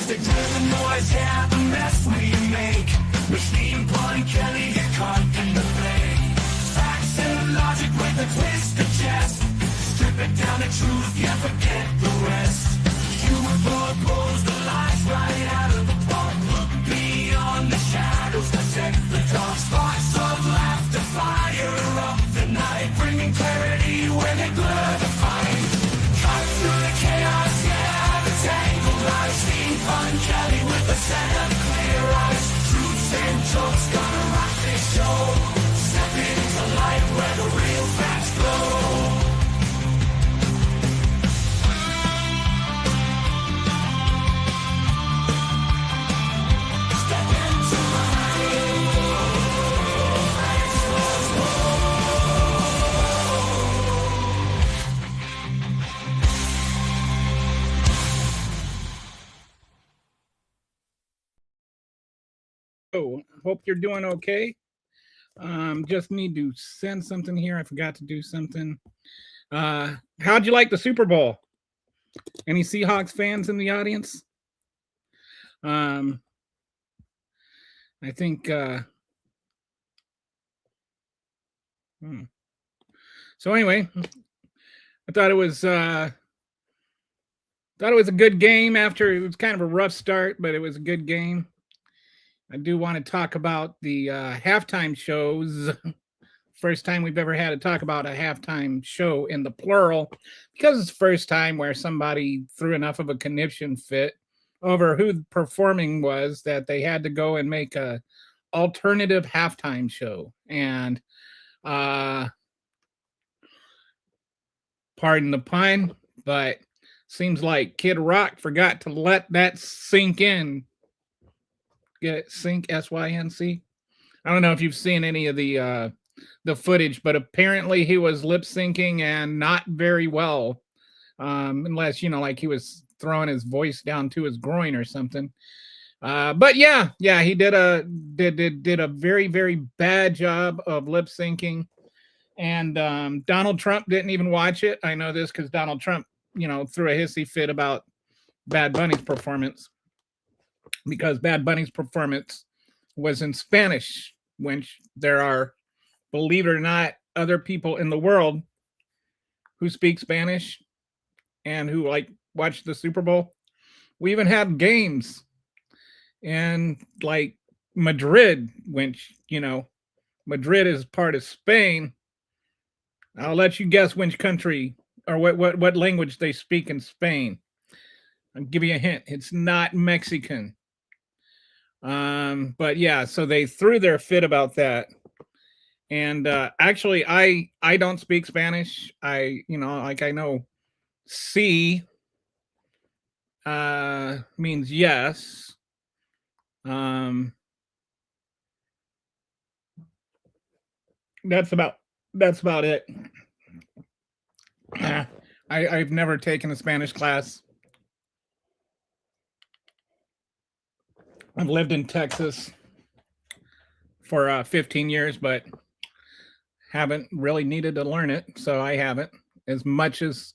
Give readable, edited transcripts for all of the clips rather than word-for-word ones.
music to the noise, yeah, the mess we make. Machine Pun Kelly get caught in the play. Facts and logic with a twist of jest. Strip it down to truth, yeah, forget the rest. Humor pulls the lies right out of the park. Look beyond the shadows, protect the dark. Sparks of laughter fire up the night, bringing clarity when they blur the fight. Cut through the chaos, yeah, the tangled lies. Fun Kelly with a set of clear eyes. Truths and jokes gonna rock this show. Step into light where the real facts glow. Step into light. Facts glow. Hope you're doing okay. Just need to send something here. I forgot to do something. How'd you like the Super Bowl? Any Seahawks fans in the audience? I think so anyway, I thought it was a good game. After it was kind of a rough start, but it was a good game. I do want to talk about the halftime shows. First time we've ever had to talk about a halftime show in the plural, because it's the first time where somebody threw enough of a conniption fit over who the performing was that they had to go and make a alternative halftime show. And pardon the pun, but seems like Kid Rock forgot to let that sink in. Get it? Sync, S-Y-N-C. I don't know if you've seen any of the footage, but apparently he was lip syncing and not very well, unless, you know, like he was throwing his voice down to his groin or something. But yeah, he did a very, very bad job of lip syncing. And Donald Trump didn't even watch it. I know this because Donald Trump, you know, threw a hissy fit about Bad Bunny's performance, because Bad Bunny's performance was in Spanish, which there are, believe it or not, other people in the world who speak Spanish and who like watch the Super Bowl. We even had games in like Madrid, which, you know, Madrid is part of Spain. I'll let you guess which country or what language they speak in Spain. I'll give you a hint. It's not Mexican. But yeah, so they threw their fit about that. And actually, I don't speak Spanish. I know sí means yes. That's about it. I've never taken a Spanish class. I've lived in Texas for 15 years, but haven't really needed to learn it. So I haven't, as much as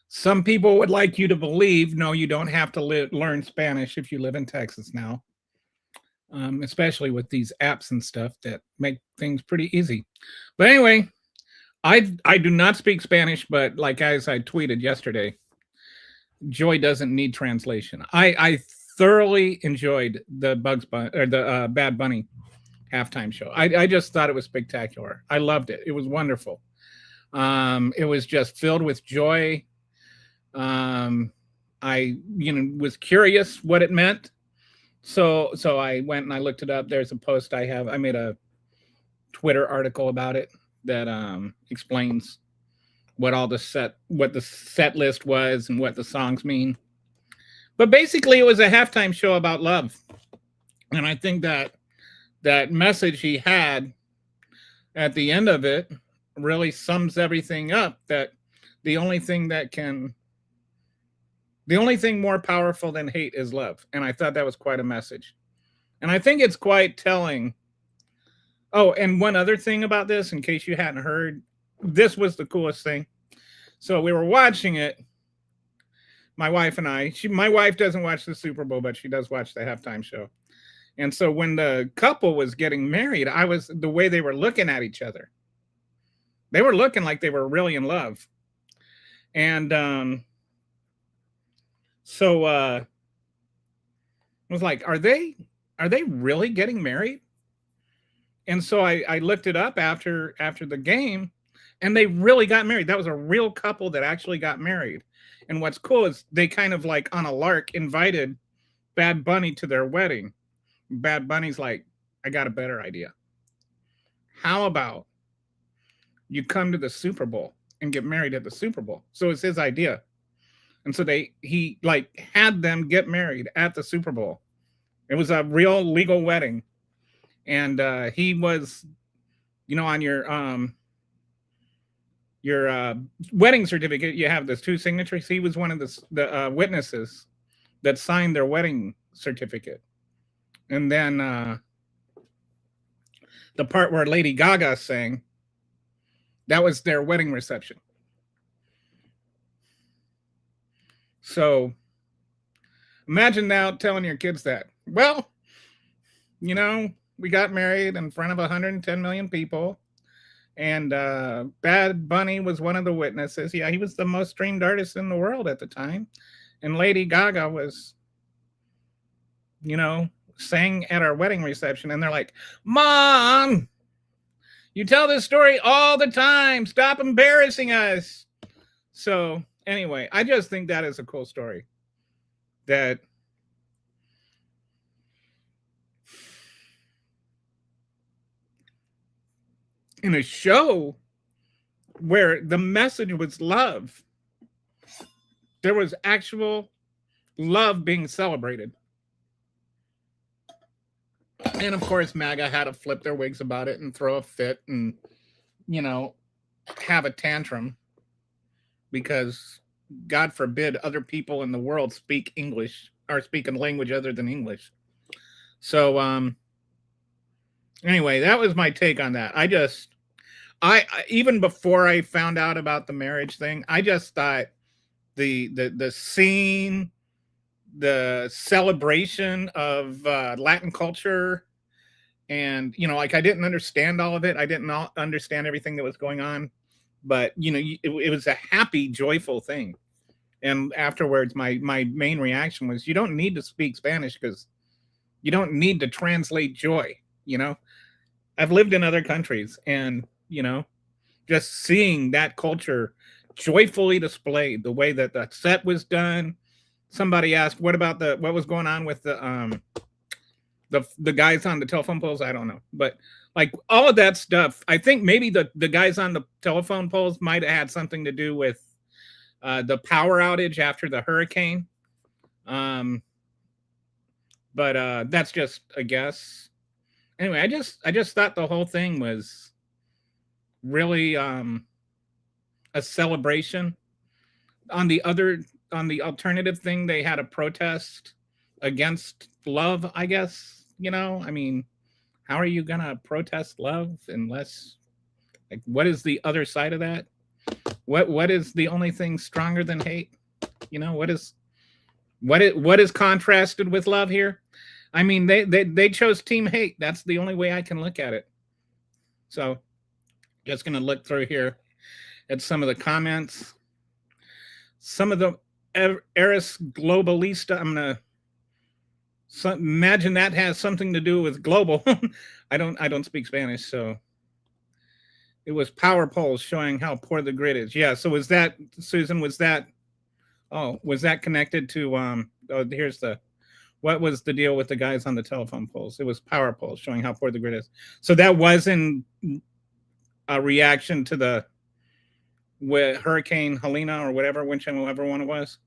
some people would like you to believe. No, you don't have to learn Spanish if you live in Texas now, especially with these apps and stuff that make things pretty easy. But anyway, I do not speak Spanish, but like as I tweeted yesterday, joy doesn't need translation. I thoroughly enjoyed the Bad Bunny halftime show. I just thought it was spectacular. I loved it. It was wonderful. It was just filled with joy. I was curious what it meant. So I went and I looked it up. There's a post I made a Twitter article about it that explains what the set list was and what the songs mean. But basically, it was a halftime show about love. And I think that message he had at the end of it really sums everything up, that the only thing more powerful than hate is love. And I thought that was quite a message. And I think it's quite telling. Oh, and one other thing about this, in case you hadn't heard, this was the coolest thing. So we were watching it. my wife and I. My wife doesn't watch the Super Bowl, but she does watch the halftime show. And so when the couple was getting married, the way they were looking at each other. They were looking like they were really in love. And so I was like, are they really getting married? And so I looked it up after the game, and they really got married. That was a real couple that actually got married. And what's cool is they kind of like on a lark invited Bad Bunny to their wedding. Bad Bunny's like, I got a better idea. How about you come to the Super Bowl and get married at the Super Bowl? So it's his idea. And so he like had them get married at the Super Bowl. It was a real legal wedding. And he was, on your wedding certificate, you have those two signatures. He was one of the witnesses that signed their wedding certificate. And then the part where Lady Gaga sang, that was their wedding reception. So imagine now telling your kids that, well, we got married in front of 110 million people. And Bad Bunny was one of the witnesses. Yeah, he was the most streamed artist in the world at the time. And Lady Gaga was, sang at our wedding reception. And they're like, Mom, you tell this story all the time. Stop embarrassing us. So anyway, I just think that is a cool story. That in a show where the message was love, there was actual love being celebrated. And of course, MAGA had to flip their wigs about it and throw a fit and, have a tantrum because God forbid other people in the world speak English or speak a language other than English. So, anyway, that was my take on that. I even before I found out about the marriage thing, I just thought the scene, the celebration of Latin culture, and like I didn't understand all of it. I didn't understand everything that was going on, but it was a happy, joyful thing. And afterwards, my main reaction was, you don't need to speak Spanish because you don't need to translate joy. I've lived in other countries, and just seeing that culture joyfully displayed, the way that the set was done. Somebody asked, what was going on with the guys on the telephone poles? I don't know, but like all of that stuff, I think maybe the guys on the telephone poles might have had something to do with the power outage after the hurricane. But that's just a guess. Anyway, I just thought the whole thing was really a celebration. On the alternative thing, they had a protest against love, I guess. I mean, how are you gonna protest love unless, like, what is the other side of that? What is the only thing stronger than hate? What is contrasted with love here? I mean, they chose team hate. That's the only way I can look at it. So just going to look through here at some of the comments. Some of the Eris Globalista, I'm going to imagine that has something to do with global. I don't speak Spanish, so it was power polls showing how poor the grid is. Yeah, so was that, Susan, was that connected to what was the deal with the guys on the telephone poles? It was power polls showing how poor the grid is. So that wasn't a reaction to the Hurricane Helena or whichever one it was.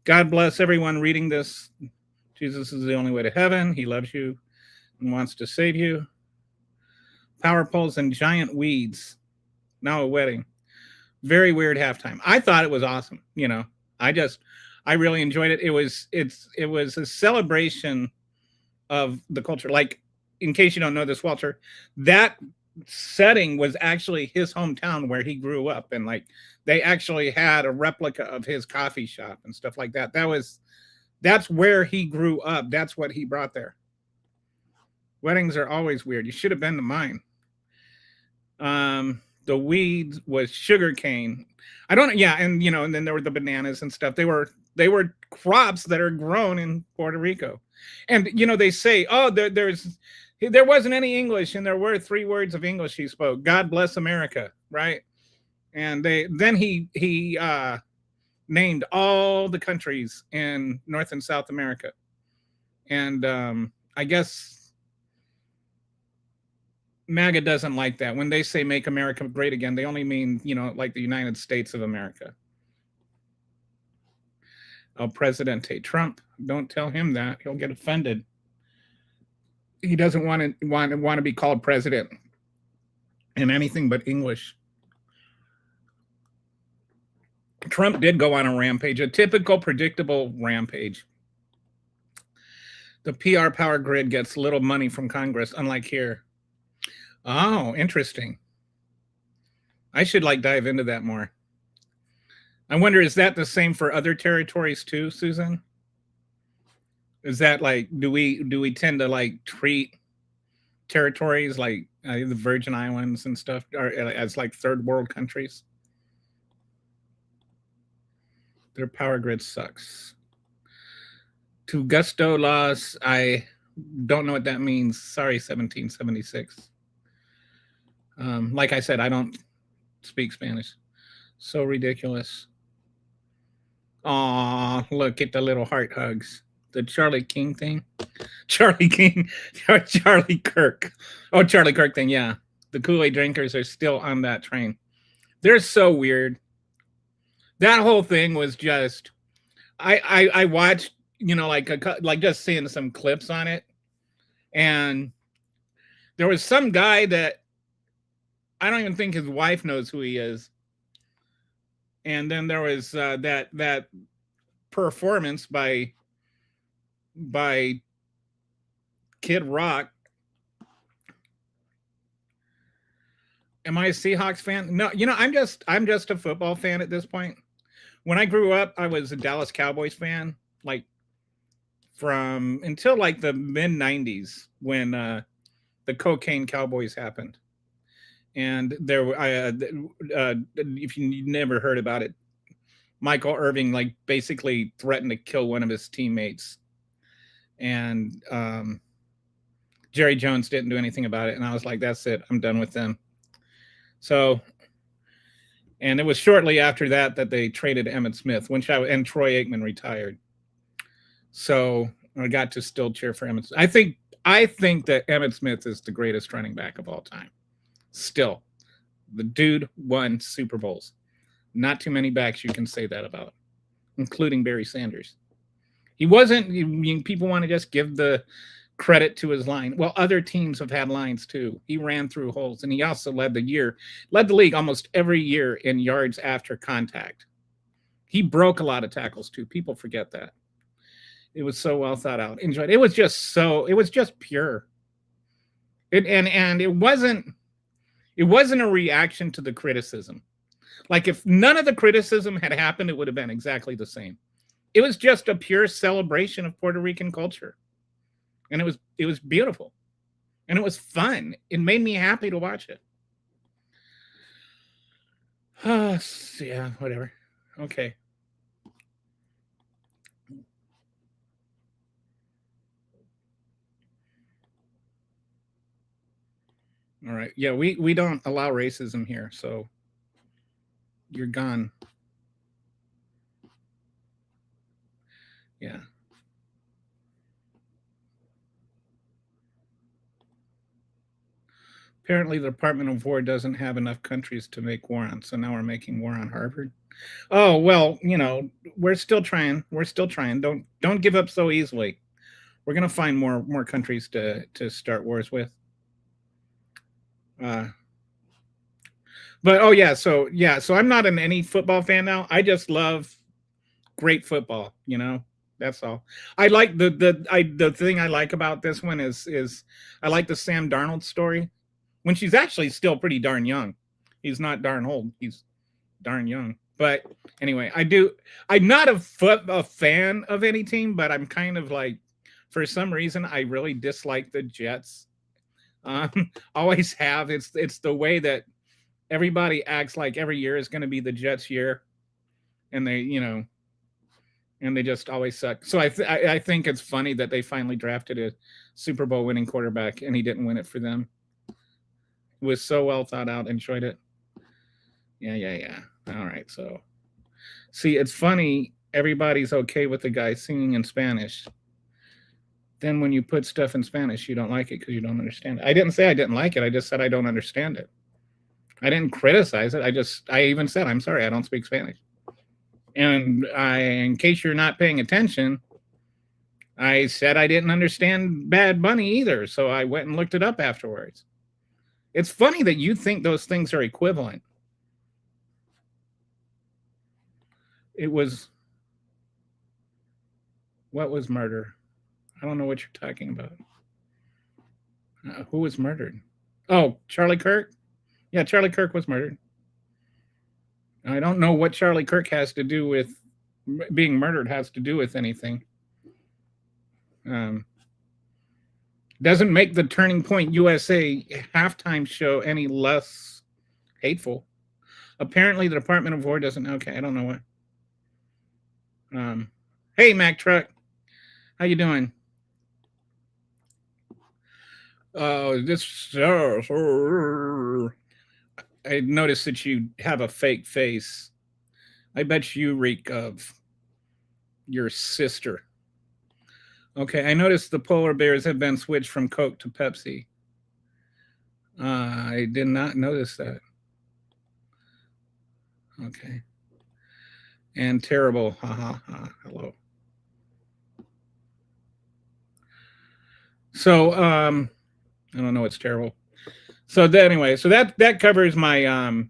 God bless everyone reading this. Jesus is the only way to heaven. He loves you and wants to save you. Power poles and giant weeds. Now a wedding. Very weird halftime. I thought it was awesome. I really enjoyed it. It was a celebration of the culture. Like, in case you don't know this, Walter, that setting was actually his hometown where he grew up, and like They actually had a replica of his coffee shop and stuff like that. That's where he grew up. That's what he brought there. Weddings are always weird. You should have been to mine. The weed was sugar cane. I don't. Yeah, and and then there were the bananas and stuff. They were crops that are grown in Puerto Rico, and they say, oh, there wasn't any English, and there were 3 words of English he spoke. God bless America, right? And he named all the countries in North and South America, and I guess MAGA doesn't like that. When they say make America great again, they only mean, like the United States of America. El Presidente Trump, don't tell him that. He'll get offended. He doesn't want to be called president in anything but English. Trump did go on a rampage, a typical predictable rampage. The PR power grid gets little money from Congress, unlike here. Oh, interesting. I should dive into that more. I wonder, is that the same for other territories too, Susan? Is that do we tend to treat territories like the Virgin Islands and stuff as third world countries? Their power grid sucks. To gusto laws, I don't know what that means. Sorry, 1776. Like I said, I don't speak Spanish. So ridiculous. Aw, look at the little heart hugs. The Charlie King thing. Charlie King. Charlie Kirk. Oh, Charlie Kirk thing, yeah. The Kool-Aid drinkers are still on that train. They're so weird. That whole thing was just... I watched, just seeing some clips on it. And there was some guy that I don't even think his wife knows who he is. And then there was that performance by Kid Rock. Am I a Seahawks fan? No, I'm just a football fan at this point. When I grew up, I was a Dallas Cowboys fan, from until the mid 90s when the cocaine Cowboys happened. And there, if you never heard about it, Michael Irving basically threatened to kill one of his teammates, and Jerry Jones didn't do anything about it. And I was like, that's it, I'm done with them. So, and it was shortly after that they traded Emmitt Smith, and Troy Aikman retired. So I got to still cheer for Emmitt. I think that Emmitt Smith is the greatest running back of all time. Still, the dude won Super Bowls. Not too many backs you can say that about, including Barry Sanders. He wasn't. People want to just give the credit to his line. Well, other teams have had lines too. He ran through holes, and he also led the league almost every year in yards after contact. He broke a lot of tackles too. People forget that. It was so well thought out. Enjoyed. It was just pure. It wasn't a reaction to the criticism. If none of the criticism had happened, it would have been exactly the same. It was just a pure celebration of Puerto Rican culture. And it was beautiful. And it was fun. It made me happy to watch it. Yeah, whatever. Okay. All right. Yeah, we don't allow racism here, so you're gone. Yeah. Apparently, the Department of War doesn't have enough countries to make war on, so now we're making war on Harvard. Oh, well, we're still trying. Don't give up so easily. We're gonna find more countries to start wars with. But so I'm not any football fan now. I just love great football. That's all. I like the thing I like about this one is I like the Sam Darnold story, when she's actually still pretty darn young. He's not darn old. He's darn young. But anyway, I'm not a fan of any team, but I'm kind of like, for some reason, I really dislike the Jets. Always have. It's the way that everybody acts like every year is going to be the Jets' year, and and they just always suck. So I think it's funny that they finally drafted a Super Bowl winning quarterback, and he didn't win it for them. It was so well thought out. Enjoyed it. Yeah. All right. So, see, it's funny. Everybody's okay with the guy singing in Spanish. Then when you put stuff in Spanish, you don't like it because you don't understand it. I didn't say I didn't like it. I just said I don't understand it. I didn't criticize it. I even said, I'm sorry, I don't speak Spanish. And in case you're not paying attention, I said I didn't understand Bad Bunny either. So I went and looked it up afterwards. It's funny that you think those things are equivalent. What was murder? I don't know what you're talking about. Who was murdered? Oh, Charlie Kirk? Yeah, Charlie Kirk was murdered. I don't know what Charlie Kirk has to do with being murdered, has to do with anything. Doesn't make the Turning Point USA halftime show any less hateful. Apparently, the Department of War doesn't. Okay, I don't know what. Hey, Mac Truck, how you doing? I noticed that you have a fake face. I bet you reek of your sister. Okay, I noticed the polar bears have been switched from Coke to Pepsi. I did not notice that. Okay. And terrible. Hello. So, I don't know what's terrible. So that covers my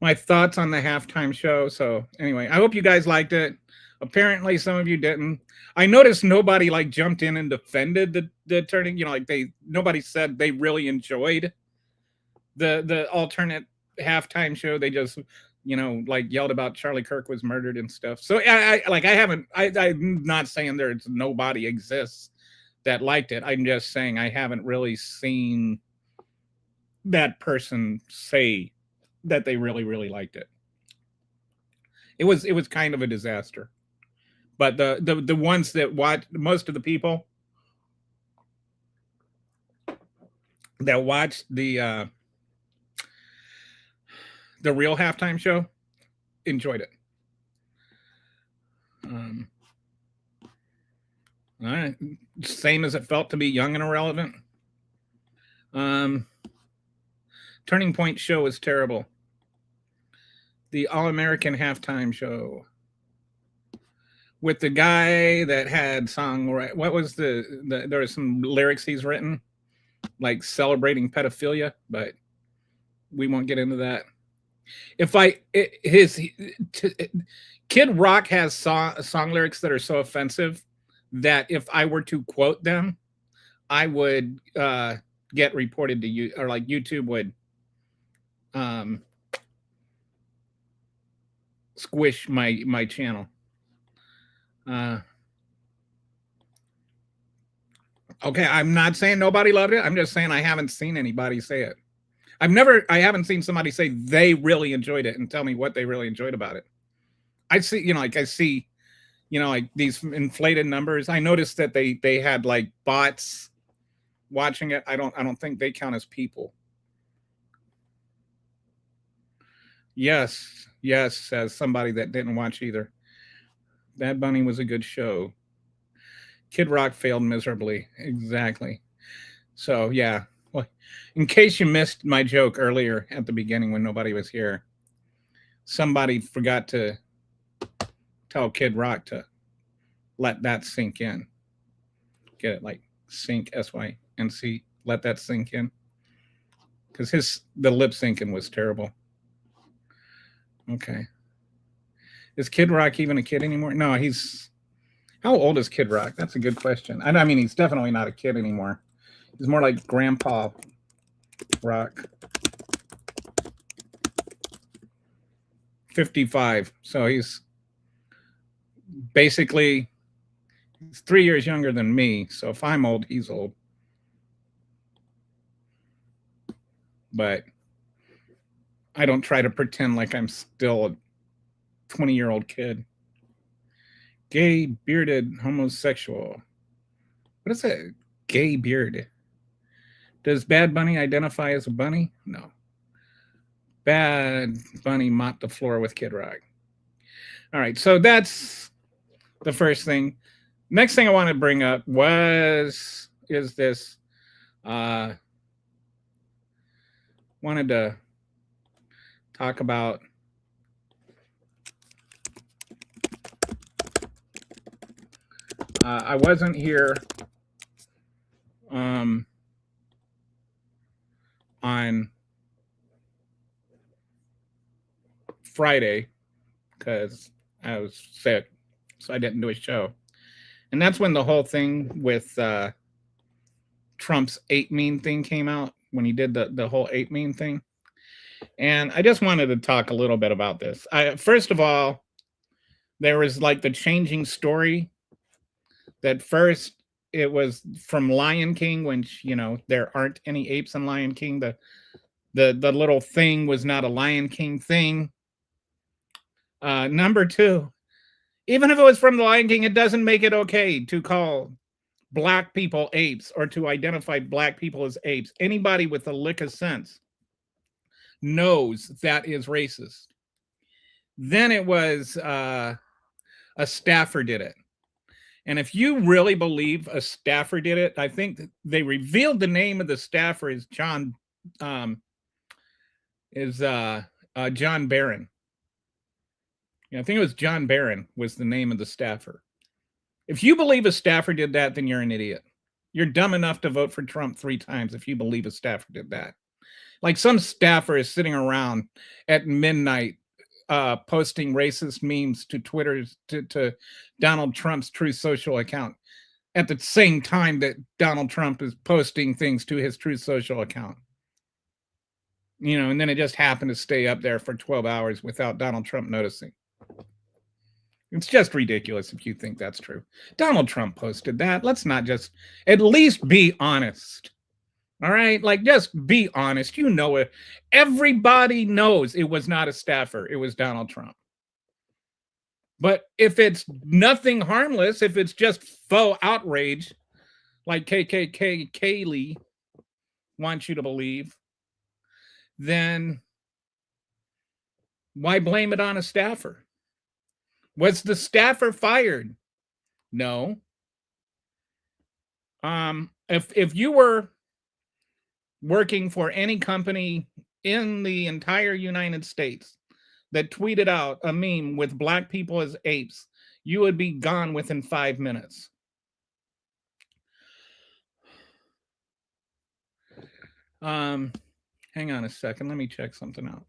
my thoughts on the halftime show. So anyway, I hope you guys liked it. Apparently some of you didn't. I noticed nobody like jumped in and defended the turning, nobody said they really enjoyed the alternate halftime show. They just like yelled about Charlie Kirk was murdered and stuff. So I'm not saying there's nobody exists that liked it. I'm just saying I haven't really seen that person say that they really, really liked it. It was kind of a disaster. But the ones that watched, most of the people that watched the real halftime show enjoyed it. All right, same as it felt to be young and irrelevant. Turning Point show was terrible. The All-American halftime show with the guy that had song, what was there were some lyrics he's written, like celebrating pedophilia, but we won't get into that. Kid Rock has song lyrics that are so offensive that if I were to quote them, I would get reported to you, or like YouTube would squish my channel. Okay, I'm not saying nobody loved it. I'm just saying I haven't seen anybody say it. I haven't seen somebody say they really enjoyed it and tell me what they really enjoyed about it. I see, like these inflated numbers. I noticed that they had like bots watching it. I don't think they count as people. Yes, as somebody that didn't watch either. Bad Bunny was a good show. Kid Rock failed miserably. Exactly. So, yeah. Well, in case you missed my joke earlier at the beginning when nobody was here, somebody forgot to tell Kid Rock to let that sink in. Get it? Like sink, SYNC. Let that sink in. Because the lip syncing was terrible. Okay. Is Kid Rock even a kid anymore? No, how old is Kid Rock? That's a good question. I mean, he's definitely not a kid anymore. He's more like Grandpa Rock. 55. So he's basically 3 years younger than me. So if I'm old, he's old. But I don't try to pretend like I'm still a 20-year-old kid. Gay, bearded, homosexual. What is that? Gay beard. Does Bad Bunny identify as a bunny? No. Bad Bunny mopped the floor with Kid Rock. All right, so that's the first thing. Next thing I want to bring up is this. Wanted to talk about I wasn't here on Friday because I was sick, so I didn't do a show. And that's when the whole thing with Trump's ape meme thing came out, when he did the whole ape meme thing. And I just wanted to talk a little bit about this. First of all, there was like the changing story that first it was from Lion King, when, you know, there aren't any apes in Lion King. The little thing was not a Lion King thing. Number two, even if it was from the Lion King, it doesn't make it okay to call black people apes or to identify black people as apes. Anybody with a lick of sense knows that is racist. Then it was a staffer did it. And if you really believe a staffer did it, I think they revealed the name of the staffer is John Barron. Yeah, I think it was John Barron was the name of the staffer. If you believe a staffer did that, then you're an idiot. You're dumb enough to vote for Trump 3 times if you believe a staffer did that. Like some staffer is sitting around at midnight posting racist memes to Twitter, to Donald Trump's Truth Social account at the same time that Donald Trump is posting things to his Truth Social account. You know, and then it just happened to stay up there for 12 hours without Donald Trump noticing. It's just ridiculous if you think that's true. Donald Trump posted that. Let's not just, at least be honest. All right? Like, just be honest. You know it. Everybody knows it was not a staffer. It was Donald Trump. But if it's nothing harmless, if it's just faux outrage, like KKK Kaylee wants you to believe, then why blame it on a staffer? Was the staffer fired? No. If you were working for any company in the entire United States that tweeted out a meme with black people as apes, you would be gone within 5 minutes. Hang on a second. Let me check something out.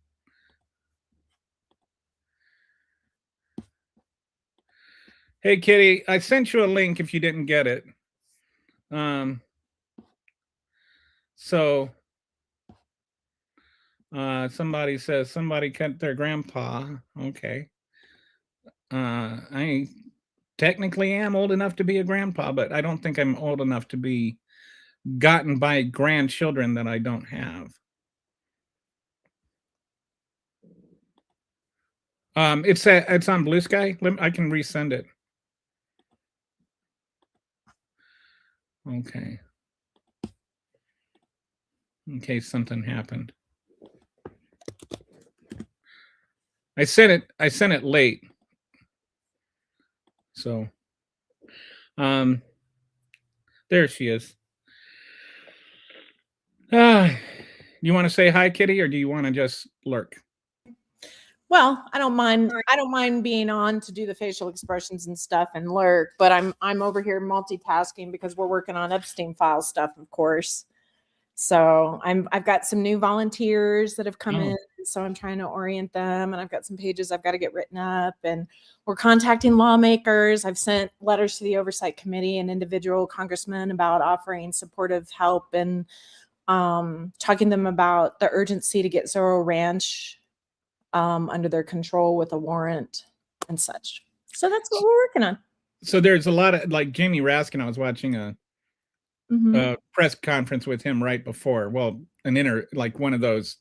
Hey, Kitty, I sent you a link if you didn't get it. So somebody says somebody cut their grandpa. Okay. I technically am old enough to be a grandpa, but I don't think I'm old enough to be gotten by grandchildren that I don't have. It's on Blue Sky. I can resend it. Okay. In case something happened. I sent it late. So there she is. You want to say hi, Kitty, or do you want to just lurk? Well, I don't mind being on to do the facial expressions and stuff and lurk, but I'm over here multitasking because we're working on Epstein file stuff, of course. So I've got some new volunteers that have come in, so I'm trying to orient them, and I've got some pages I've got to get written up, and we're contacting lawmakers. I've sent letters to the Oversight Committee and individual congressmen about offering supportive help and talking to them about the urgency to get Zorro Ranch under their control with a warrant and such. So that's what we're working on. So there's a lot of, like, Jamie Raskin. I was watching a Mhm. press conference with him right before. Well, like one of those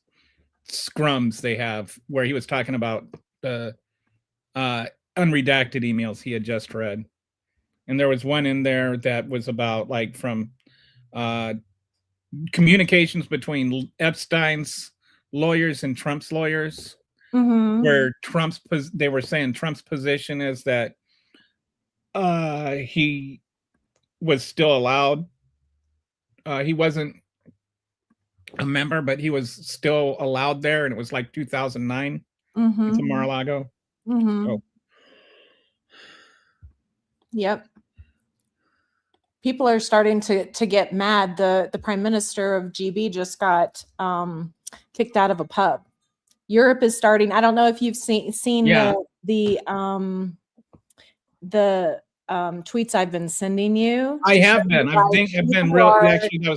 scrums they have where he was talking about the unredacted emails he had just read. And there was one in there that was about, like, from communications between Epstein's lawyers and Trump's lawyers, where they were saying Trump's position is that he was still allowed. He wasn't a member, but he was still allowed there, and it was like 2009 to Mar-a-Lago. So. Yep. People are starting to get mad. The prime minister of GB just got kicked out of a pub. Europe is starting. I don't know if you've seen the tweets I've been sending you. I have been. I've been real. Actually,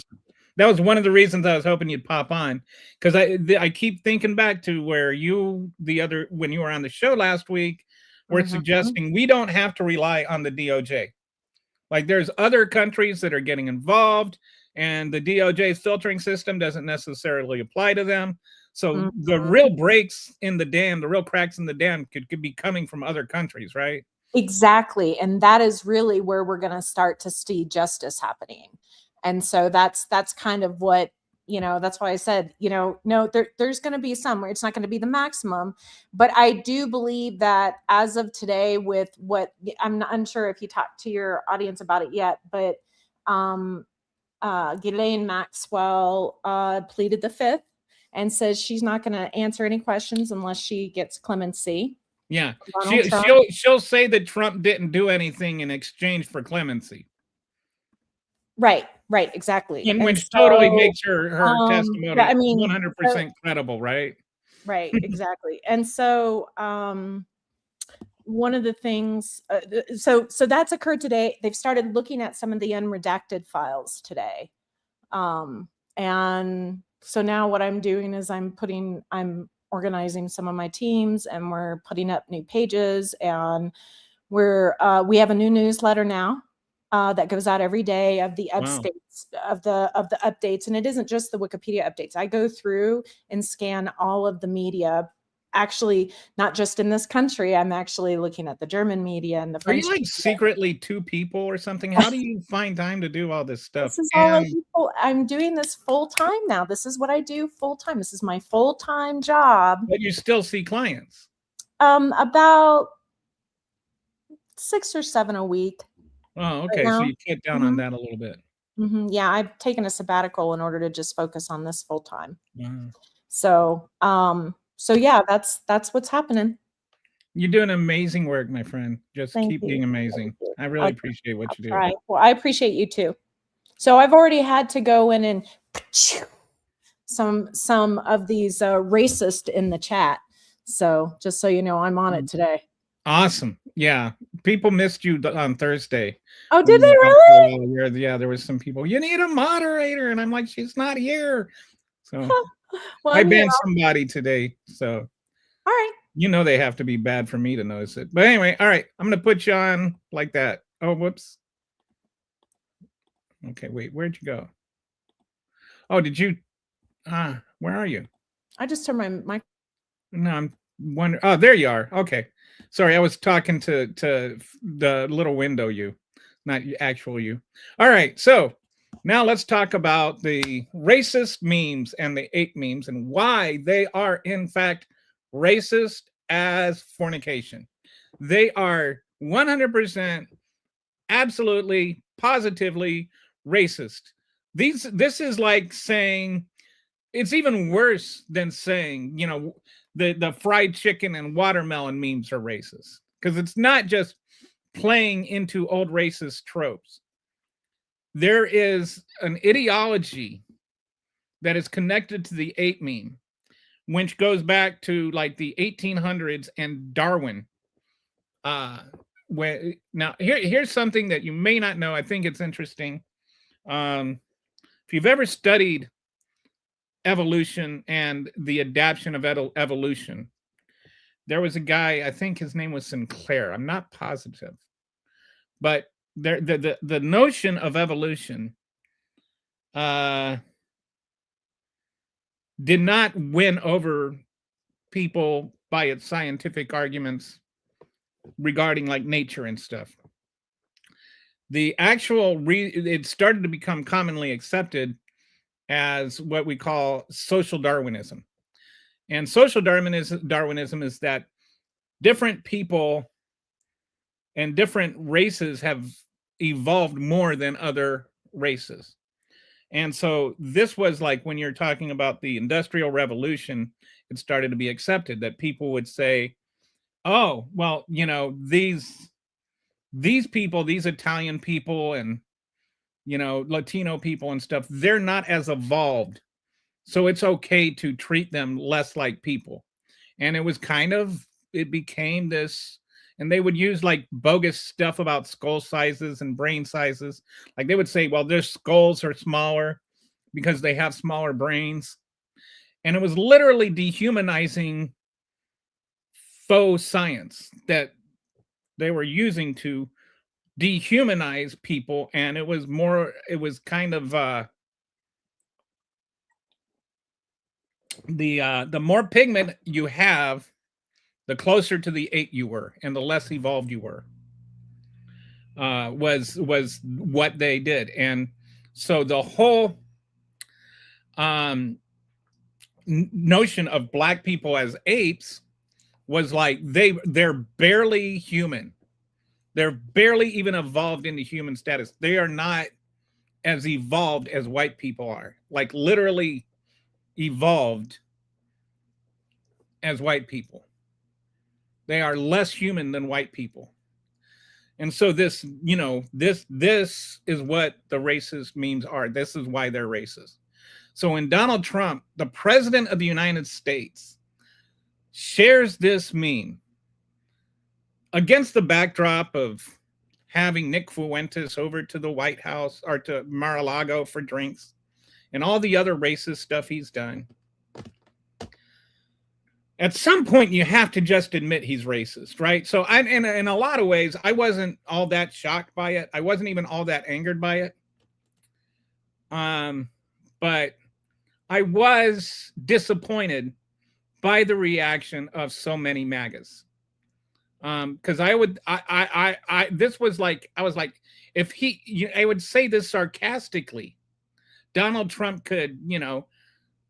that was one of the reasons I was hoping you'd pop on, because I keep thinking back to where when you were on the show last week, were suggesting we don't have to rely on the DOJ. Like, there's other countries that are getting involved, and the DOJ's filtering system doesn't necessarily apply to them. So the real breaks in the dam, the real cracks in the dam could be coming from other countries, right? Exactly. And that is really where we're going to start to see justice happening. And so that's kind of what, that's why I said, no, there's going to be some where it's not going to be the maximum. But I do believe that as of today, with what I'm not unsure if you talked to your audience about it yet, but Ghislaine Maxwell pleaded the fifth and says she's not going to answer any questions unless she gets clemency. Yeah, she'll say that Trump didn't do anything in exchange for clemency. Right, exactly. And which totally makes her testimony 100% credible, right? Right, exactly. And so one of the things, so that's occurred today. They've started looking at some of the unredacted files today. And so now what I'm doing is I'm organizing some of my teams, and we're putting up new pages, and we have a new newsletter now that goes out every day of the updates of the updates. And it isn't just the Wikipedia updates. I go through and scan all of the media, actually not just in this country. I'm actually looking at the German media and the French. Are you like secretly two people or something? How do you find time to do all this stuff? This is all I'm doing this full time now. This is what I do full time. This is my full-time job. But you still see clients? About 6 or 7 a week. Oh, okay. So you cut down on that a little bit. Yeah, I've taken a sabbatical in order to just focus on this full time. So yeah, that's what's happening. You're doing amazing work, my friend. Just keep being amazing. I really appreciate what you do. Right. Well, I appreciate you too. So I've already had to go in and some of these racist in the chat. So just so you know, I'm on it today. Awesome. Yeah. People missed you on Thursday. Oh, did they really? Yeah, there was some people. You need a moderator. And I'm like, she's not here. So well, I banned somebody today. So all right. They have to be bad for me to notice it. But anyway, all right. I'm going to put you on like that. Oh, whoops. Okay, wait. Where'd you go? Oh, did you? Where are you? I just turned my mic. No, I'm wondering. Oh, there you are. Okay. Sorry, I was talking to the little window you, not actual you. All right, so now let's talk about the racist memes and the ape memes and why they are in fact racist as fornication. They are 100% absolutely positively racist. This is like saying, it's even worse than saying, the fried chicken and watermelon memes are racist, because it's not just playing into old racist tropes. There is an ideology that is connected to the ape meme, which goes back to like the 1800s and Darwin. Now here's something that you may not know. I think it's interesting. If you've ever studied evolution and the adaptation of evolution, There was a guy, I think his name was Sinclair. I'm not positive. But the notion of evolution did not win over people by its scientific arguments regarding like nature and stuff. The actual it started to become commonly accepted as what we call social Darwinism. And social Darwinism is that different people and different races have evolved more than other races. And so this was like when you're talking about the Industrial Revolution, it started to be accepted that people would say, oh, well, you know, these people, these Italian people and, you know, Latino people and stuff, they're not as evolved. So it's okay to treat them less like people. And it was kind of, it became this, and they would use like bogus stuff about skull sizes and brain sizes. Like they would say, well, their skulls are smaller because they have smaller brains. And it was literally dehumanizing faux science that they were using to dehumanize people. And it was kind of the more pigment you have, the closer to the ape you were and the less evolved you were, was what they did. And so the whole notion of black people as apes was like they're barely human. They're barely even evolved into human status. They are not as evolved as white people are, like literally evolved as white people. They are less human than white people. And so this, you know, this is what the racist memes are. This is why they're racist. So when Donald Trump, the president of the United States, shares this meme against the backdrop of having Nick Fuentes over to the White House or to Mar-a-Lago for drinks and all the other racist stuff he's done, at some point you have to just admit he's racist, right? So in a lot of ways, I wasn't all that shocked by it. I wasn't even all that angered by it. But I was disappointed by the reaction of so many MAGAs. Because this was like, I was like, if I would say this sarcastically, Donald Trump could, you know,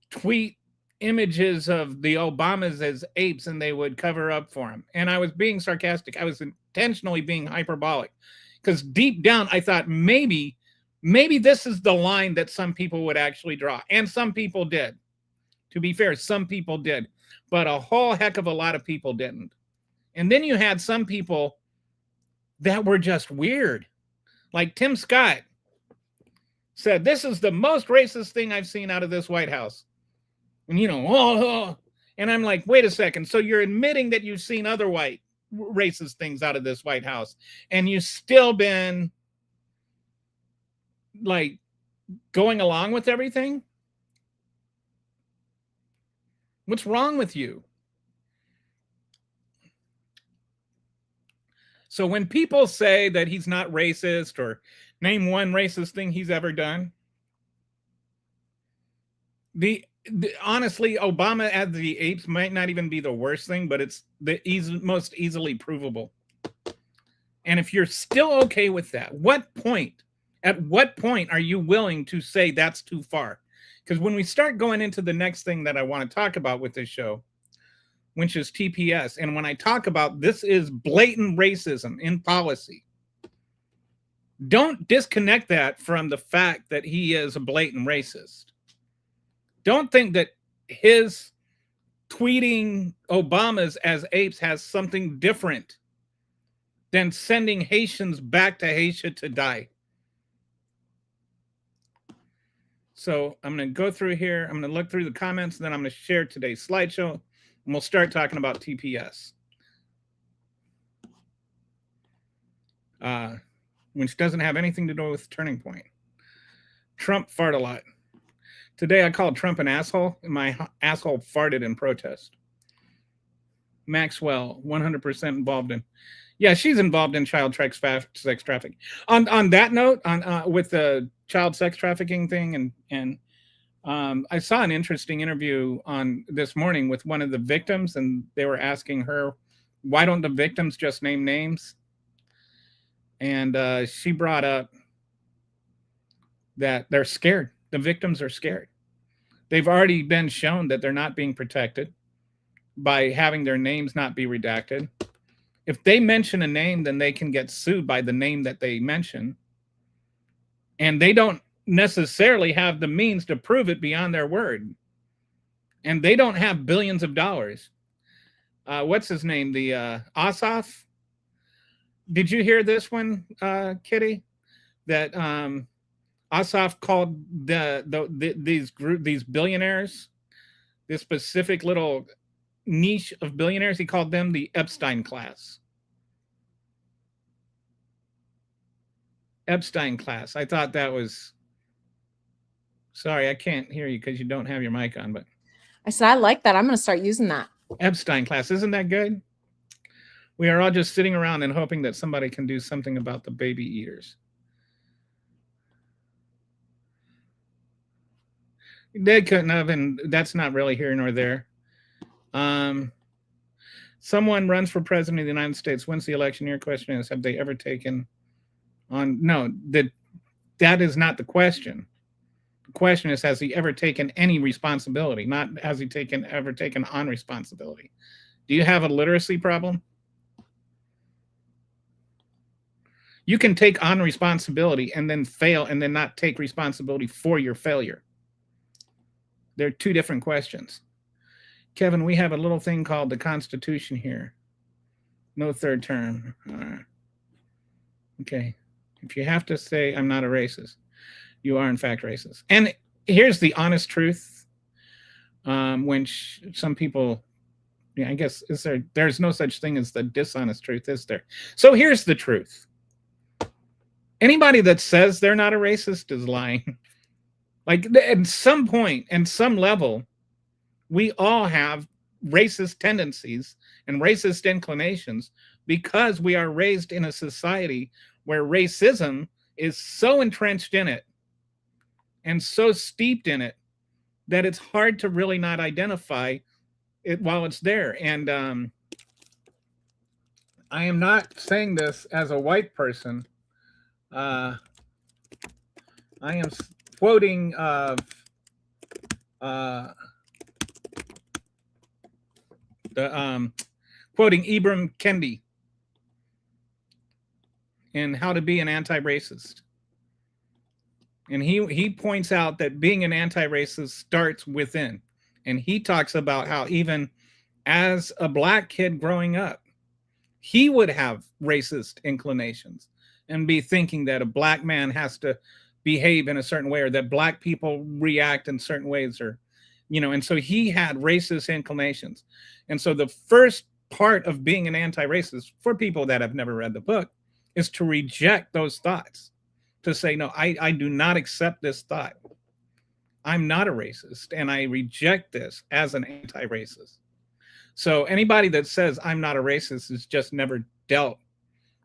tweet images of the Obamas as apes and they would cover up for him. And I was being sarcastic. I was intentionally being hyperbolic because deep down I thought maybe this is the line that some people would actually draw. And some people did. To be fair, some people did, but a whole heck of a lot of people didn't. And then you had some people that were just weird. Like Tim Scott said, this is the most racist thing I've seen out of this White House. And, you know, and I'm like, wait a second. So you're admitting that you've seen other white racist things out of this White House, and you've still been like going along with everything? What's wrong with you? So when people say that he's not racist or name one racist thing he's ever done, honestly, Obama as the apes might not even be the worst thing, but it's the most easily provable. And if you're still okay with that, at what point are you willing to say that's too far? Because when we start going into the next thing that I want to talk about with this show, which is TPS, and when I talk about this is blatant racism in policy, don't disconnect that from the fact that he is a blatant racist. Don't think that his tweeting Obamas as apes has something different than sending Haitians back to Haiti to die. So I'm going to go through here. I'm going to look through the comments, and then I'm going to share today's slideshow, and we'll start talking about TPS. Which doesn't have anything to do with Turning Point. Trump fart a lot. Today I called Trump an asshole, and my asshole farted in protest. Maxwell, 100% involved in. Yeah, she's involved in child sex trafficking. On that note, on with the child sex trafficking thing, and I saw an interesting interview on this morning with one of the victims, and they were asking her, why don't the victims just name names? And she brought up that they're scared. The victims are scared. They've already been shown that they're not being protected by having their names not be redacted. If they mention a name, then they can get sued by the name that they mention. And they don't necessarily have the means to prove it beyond their word. And they don't have billions of dollars. What's his name? The Ossoff? Did you hear this one, Kitty? That Ossoff called these billionaires, this specific little niche of billionaires, he called them the Epstein class. Epstein class. I thought that was. Sorry, I can't hear you because you don't have your mic on, but I said, I like that. I'm going to start using that. Epstein class. Isn't that good? We are all just sitting around and hoping that somebody can do something about the baby eaters. They couldn't have, and that's not really here nor there. Someone runs for president of the United States, wins the election. Your question is, have they ever taken on? No, that is not the question. The question is, has he ever taken any responsibility? Not has he ever taken on responsibility. Do you have a literacy problem? You can take on responsibility and then fail and then not take responsibility for your failure. They're two different questions. Kevin, we have a little thing called the Constitution here. No third term. All right. Okay. If you have to say I'm not a racist, you are in fact racist. And here's the honest truth. When some people, yeah, I guess there's no such thing as the dishonest truth, is there? So here's the truth. Anybody that says they're not a racist is lying. Like at some point and some level, we all have racist tendencies and racist inclinations because we are raised in a society where racism is so entrenched in it and so steeped in it that it's hard to really not identify it while it's there. And I am not saying this as a white person. I am quoting quoting Ibram Kendi in How to Be an Anti-Racist. And he points out that being an anti-racist starts within. And he talks about how even as a black kid growing up, he would have racist inclinations and be thinking that a black man has to behave in a certain way, or that black people react in certain ways, or, and so he had racist inclinations. And so the first part of being an anti-racist, for people that have never read the book, is to reject those thoughts, to say, no, I do not accept this thought. I'm not a racist, and I reject this as an anti-racist. So anybody that says I'm not a racist has just never dealt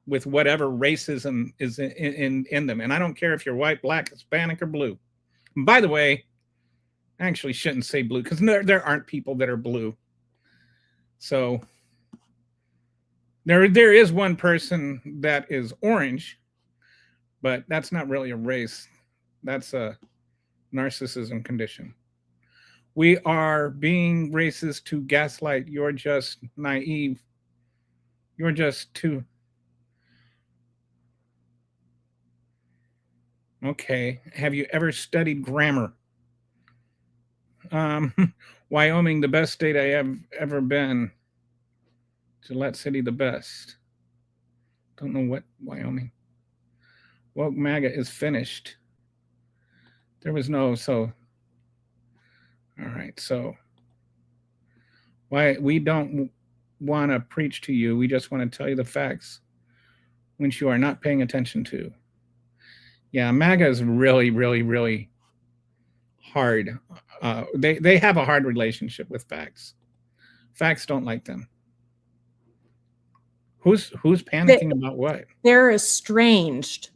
with whatever racism is in them. And I don't care if you're white, black, Hispanic, or blue. And by the way, I actually shouldn't say blue because there aren't people that are blue. So there is one person that is orange, but that's not really a race. That's a narcissism condition. We are being racist to gaslight. You're just naive. You're just too. Okay. Have you ever studied grammar? Wyoming, the best state I have ever been. Gillette City, the best. Don't know what Wyoming. Woke MAGA is finished. There was no, so. All right, so. Why we don't want to preach to you. We just want to tell you the facts, which you are not paying attention to. Yeah, MAGA is really, really, really hard. They have a hard relationship with facts. Facts don't like them. Who's panicking about what? They're estranged.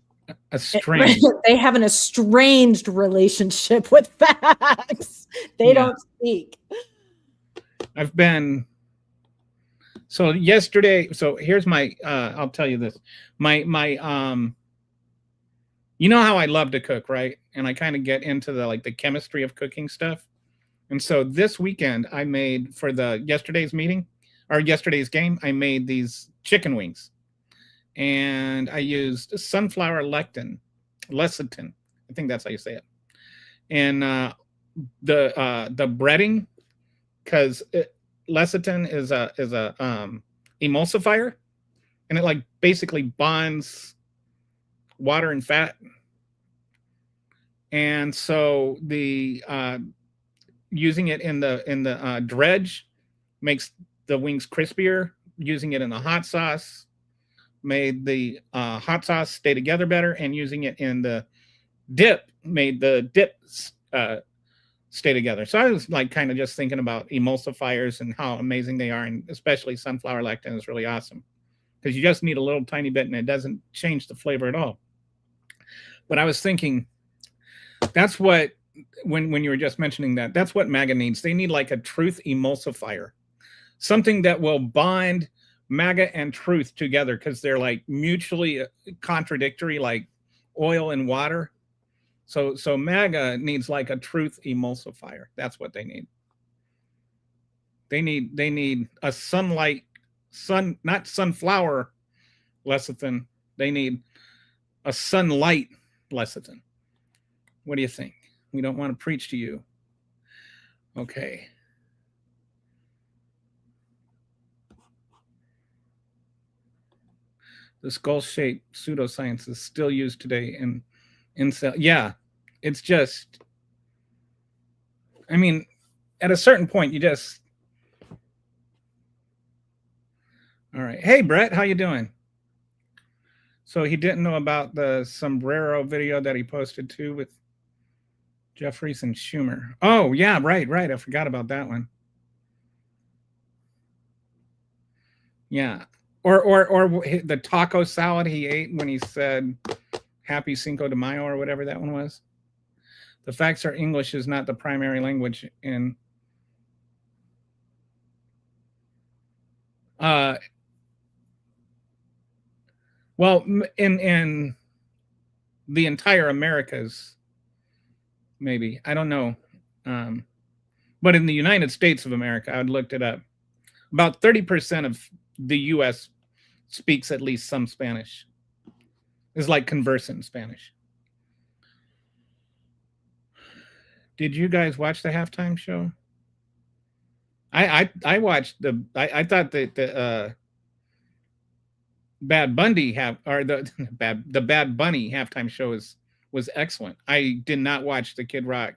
Estranged. They have an estranged relationship with facts. They don't speak. I've been so yesterday. So here's my. I'll tell you this. My you know how I love to cook, right? And I kind of get into the chemistry of cooking stuff. And so this weekend I made for the yesterday's meeting or yesterday's game, I made these chicken wings. And I used sunflower lecithin. I think that's how you say it. And the breading, because lecithin is a emulsifier, and it basically bonds water and fat. And so the using it in the dredge makes the wings crispier. Using it in the hot sauce made the hot sauce stay together better, and using it in the dip made the dips stay together. So I was kind of just thinking about emulsifiers and how amazing they are, and especially sunflower lecithin is really awesome because you just need a little tiny bit and it doesn't change the flavor at all. But I was thinking that's what when you were just mentioning that's what MAGA needs. They need a truth emulsifier, something that will bind MAGA and truth together because they're mutually contradictory, like oil and water. So MAGA needs a truth emulsifier. That's what they need. They need a not sunflower lecithin. They need a sunlight lecithin. What do you think? We don't want to preach to you. Okay. The skull-shaped pseudoscience is still used today in cell. Yeah, it's just, I mean, at a certain point, you just. All right. Hey, Brett, how you doing? So he didn't know about the sombrero video that he posted too with Jeffries and Schumer. Oh, yeah, right. I forgot about that one. Yeah. Or the taco salad he ate when he said Happy Cinco de Mayo or whatever that one was. The facts are English is not the primary language in well, in the entire Americas, maybe. I don't know. But in the United States of America, I looked it up. About 30% of the U.S. speaks at least some Spanish. Is conversant in Spanish. Did you guys watch the halftime show? I watched I thought that the Bad Bunny the Bad Bunny halftime show was excellent. I did not watch the Kid Rock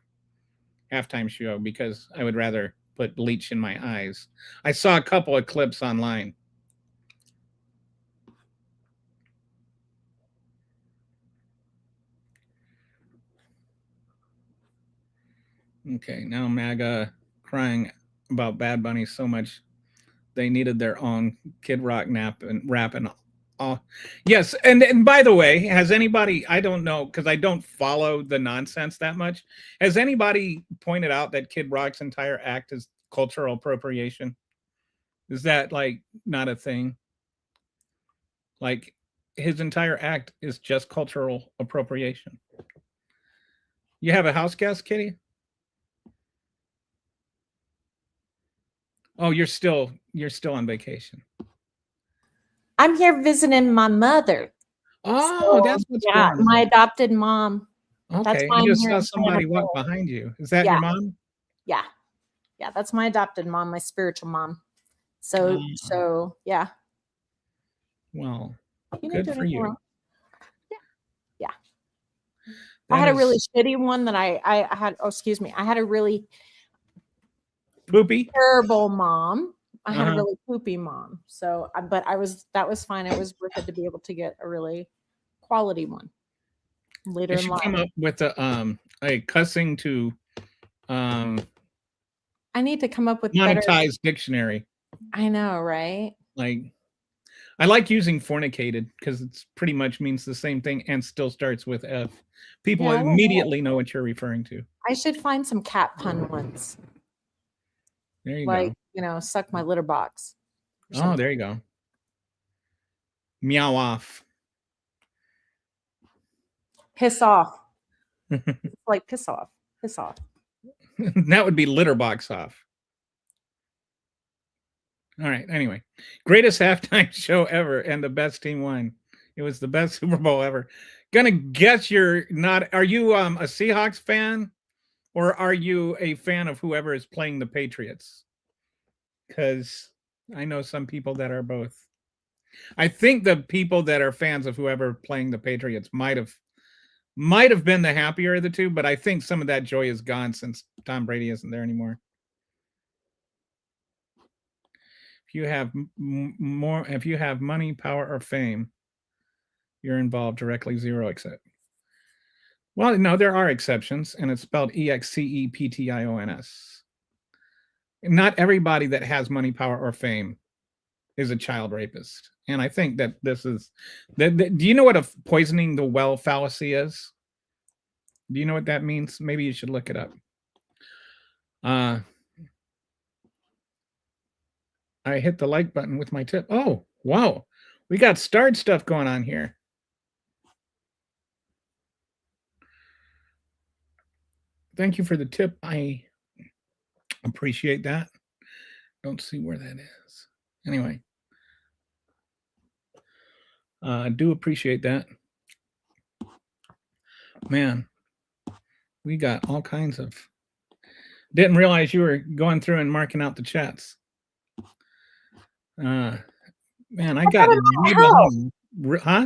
halftime show because I would rather put bleach in my eyes. I saw a couple of clips online. Okay, now MAGA crying about Bad Bunny so much they needed their own Kid Rock rap and all. Yes, and by the way, has anybody, I don't know because I don't follow the nonsense that much, has anybody pointed out that Kid Rock's entire act is cultural appropriation? Is that not a thing? His entire act is just cultural appropriation. You have a house guest, Kitty? Oh, you're still on vacation. I'm here visiting my mother. Oh, that's what's going on. My adopted mom. Okay, that's I just saw somebody walk behind you. Is that your mom? Yeah, that's my adopted mom, my spiritual mom. So yeah. Well, good for you. Yeah. I had a really shitty one that I had. Oh, excuse me. I had a really poopy, terrible mom. I had a really poopy mom. So, but that was fine. It was worth it to be able to get a really quality one later in life. Come up with a cussing to I need to come up with monetized dictionary. I know, right? I like using fornicated because it's pretty much means the same thing and still starts with F. People Yeah, I don't know. immediately know what you're referring to. I should find some cat pun ones, There you like, go. suck my litter box. or Oh, something. there you go. Meow off. Piss off. It's like piss off. Piss off. That would be litter box off. All right. Anyway, greatest halftime show ever, and the best team won. It was the best Super Bowl ever. Gonna guess you're not. Are you a Seahawks fan, or are you a fan of whoever is playing the Patriots? Because I know some people that are both. I think the people that are fans of whoever playing the Patriots might have been the happier of the two, but I think some of that joy is gone since Tom Brady isn't there anymore. If you have if you have money, power, or fame, you're involved directly. Zero except. Well, no, there are exceptions, and it's spelled EXCEPTIONS. Not everybody that has money, power, or fame is a child rapist. And I think that this is. Do you know what a poisoning the well fallacy is? Do you know what that means? Maybe you should look it up. I hit the like button with my tip. Oh, wow. We got starred stuff going on here. Thank you for the tip. I appreciate that. Don't see where that is. Anyway, I do appreciate that. Man, we got all kinds of. Didn't realize you were going through and marking out the chats. Man, I got. Huh?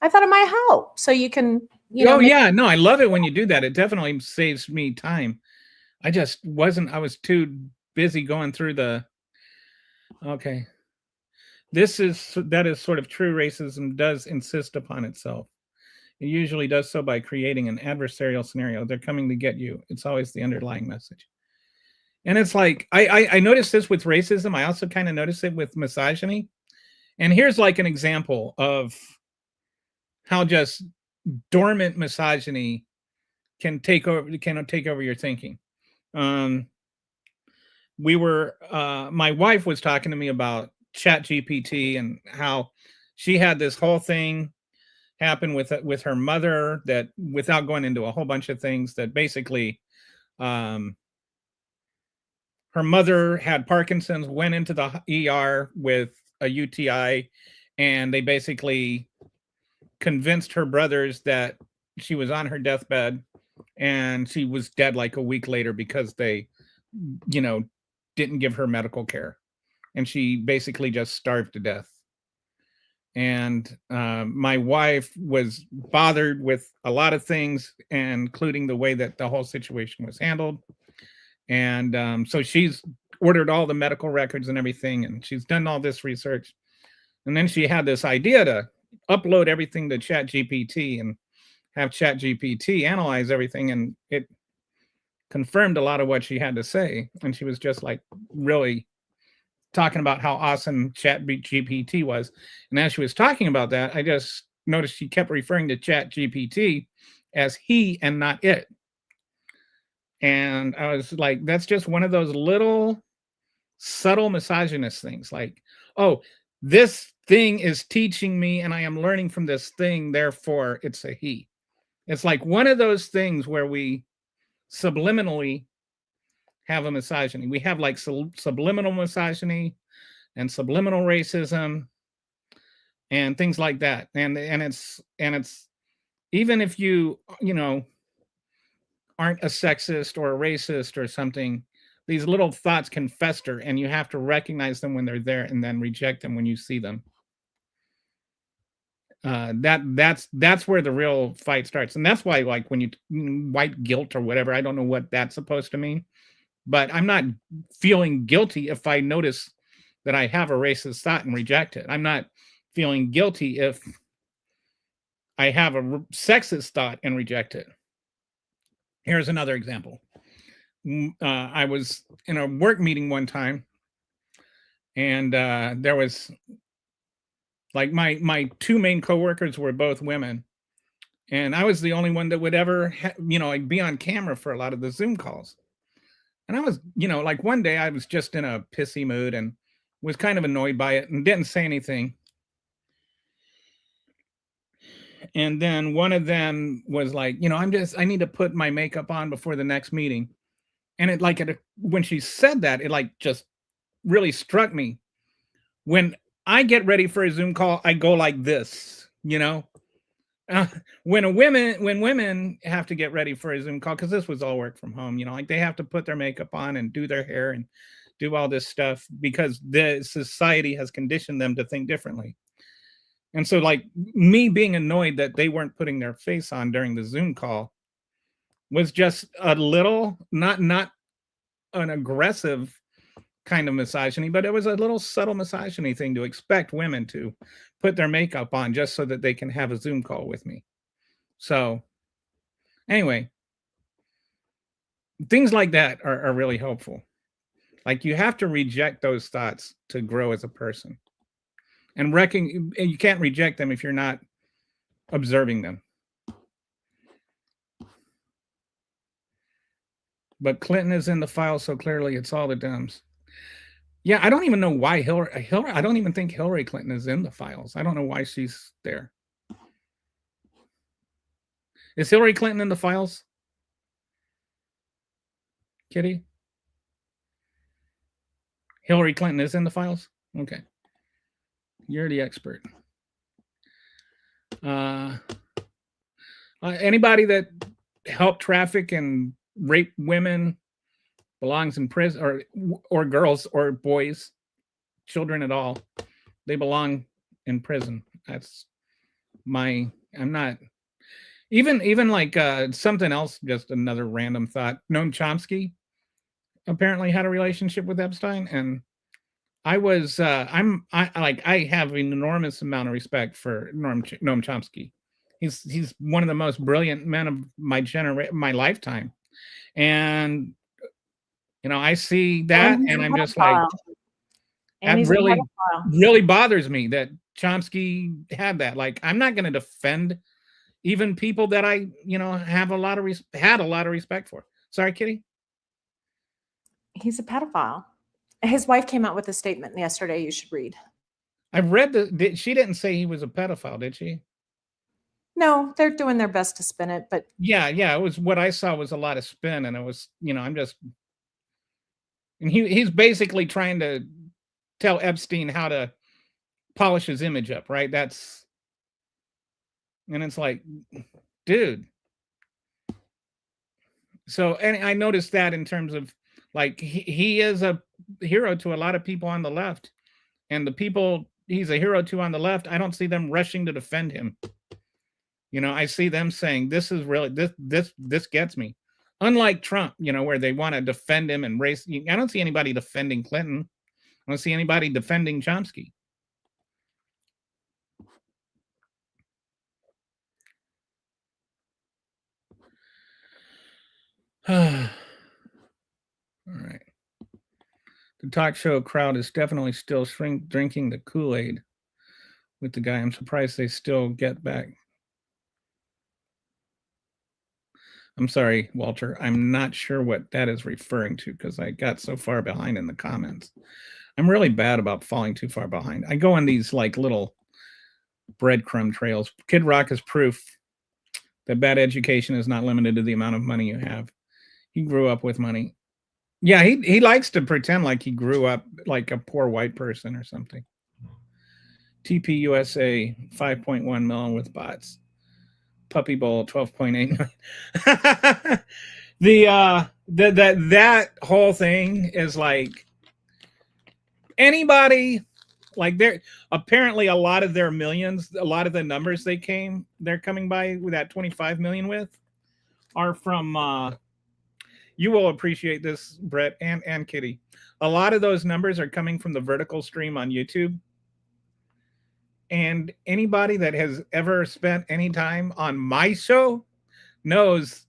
I thought it might help, so you can. Yeah, no, I love it when you do that. It definitely saves me time. I just wasn't. I was too busy going through the. Okay. That is sort of true. Racism does insist upon itself. It usually does so by creating an adversarial scenario. They're coming to get you. It's always the underlying message. And it's like, I noticed this with racism. I also kind of noticed it with misogyny. And here's like an example of how just dormant misogyny can take over your thinking. My wife was talking to me about ChatGPT and how she had this whole thing happen with her mother, that without going into a whole bunch of things, that basically her mother had Parkinson's, went into the ER with a UTI, and they basically convinced her brothers that she was on her deathbed and she was dead like a week later because they, didn't give her medical care. And she basically just starved to death. And my wife was bothered with a lot of things, including the way that the whole situation was handled. And so she's ordered all the medical records and everything, and she's done all this research. And then she had this idea to upload everything to ChatGPT and have ChatGPT analyze everything, and it confirmed a lot of what she had to say. And she was just like really talking about how awesome ChatGPT was. And as she was talking about that, I just noticed she kept referring to ChatGPT as he and not it. And I was like, that's just one of those little subtle misogynist things. Like, oh, this thing is teaching me and I am learning from this thing, therefore it's a he. It's like one of those things where we subliminally have a misogyny. We have like subliminal misogyny and subliminal racism and things like that. And it's even if you aren't a sexist or a racist or something, these little thoughts can fester, and you have to recognize them when they're there and then reject them when you see them. That's where the real fight starts. And that's why, like, when you white guilt or whatever, I don't know what that's supposed to mean, but I'm not feeling guilty if I notice that I have a racist thought and reject it. I'm not feeling guilty if I have a sexist thought and reject it. Here's another example. I was in a work meeting one time, and there was Like my two main coworkers were both women, and I was the only one that would ever, like be on camera for a lot of the Zoom calls. And I was, like one day I was just in a pissy mood and was kind of annoyed by it and didn't say anything. And then one of them was like, I need to put my makeup on before the next meeting. And when she said that, it like just really struck me. When I get ready for a Zoom call, I go like this, when women have to get ready for a Zoom call, because this was all work from home, like they have to put their makeup on and do their hair and do all this stuff because the society has conditioned them to think differently. And so like me being annoyed that they weren't putting their face on during the Zoom call was just a little, not an aggressive kind of misogyny, but it was a little subtle misogyny thing to expect women to put their makeup on just so that they can have a Zoom call with me. So anyway, things like that are really helpful. Like you have to reject those thoughts to grow as a person, and you can't reject them if you're not observing them. But Clinton is in the file so clearly, it's all the Dems. Yeah, I don't even know why Hillary. I don't even think Hillary Clinton is in the files. I don't know why she's there. Is Hillary Clinton in the files? Kitty? Hillary Clinton is in the files? Okay. You're the expert. Anybody that helped traffic and rape women belongs in prison, or girls or boys, children at all. They belong in prison. That's I'm not even like something else, just another random thought. Noam Chomsky apparently had a relationship with Epstein, and I have an enormous amount of respect for Noam Chomsky. He's one of the most brilliant men of my lifetime. And I see that and I'm just like, that really bothers me that Chomsky had that. Like, I'm not going to defend even people that I, had a lot of respect for. Sorry, Kitty. He's a pedophile. His wife came out with a statement yesterday you should read. I've read she didn't say he was a pedophile, did she? No, they're doing their best to spin it, but yeah, it was, what I saw was a lot of spin, and it was, and he's basically trying to tell Epstein how to polish his image up, right? And it's like, dude. So, and I noticed that in terms of like, he is a hero to a lot of people on the left, and the people he's a hero to on the left, I don't see them rushing to defend him. I see them saying, this is really, this gets me. Unlike Trump, where they want to defend him and race. I don't see anybody defending Clinton. I don't see anybody defending Chomsky. All right. The talk show crowd is definitely still drinking the Kool-Aid with the guy. I'm surprised they still get back. I'm sorry, Walter. I'm not sure what that is referring to because I got so far behind in the comments. I'm really bad about falling too far behind. I go on these like little breadcrumb trails. Kid Rock is proof that bad education is not limited to the amount of money you have. He grew up with money. Yeah, he likes to pretend like he grew up like a poor white person or something. TPUSA 5.1 million with bots. Puppy Bowl 12.8 million. That whole thing is like, anybody, like, they're apparently a lot of their millions, a lot of the numbers they're coming by with that 25 million with are from you will appreciate this, Brett and Kitty. A lot of those numbers are coming from the vertical stream on YouTube. And anybody that has ever spent any time on my show knows,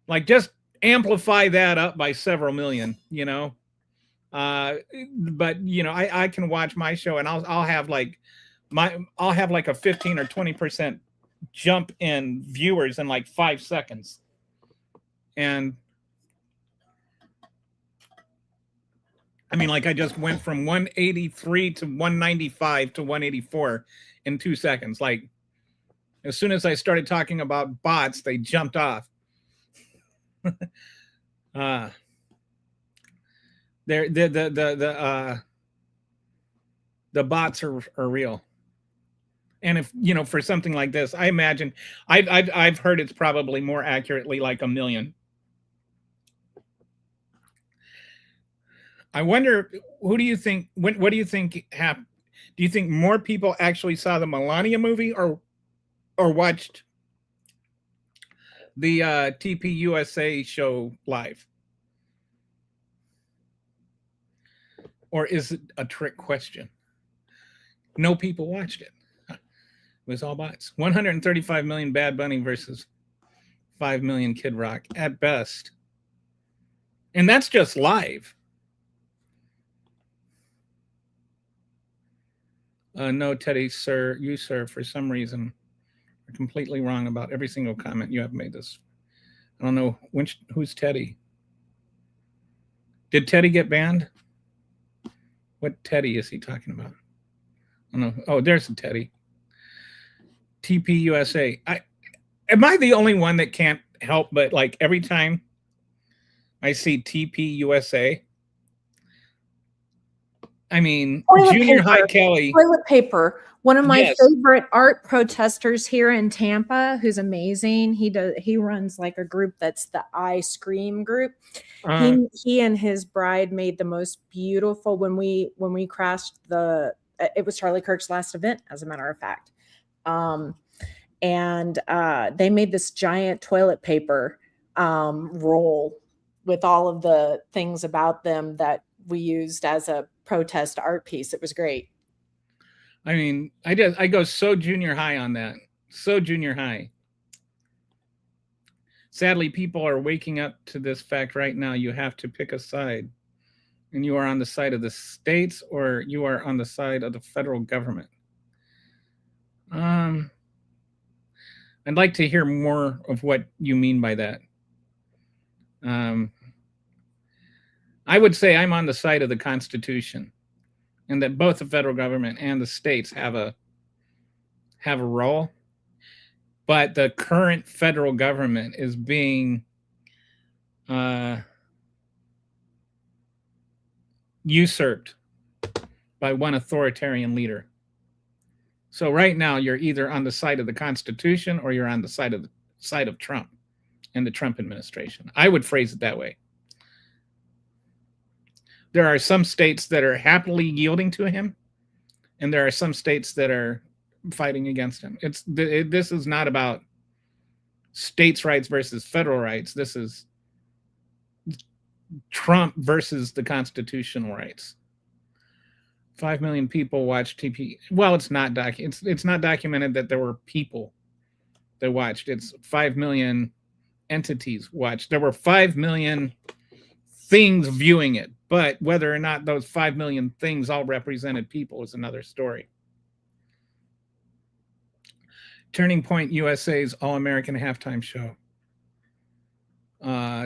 like, just amplify that up by several million, But I can watch my show and I'll have like I'll have like a 15 or 20% jump in viewers in like 5 seconds. And I mean, like I just went from 183 to 195 to 184 in 2 seconds. Like as soon as I started talking about bots, they jumped off. The bots are real. And if, you know, for something like this, I imagine I've heard it's probably more accurately like 1 million. I wonder, who do you think, what do you think happened? Do you think more people actually saw the Melania movie or watched the TPUSA show live? Or is it a trick question? No people watched it. It was all bots. 135 million Bad Bunny versus 5 million Kid Rock at best. And that's just live. No, Teddy, sir, you, sir, for some reason, are completely wrong about every single comment you have made this. I don't know who's Teddy. Did Teddy get banned? What Teddy is he talking about? I don't know. Oh, there's a Teddy. TPUSA. Am I the only one that can't help but like every time I see TPUSA? I mean, Toilet Junior paper. High Kelly. Toilet paper. One of my Yes. favorite art protesters here in Tampa, who's amazing. He runs like a group that's the I Scream group. He and his bride made the most beautiful when we crashed it was Charlie Kirk's last event, as a matter of fact. And they made this giant toilet paper roll with all of the things about them that we used as a protest art piece. It was great. I mean, I go so junior high on that. So junior high. Sadly, people are waking up to this fact right now. You have to pick a side. And you are on the side of the states or you are on the side of the federal government. I'd like to hear more of what you mean by that. I would say I'm on the side of the Constitution, and that both the federal government and the states have a role. But the current federal government is being usurped by one authoritarian leader. So right now, you're either on the side of the Constitution or you're on the side of Trump and the Trump administration. I would phrase it that way. There are some states that are happily yielding to him, and there are some states that are fighting against him. This is not about states' rights versus federal rights. This is Trump versus the constitutional rights. 5 million people watched TP. Well, it's not documented that there were people that watched. It's 5 million entities watched. There were 5 million things viewing it, but whether or not those 5 million things all represented people is another story. Turning Point USA's All-American halftime show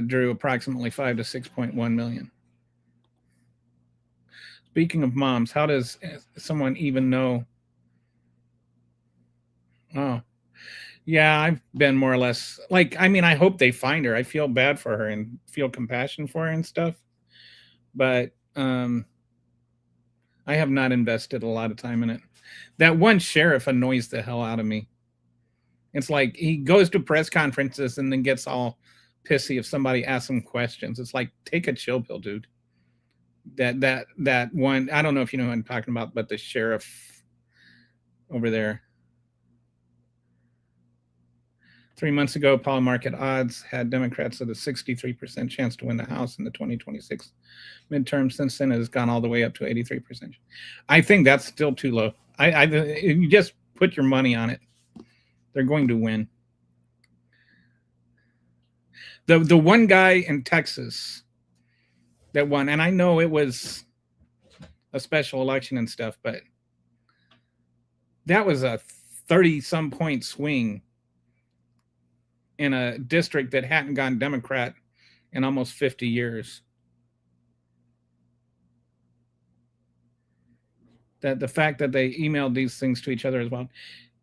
drew approximately 5 to 6.1 million. Speaking of moms, how does someone even know? Oh, yeah, I've been more or less like, I mean, I hope they find her. I feel bad for her and feel compassion for her and stuff. But I have not invested a lot of time in it. That one sheriff annoys the hell out of me. It's like he goes to press conferences and then gets all pissy if somebody asks him questions. It's like, take a chill pill, dude. That one, I don't know if you know who I'm talking about, but the sheriff over there. 3 months ago, Paul Market odds had Democrats at a 63% chance to win the House in the 2026 midterm. Since then, it has gone all the way up to 83%. I think that's still too low. You just put your money on it. They're going to win. The one guy in Texas that won, and I know it was a special election and stuff, but That was a 30-some point swing in a district that hadn't gone Democrat in almost 50 years. That the fact that they emailed these things to each other as well,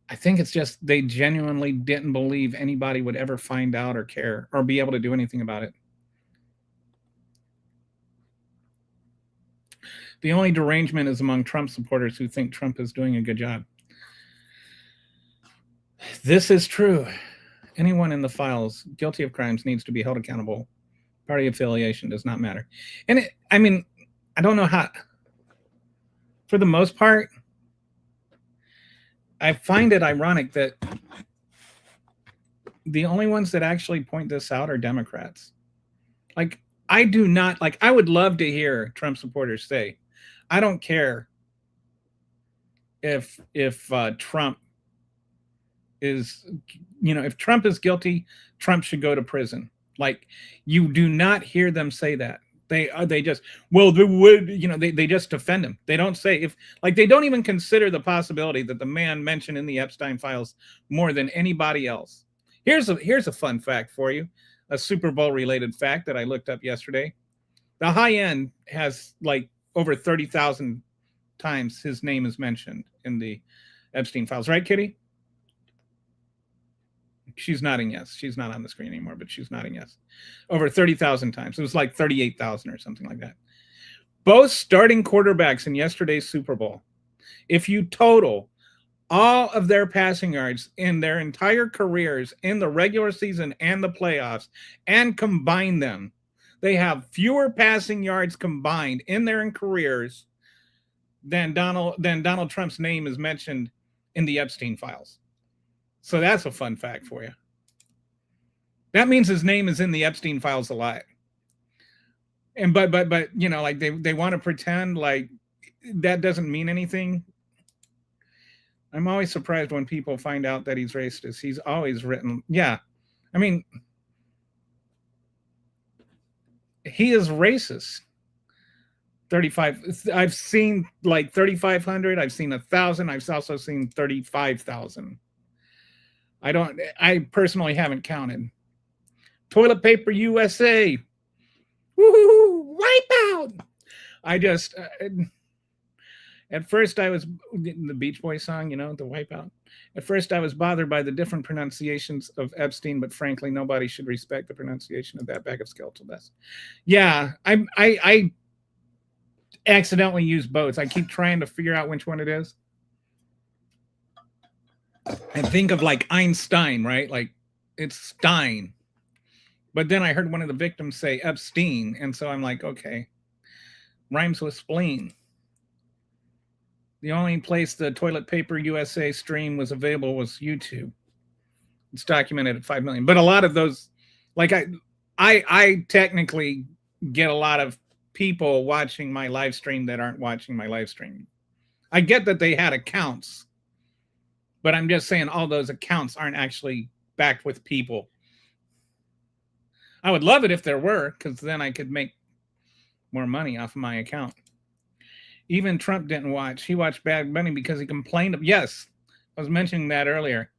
I think it's just they genuinely didn't believe anybody would ever find out or care or be able to do anything about it. The only derangement is among Trump supporters who think Trump is doing a good job. This is true. Anyone in the files guilty of crimes needs to be held accountable. Party affiliation does not matter. And I mean, I don't know how, for the most part, I find it ironic that the only ones that actually point this out are Democrats. Like, I do not, like, I would love to hear Trump supporters say, I don't care if Trump is, if Trump is guilty, Trump should go to prison. Like, you do not hear them say that. They just, well, they would, they just defend him. They don't say, they don't even consider the possibility that the man mentioned in the Epstein files more than anybody else. Here's a fun fact for you, a Super Bowl related fact that I looked up yesterday. The high end has over 30,000 times his name is mentioned in the Epstein files, right, Kitty? She's nodding yes. She's not on the screen anymore, but she's nodding yes. Over 30,000 times. It was like 38,000 or something like that. Both starting quarterbacks in yesterday's Super Bowl, if you total all of their passing yards in their entire careers in the regular season and the playoffs and combine them, they have fewer passing yards combined in their careers than Donald Trump's name is mentioned in the Epstein files. So that's a fun fact for you. That means his name is in the Epstein files a lot. And but they want to pretend like that doesn't mean anything. I'm always surprised when people find out that he's racist. He's always written, yeah. I mean, he is racist. 35. I've seen 3,500. I've seen 1,000. I've also seen 35,000. I personally haven't counted. Toilet paper USA. Woohoo! Wipeout! I just, at first I was, the Beach Boys song, the Wipeout. At first I was bothered by the different pronunciations of Epstein, but frankly, nobody should respect the pronunciation of that bag of skeletal dust. Yeah, I accidentally use both. I keep trying to figure out which one it is. And think of Einstein, right? It's Stein. But then I heard one of the victims say Epstein. And so I'm like, okay, rhymes with spleen. The only place the Toilet Paper USA stream was available was YouTube. It's documented at 5 million. But a lot of those, I technically get a lot of people watching my live stream that aren't watching my live stream. I get that they had accounts. But I'm just saying all those accounts aren't actually backed with people. I would love it if there were, because then I could make more money off of my account. Even Trump didn't watch. He watched Bad Bunny because he complained. Yes, I was mentioning that earlier.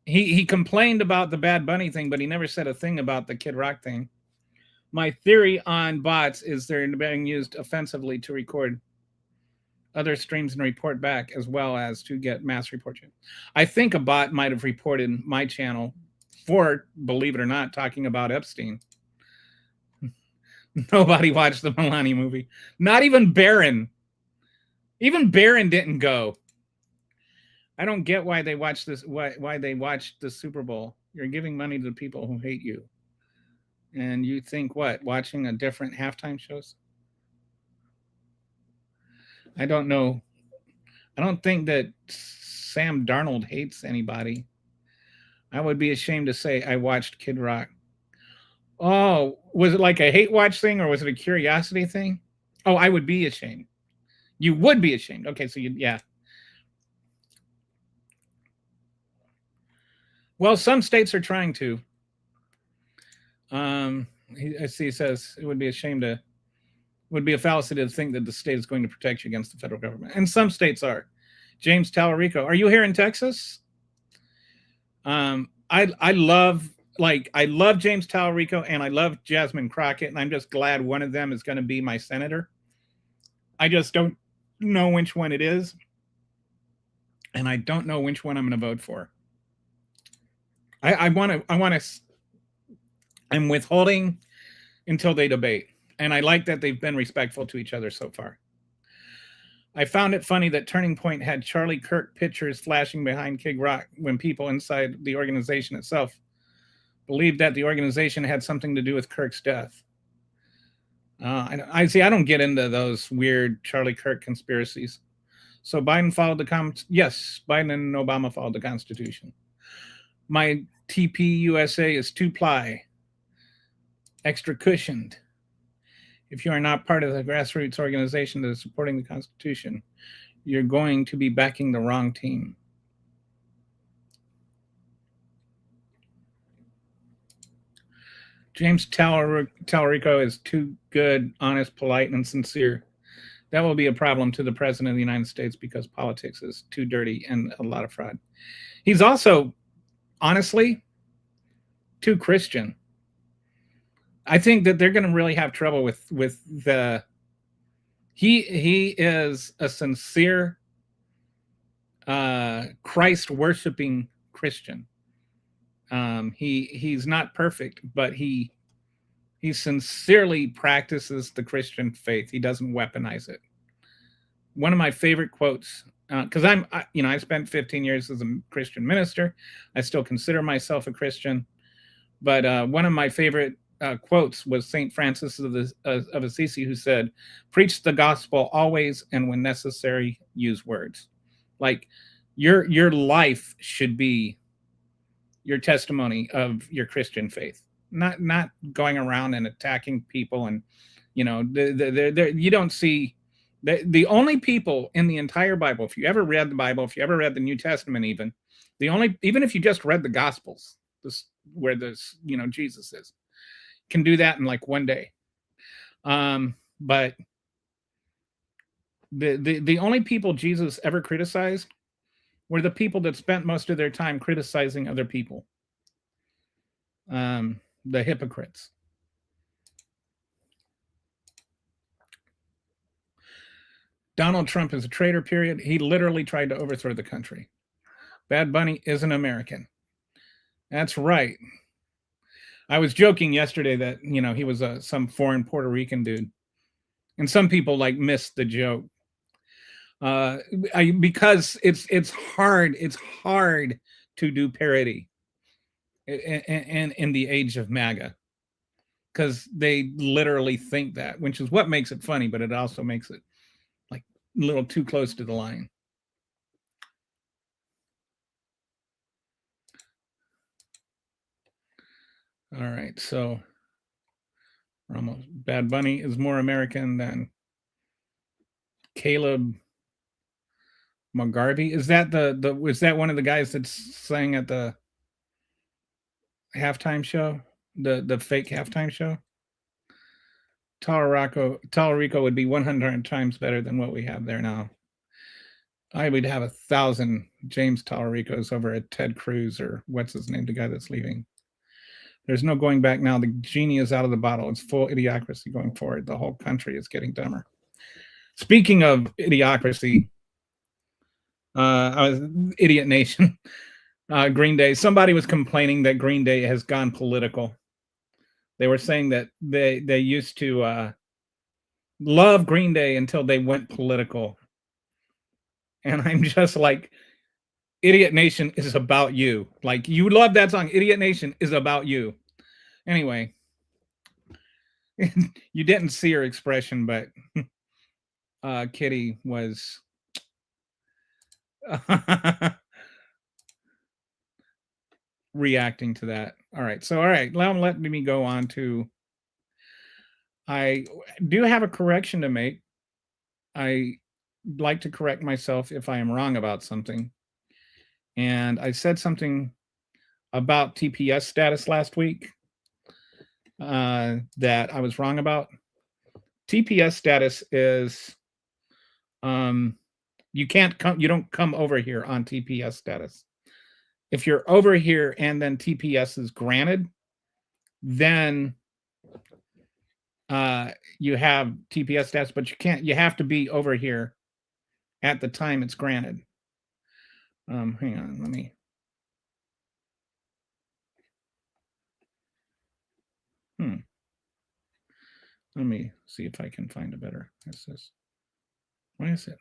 He complained about the Bad Bunny thing, but he never said a thing about the Kid Rock thing. My theory on bots is they're being used offensively to record other streams and report back, as well as to get mass report. I think a bot might have reported my channel for, believe it or not, talking about Epstein. Nobody watched the Melania movie. Not even Barron. Even Barron didn't go. I don't get why they watch this. Why they watched the Super Bowl. You're giving money to the people who hate you. And you think what? Watching a different halftime shows? I don't know. I don't think that Sam Darnold hates anybody. I would be ashamed to say I watched Kid Rock. Oh, was it like a hate watch thing or was it a curiosity thing? Oh, I would be ashamed. You would be ashamed. Okay, so yeah. Well, some states are trying to. I see. He says it would be a shame to would be a fallacy to think that the state is going to protect you against the federal government. And some states are. James Tallarico, are you here in Texas? I love James Tallarico and I love Jasmine Crockett, and I'm just glad one of them is going to be my senator. I just don't know which one it is, and I don't know which one I'm going to vote for. I'm withholding until they debate, and I like that they've been respectful to each other so far. I found it funny that Turning Point had Charlie Kirk pictures flashing behind Kid Rock when people inside the organization itself believed that the organization had something to do with Kirk's death. I don't get into those weird Charlie Kirk conspiracies. So Biden followed yes, Biden and Obama followed the Constitution. My TP USA is 2-ply, extra cushioned. If you are not part of the grassroots organization that is supporting the Constitution, you're going to be backing the wrong team. James Tallarico is too good, honest, polite, and sincere. That will be a problem to the president of the United States because politics is too dirty and a lot of fraud. He's also, honestly, too Christian. I think that they're going to really have trouble with the. He is a sincere, Christ worshiping Christian. He's not perfect, but he sincerely practices the Christian faith. He doesn't weaponize it. One of my favorite quotes, because I spent 15 years as a Christian minister. I still consider myself a Christian, but one of my favorite quotes was St. Francis of Assisi, who said, "Preach the gospel always, and when necessary, use words." Like your life should be your testimony of your Christian faith, not going around and attacking people. And you don't see the only people in the entire Bible. If you ever read the Bible, if you ever read the New Testament, even if you just read the Gospels, where Jesus is, can do that in like one day. But the only people Jesus ever criticized were the people that spent most of their time criticizing other people. The hypocrites. Donald Trump is a traitor, period. He literally tried to overthrow the country. Bad Bunny is an American. That's right. I was joking yesterday that, he was some foreign Puerto Rican dude. And some people missed the joke. Because it's hard to do parody in the age of MAGA, because they literally think that, which is what makes it funny, but it also makes it a little too close to the line. All right, so Bad Bunny is more American than Caleb McGarvey. Is that is that one of the guys that sang at the halftime show, the fake halftime show? Tallarico would be 100 times better than what we have there now. I would have 1,000 James Tallaricos over at Ted Cruz, or what's his name, the guy that's leaving. There's no going back now. The genie is out of the bottle. It's full idiocracy going forward. The whole country is getting dumber. Speaking of idiocracy, Idiot Nation, Green Day. Somebody was complaining that Green Day has gone political. They were saying that they used to love Green Day until they went political. And I'm just like, Idiot Nation is about you. You love that song. Idiot Nation is about you. Anyway, you didn't see her expression, but Kitty was reacting to that. All right. Let me go on to, I do have a correction to make. I like to correct myself if I am wrong about something. And I said something about TPS status last week that I was wrong about. TPS status is you don't come over here on TPS status. If you're over here and then TPS is granted, then you have TPS status, but you have to be over here at the time it's granted. Hang on, let me see if I can find a better. Why is it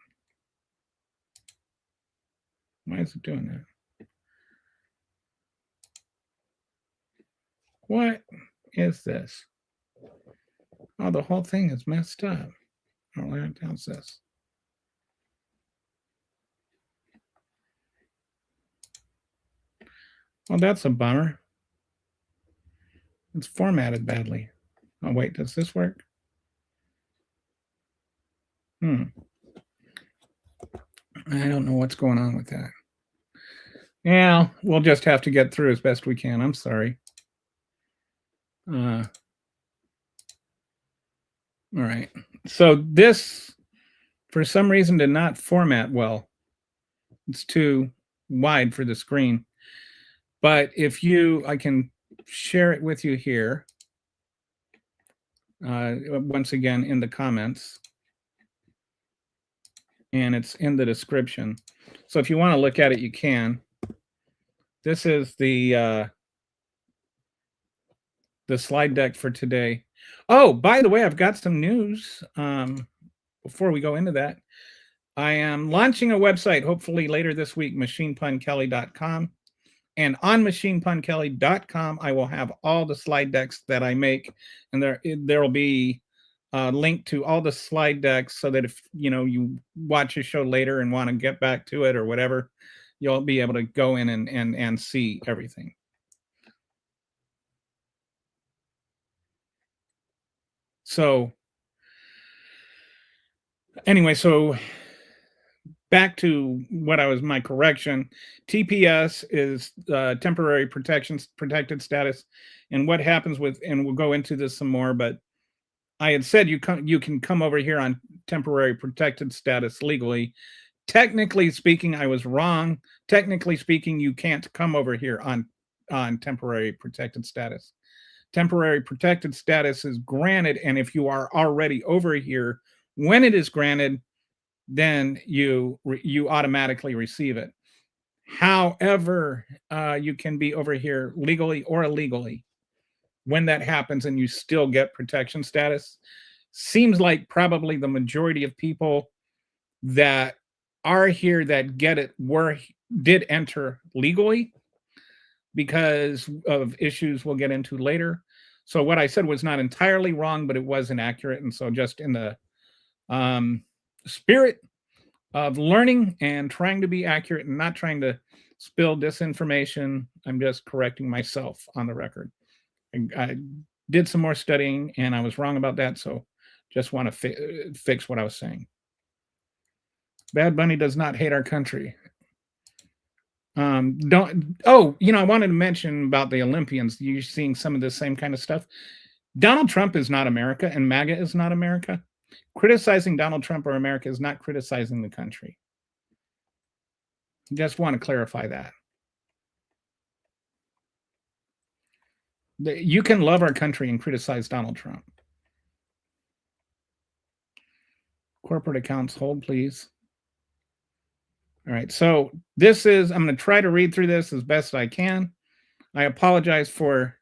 doing that? What is this? Oh, the whole thing is messed up. Oh, what else is this? Well, that's a bummer. It's formatted badly. Oh, wait, does this work? I don't know what's going on with that. Yeah, we'll just have to get through as best we can. I'm sorry. All right. So this, for some reason, did not format well. It's too wide for the screen. But I can share it with you here. Once again, in the comments. And it's in the description. So if you want to look at it, you can. This is the slide deck for today. Oh, by the way, I've got some news. Before we go into that, I am launching a website, hopefully later this week, machinepunkelly.com. And on machinepunkelly.com, I will have all the slide decks that I make. And there will be a link to all the slide decks so that if you watch a show later and want to get back to it or whatever, you'll be able to go in and see everything. So anyway, so back to my correction. TPS is temporary protected status, and what happens and we'll go into this some more, but I had said you can come over here on temporary protected status legally. Technically speaking, I was wrong. Technically speaking, you can't come over here on temporary protected status. Temporary protected status is granted, and if you are already over here when it is granted, then you automatically receive it. However, you can be over here legally or illegally when that happens, and you still get protection status. Seems like probably the majority of people that are here that get it did enter legally because of issues we'll get into later. So what I said was not entirely wrong, but it was inaccurate. And so just in the spirit of learning and trying to be accurate and not trying to spill disinformation, I'm just correcting myself on the record. I did some more studying and I was wrong about that. So just want to fix what I was saying. Bad Bunny does not hate our country. I wanted to mention about the Olympians. You're seeing some of the same kind of stuff. Donald Trump is not America and MAGA is not America. Criticizing Donald Trump or America is not criticizing the country. Just want to clarify that. You can love our country and criticize Donald Trump. Corporate accounts, hold please. All right, so I'm going to try to read through this as best I can. I apologize for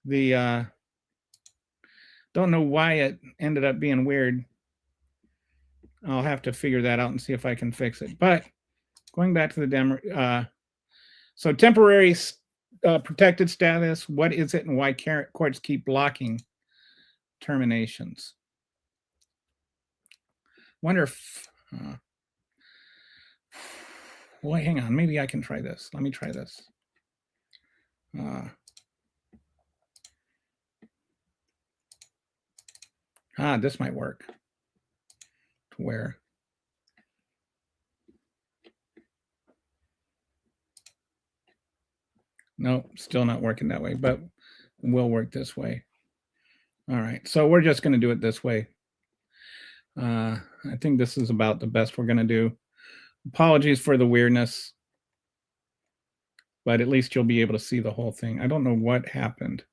the, don't know why it ended up being weird. I'll have to figure that out and see if I can fix it. But going back to the demo, so temporary protected status, what is it and why courts keep blocking terminations? Wonder if, well, hang on, maybe I can try this. Let me try this. This might work. To where? No, still not working that way, but will work this way. All right, so we're just going to do it this way. I think this is about the best we're going to do. Apologies for the weirdness, but at least you'll be able to see the whole thing. I don't know what happened.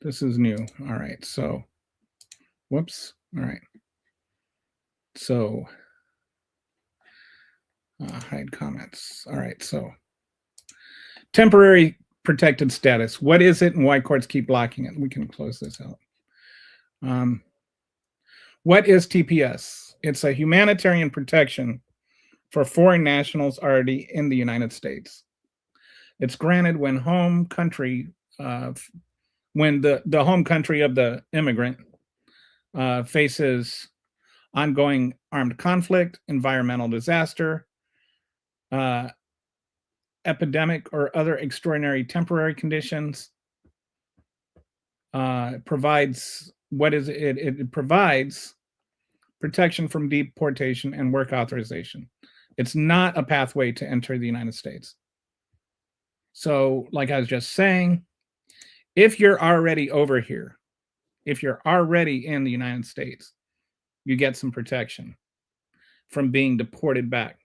This is new. All right, so, whoops. All right. So, hide comments. All right, so, temporary protected status. What is it and why courts keep blocking it? We can close this out. What is TPS? It's a humanitarian protection for foreign nationals already in the United States. It's granted when home country, when the home country of the immigrant faces ongoing armed conflict, environmental disaster, epidemic, or other extraordinary temporary conditions. Provides it provides protection from deportation and work authorization. It's not a pathway to enter the United States. So, like I was just saying, if you're already over here, if you're already in the United States, you get some protection from being deported back.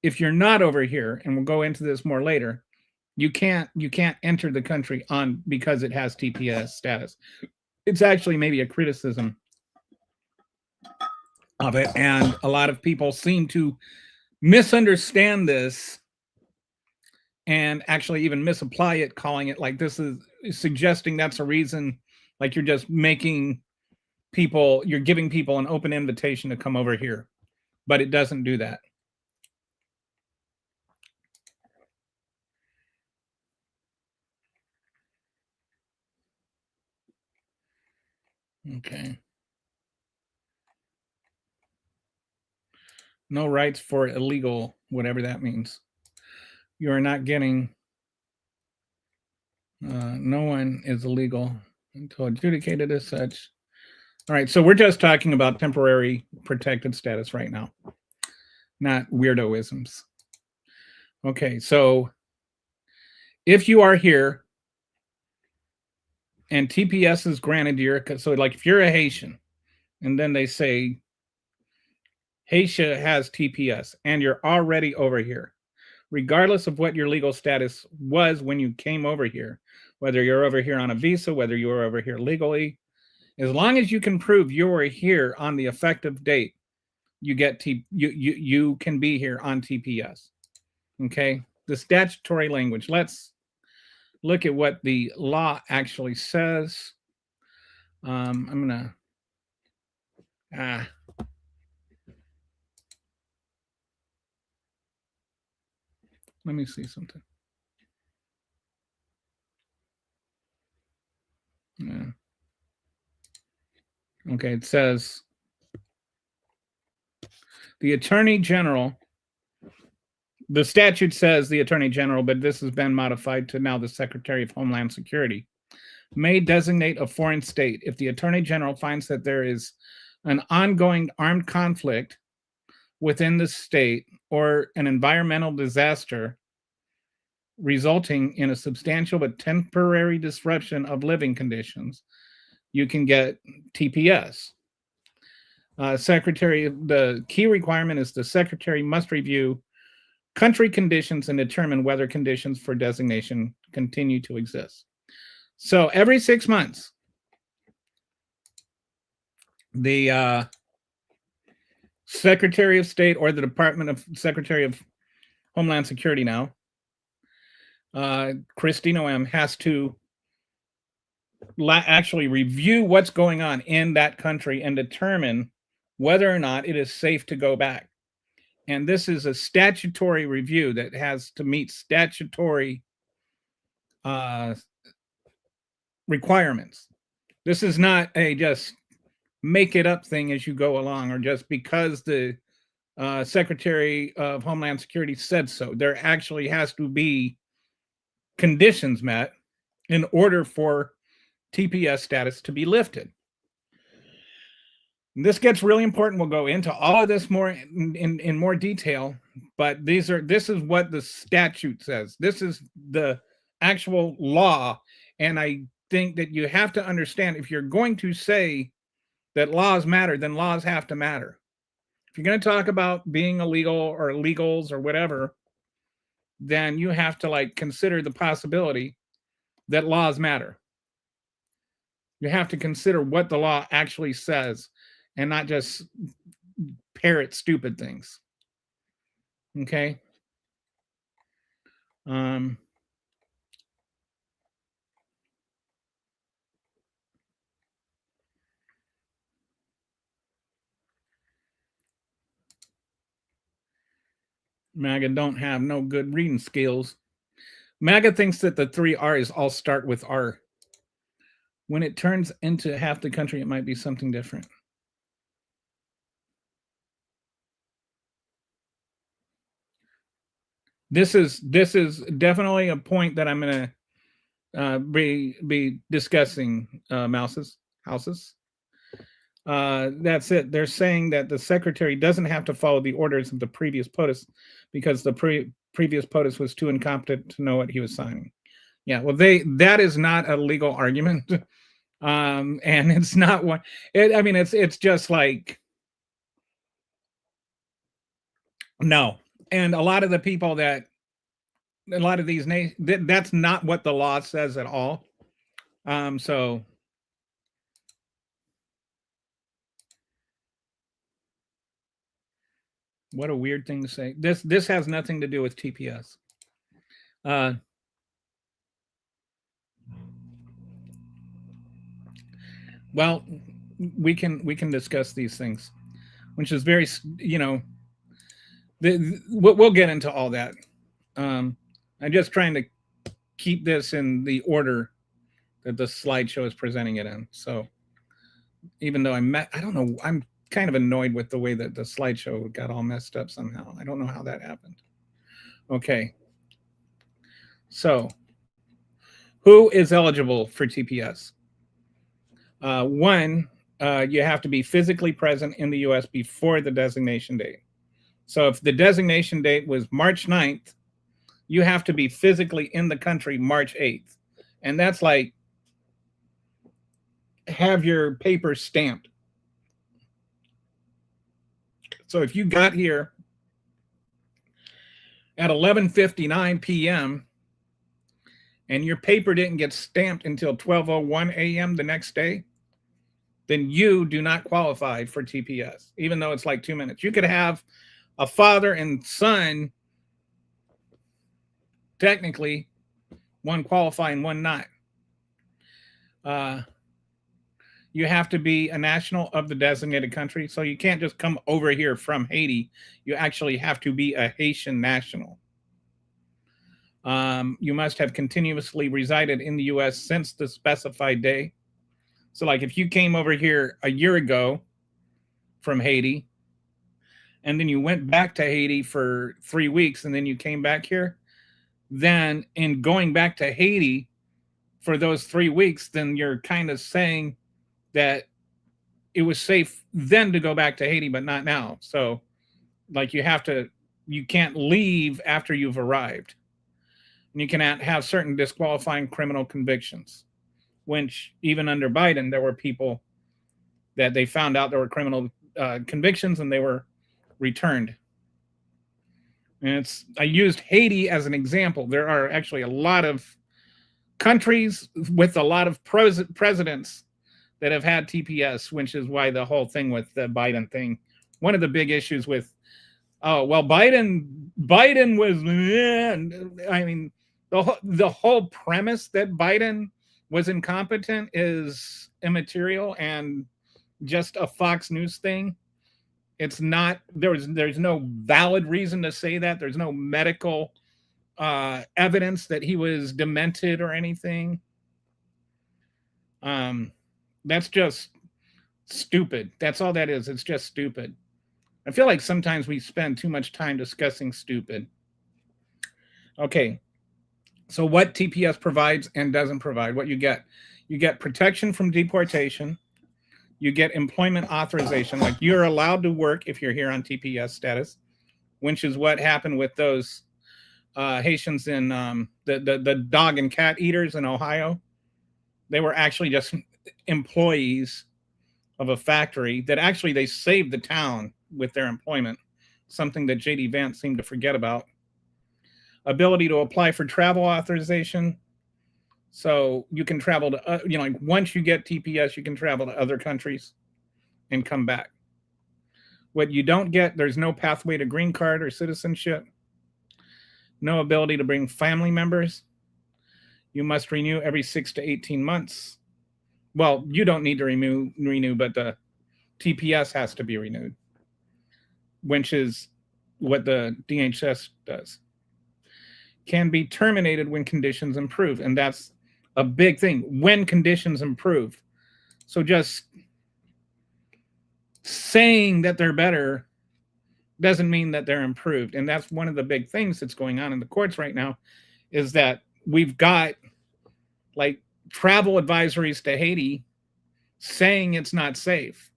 If you're not over here, and we'll go into this more later, you can't enter the country on because it has TPS status. It's actually maybe a criticism of it, and a lot of people seem to misunderstand this and actually even misapply it, calling it like this is suggesting that's a reason, like you're just making people, you're giving people an open invitation to come over here, but it doesn't do that. Okay. No rights for illegal, whatever that means. You are not getting, no one is illegal until adjudicated as such. All right, so we're just talking about temporary protected status right now, not weirdoisms. Okay, so if you are here and TPS is granted to your, so like if you're a Haitian and then they say Haitian has TPS and you're already over here, regardless of what your legal status was when you came over here, whether you're over here on a visa, whether you were over here legally, as long as you can prove you were here on the effective date, you get you can be here on TPS. Okay, the statutory language. Let's look at what the law actually says. I'm gonna let me see something. Yeah. Okay, it says the Attorney General, the statute says the Attorney General, but this has been modified to now the Secretary of Homeland Security, may designate a foreign state if the Attorney General finds that there is an ongoing armed conflict within the state or an environmental disaster resulting in a substantial but temporary disruption of living conditions. You can get TPS. The key requirement is the Secretary must review country conditions and determine whether conditions for designation continue to exist. So every 6 months, the Secretary of State or the Department of Secretary of Homeland Security now, Christine O.M. has to actually review what's going on in that country and determine whether or not it is safe to go back. And this is a statutory review that has to meet statutory requirements. This is not a just make it up thing as you go along, or just because the Secretary of Homeland Security said so. There actually has to be conditions met in order for TPS status to be lifted. And this gets really important. We'll go into all of this more in more detail, but this is what the statute says. This is the actual law, and I think that you have to understand, if you're going to say that laws matter, then laws have to matter. If you're going to talk about being illegal or illegals or whatever, then you have to like consider the possibility that laws matter. You have to consider what the law actually says and not just parrot stupid things. Okay? MAGA don't have no good reading skills. MAGA thinks that the 3 R's all start with R. When it turns into half the country, it might be something different. This is definitely a point that I'm going to be discussing, houses. That's it. They're saying that the secretary doesn't have to follow the orders of the previous POTUS because the previous POTUS was too incompetent to know what he was signing. Yeah, well, that is not a legal argument, and it's not one. I mean, it's just like no. And a lot of the people that a lot of these that's not what the law says at all. So. What a weird thing to say. This has nothing to do with TPS. Well, we can discuss these things, which is very, we'll get into all that. I'm just trying to keep this in the order that the slideshow is presenting it in. So even though I don't know, I'm kind of annoyed with the way that the slideshow got all messed up somehow. I don't know how that happened. Okay. So who is eligible for TPS? One, you have to be physically present in the U.S. before the designation date. So if the designation date was March 9th, you have to be physically in the country March 8th. And that's like have your paper stamped. So if you got here at 11:59 p.m. and your paper didn't get stamped until 12:01 a.m. the next day, then you do not qualify for TPS, even though it's like 2 minutes. You could have a father and son, technically, one qualifying, one not. You have to be a national of the designated country. So you can't just come over here from Haiti. You actually have to be a Haitian national. You must have continuously resided in the U.S. since the specified day. So like if you came over here a year ago from Haiti, and then you went back to Haiti for 3 weeks, and then you came back here, then in going back to Haiti for those 3 weeks, then you're kind of saying that it was safe then to go back to Haiti, but not now. So like you can't leave after you've arrived. And you cannot have certain disqualifying criminal convictions, which even under Biden, there were people that they found out there were criminal convictions and they were returned. And I used Haiti as an example. There are actually a lot of countries with a lot of presidents that have had TPS, which is why the whole thing with the Biden thing, one of the big issues with, Biden was, I mean, the whole premise that Biden was incompetent is immaterial and just a Fox News thing. It's not, there's no valid reason to say that. There's no medical evidence that he was demented or anything. That's just stupid. That's all that is. It's just stupid. I feel like sometimes we spend too much time discussing stupid. Okay. So what TPS provides and doesn't provide, what you get protection from deportation. You get employment authorization. Like you're allowed to work if you're here on TPS status, which is what happened with those Haitians in the dog and cat eaters in Ohio. They were actually just employees of a factory that actually they saved the town with their employment, something that J.D. Vance seemed to forget about. Ability to apply for travel authorization. So you can travel to, like once you get TPS, you can travel to other countries and come back. What you don't get, there's no pathway to green card or citizenship. No ability to bring family members. You must renew every 6 to 18 months. Well, you don't need to renew, but the TPS has to be renewed, which is what the DHS does. Can be terminated when conditions improve. And that's a big thing, when conditions improve. So just saying that they're better doesn't mean that they're improved. And that's one of the big things that's going on in the courts right now, is that we've got like travel advisories to Haiti saying it's not safe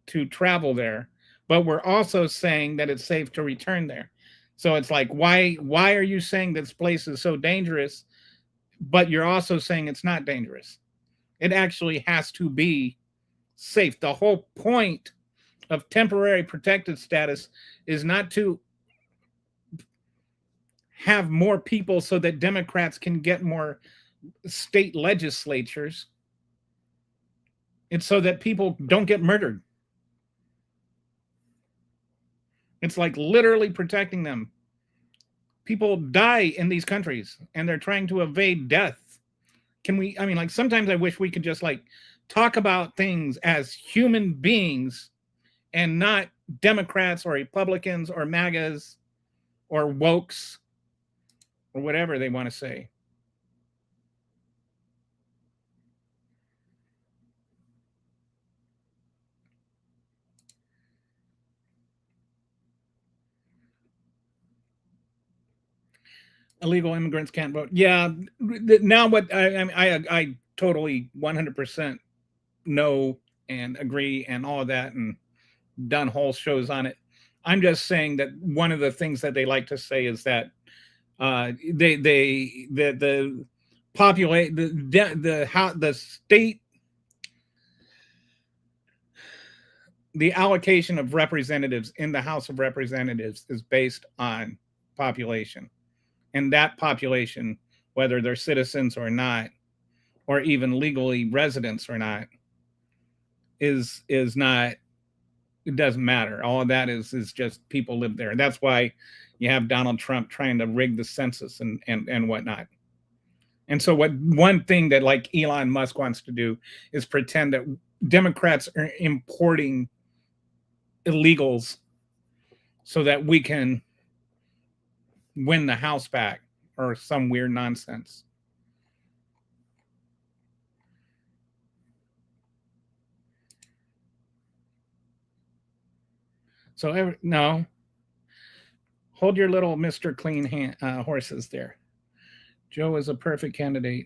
to travel there, but we're also saying that it's safe to return there. So it's like, why are you saying this place is so dangerous, but you're also saying it's not dangerous? It actually has to be safe. The whole point of temporary protected status is not to have more people so that Democrats can get more state legislatures. It's so that people don't get murdered. It's like literally protecting them. People die in these countries and they're trying to evade death. Like sometimes I wish we could just like talk about things as human beings and not Democrats or Republicans or MAGAs or wokes or whatever they want to say. Illegal immigrants can't vote. Yeah, now what I totally 100% know and agree and all of that, and done whole shows on it. I'm just saying that one of the things that they like to say is that the populate the state, the allocation of representatives in the House of Representatives is based on population. And that population, whether they're citizens or not, or even legally residents or not, is not, it doesn't matter. All of that is just people live there. And that's why you have Donald Trump trying to rig the census and whatnot. And so one thing that like Elon Musk wants to do is pretend that Democrats are importing illegals so that we can win the House back or some weird nonsense. So no, hold your little Mr. Clean horses there. Joe is a perfect candidate.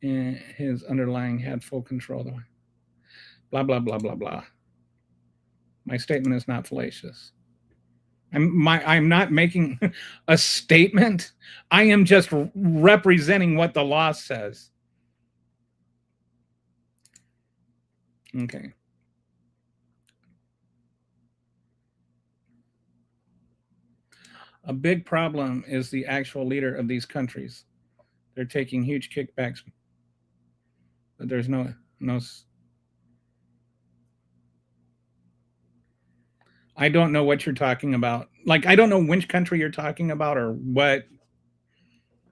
And his underlying had full control. Blah, blah, blah, blah, blah. My statement is not fallacious. I'm not making a statement. I am just representing what the law says. Okay. A big problem is the actual leader of these countries. They're taking huge kickbacks, but there's no. I don't know what you're talking about. Like, I don't know which country you're talking about or what.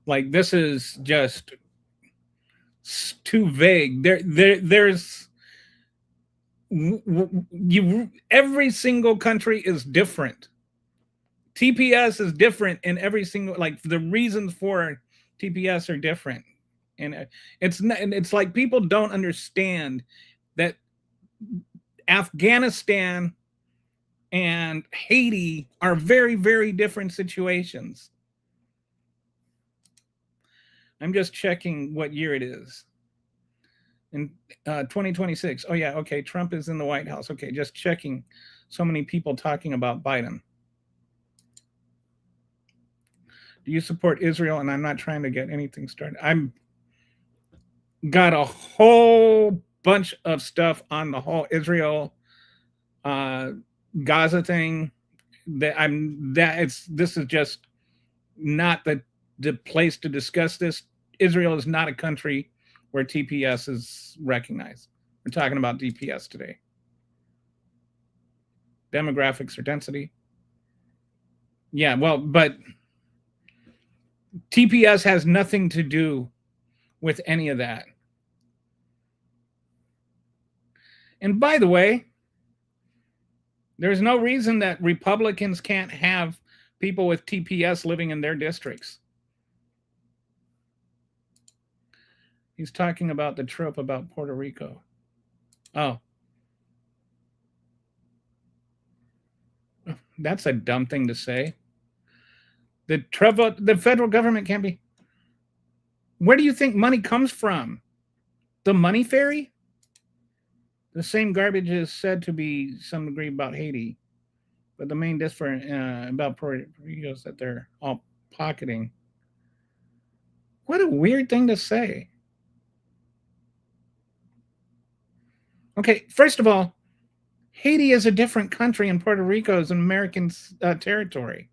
Like, this is just too vague. There's every single country is different. TPS is different in every single, like the reasons for TPS are different. And it's like people don't understand that Afghanistan and Haiti are very, very different situations. I'm just checking what year it is. In 2026. Oh, yeah. Okay. Trump is in the White House. Okay. Just checking. So many people talking about Biden. Do you support Israel? And I'm not trying to get anything started. got a whole bunch of stuff on the whole Israel Gaza thing. This is just not the place to discuss this. Israel is not a country where TPS is recognized. We're talking about DPS today. Demographics or density. Yeah, well, but TPS has nothing to do with any of that. And by the way, there's no reason that Republicans can't have people with TPS living in their districts. He's talking about the trope about Puerto Rico. Oh. That's a dumb thing to say. The federal government can't be. Where do you think money comes from? The money fairy? The same garbage is said to be some degree about Haiti, but the main difference about Puerto Rico is that they're all pocketing. What a weird thing to say. Okay, first of all, Haiti is a different country and Puerto Rico is an American territory.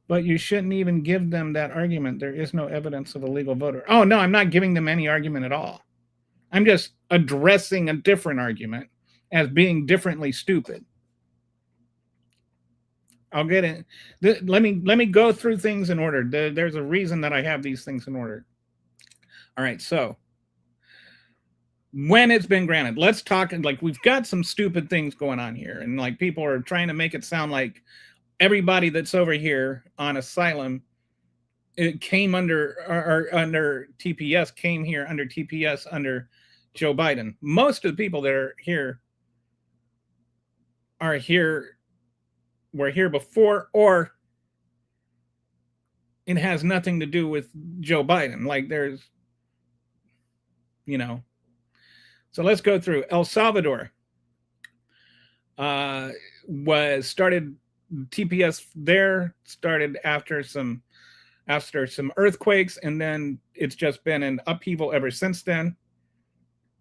But you shouldn't even give them that argument. There is no evidence of a legal voter. Oh, no, I'm not giving them any argument at all. I'm just addressing a different argument as being differently stupid. I'll get it. Let me go through things in order. There's a reason that I have these things in order. All right, so when it's been granted, let's talk. Like, we've got some stupid things going on here, and like people are trying to make it sound like everybody that's over here on asylum, it came under TPS, came here under TPS under Joe Biden. Most of the people that are here were here before, or it has nothing to do with Joe Biden. Like there's, So let's go through. El Salvador was started. TPS there started after some earthquakes, and then it's just been an upheaval ever since then.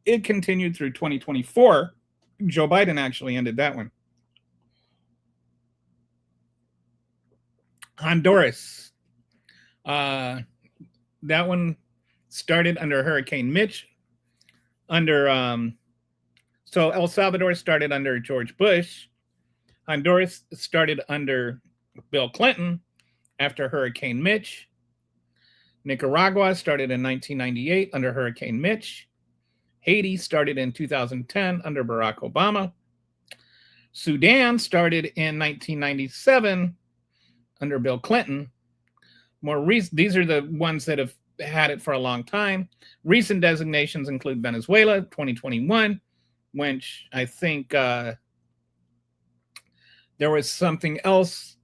It continued through 2024. Joe Biden actually ended that one. Honduras. That one started under Hurricane Mitch. So El Salvador started under George Bush. Honduras started under Bill Clinton after Hurricane Mitch. Nicaragua started in 1998 under Hurricane Mitch. Haiti started in 2010 under Barack Obama. Sudan started in 1997 under Bill Clinton. These are the ones that have had it for a long time. Recent designations include Venezuela, 2021, which I think there was something else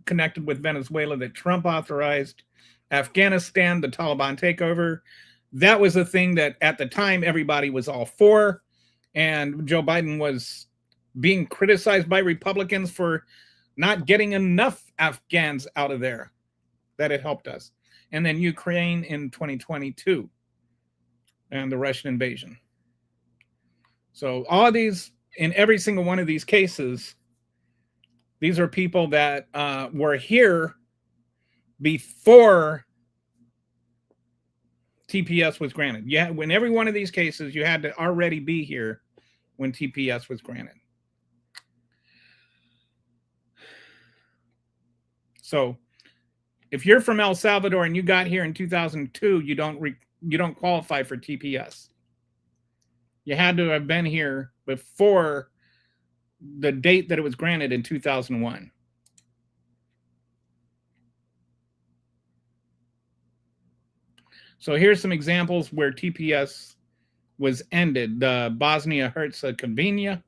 connected with Venezuela that Trump authorized. Afghanistan, the Taliban takeover. That was a thing that at the time everybody was all for. And Joe Biden was being criticized by Republicans for not getting enough Afghans out of there. That it helped us. And then Ukraine in 2022 and the Russian invasion. So all these, in every single one of these cases, these are people that were here before TPS was granted. Yeah, in every one of these cases, you had to already be here when TPS was granted. So if you're from El Salvador and you got here in 2002, you don't qualify for TPS. You had to have been here before the date that it was granted in 2001. So here's some examples where TPS was ended. The Bosnia-Herzegovina,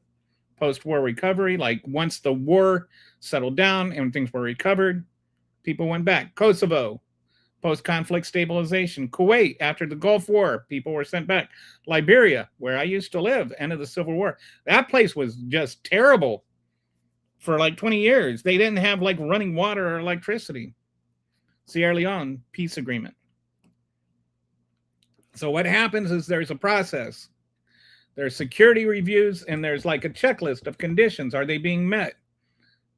post-war recovery, like once the war settled down and things were recovered, people went back. Kosovo, post-conflict stabilization. Kuwait, after the Gulf War, people were sent back. Liberia, where I used to live, end of the Civil War. That place was just terrible for like 20 years. They didn't have like running water or electricity. Sierra Leone peace agreement. So what happens is there's a process. There's security reviews, and there's like a checklist of conditions. Are they being met?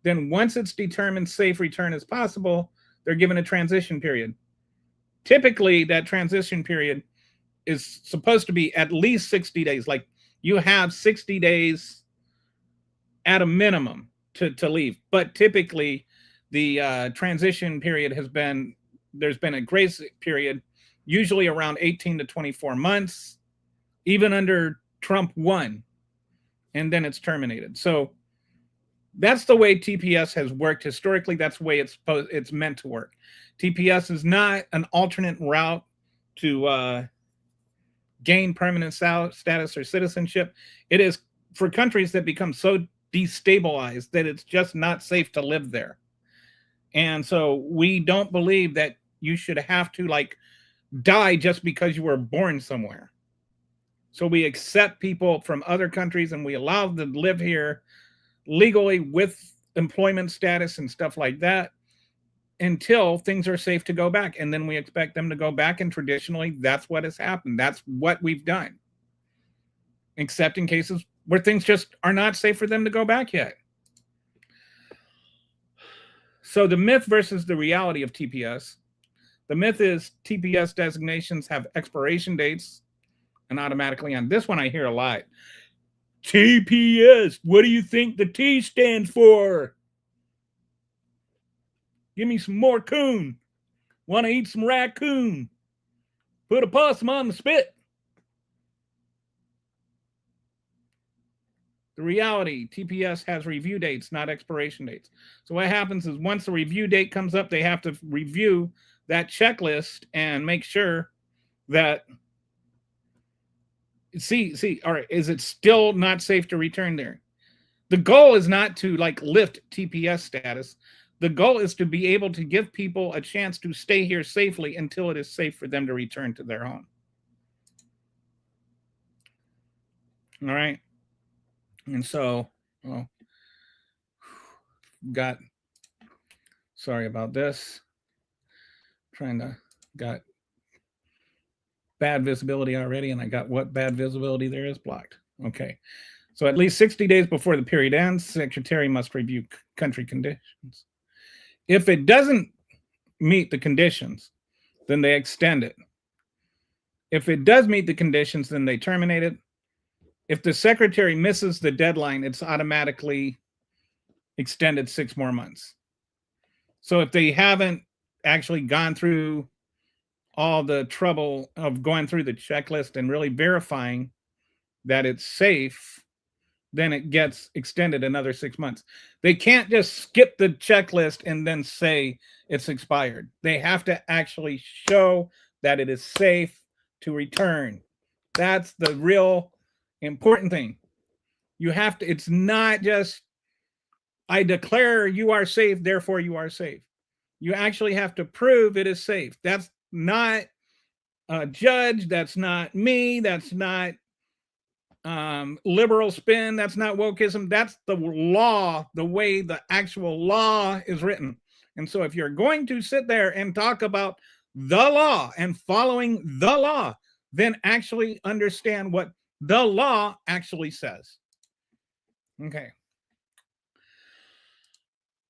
Then once it's determined safe return is possible, they're given a transition period. Typically, that transition period is supposed to be at least 60 days. Like you have 60 days at a minimum to leave. But typically, the transition period there's been a grace period, usually around 18 to 24 months, even under Trump 1, and then it's terminated. So that's the way TPS has worked historically. That's the way it's meant to work. TPS is not an alternate route to gain permanent status or citizenship. It is for countries that become so destabilized that it's just not safe to live there. And so we don't believe that you should have to like die just because you were born somewhere. So we accept people from other countries and we allow them to live here legally with employment status and stuff like that until things are safe to go back. And then we expect them to go back. And traditionally, that's what has happened. That's what we've done. Except in cases where things just are not safe for them to go back yet. So the myth versus the reality of TPS. The myth is TPS designations have expiration dates and automatically on. This one I hear a lot. TPS, what do you think the T stands for? Give me some more coon. Want to eat some raccoon? Put a possum on the spit. The reality, TPS has review dates, not expiration dates. So what happens is once the review date comes up, they have to review that checklist and make sure that all right, is it still not safe to return there? The goal is not to like lift TPS status. The goal is to be able to give people a chance to stay here safely until it is safe for them to return to their home. All right. And so, well, sorry about this. Got bad visibility already, and I got what bad visibility there is blocked. Okay. So at least 60 days before the period ends, Secretary must review country conditions. If it doesn't meet the conditions, then they extend it. If it does meet the conditions, then they terminate it. If the secretary misses the deadline, it's automatically extended 6 more months. So if they haven't actually gone through all the trouble of going through the checklist and really verifying that it's safe, then it gets extended another 6 months. They can't just skip the checklist and then say it's expired. They have to actually show that it is safe to return. That's the real important thing. You have to, it's not just, I declare you are safe, therefore you are safe. You actually have to prove it is safe. That's not a judge. That's not me. That's not liberal spin. That's not wokeism. That's the law, the way the actual law is written. And so if you're going to sit there and talk about the law and following the law, then actually understand what the law actually says. Okay.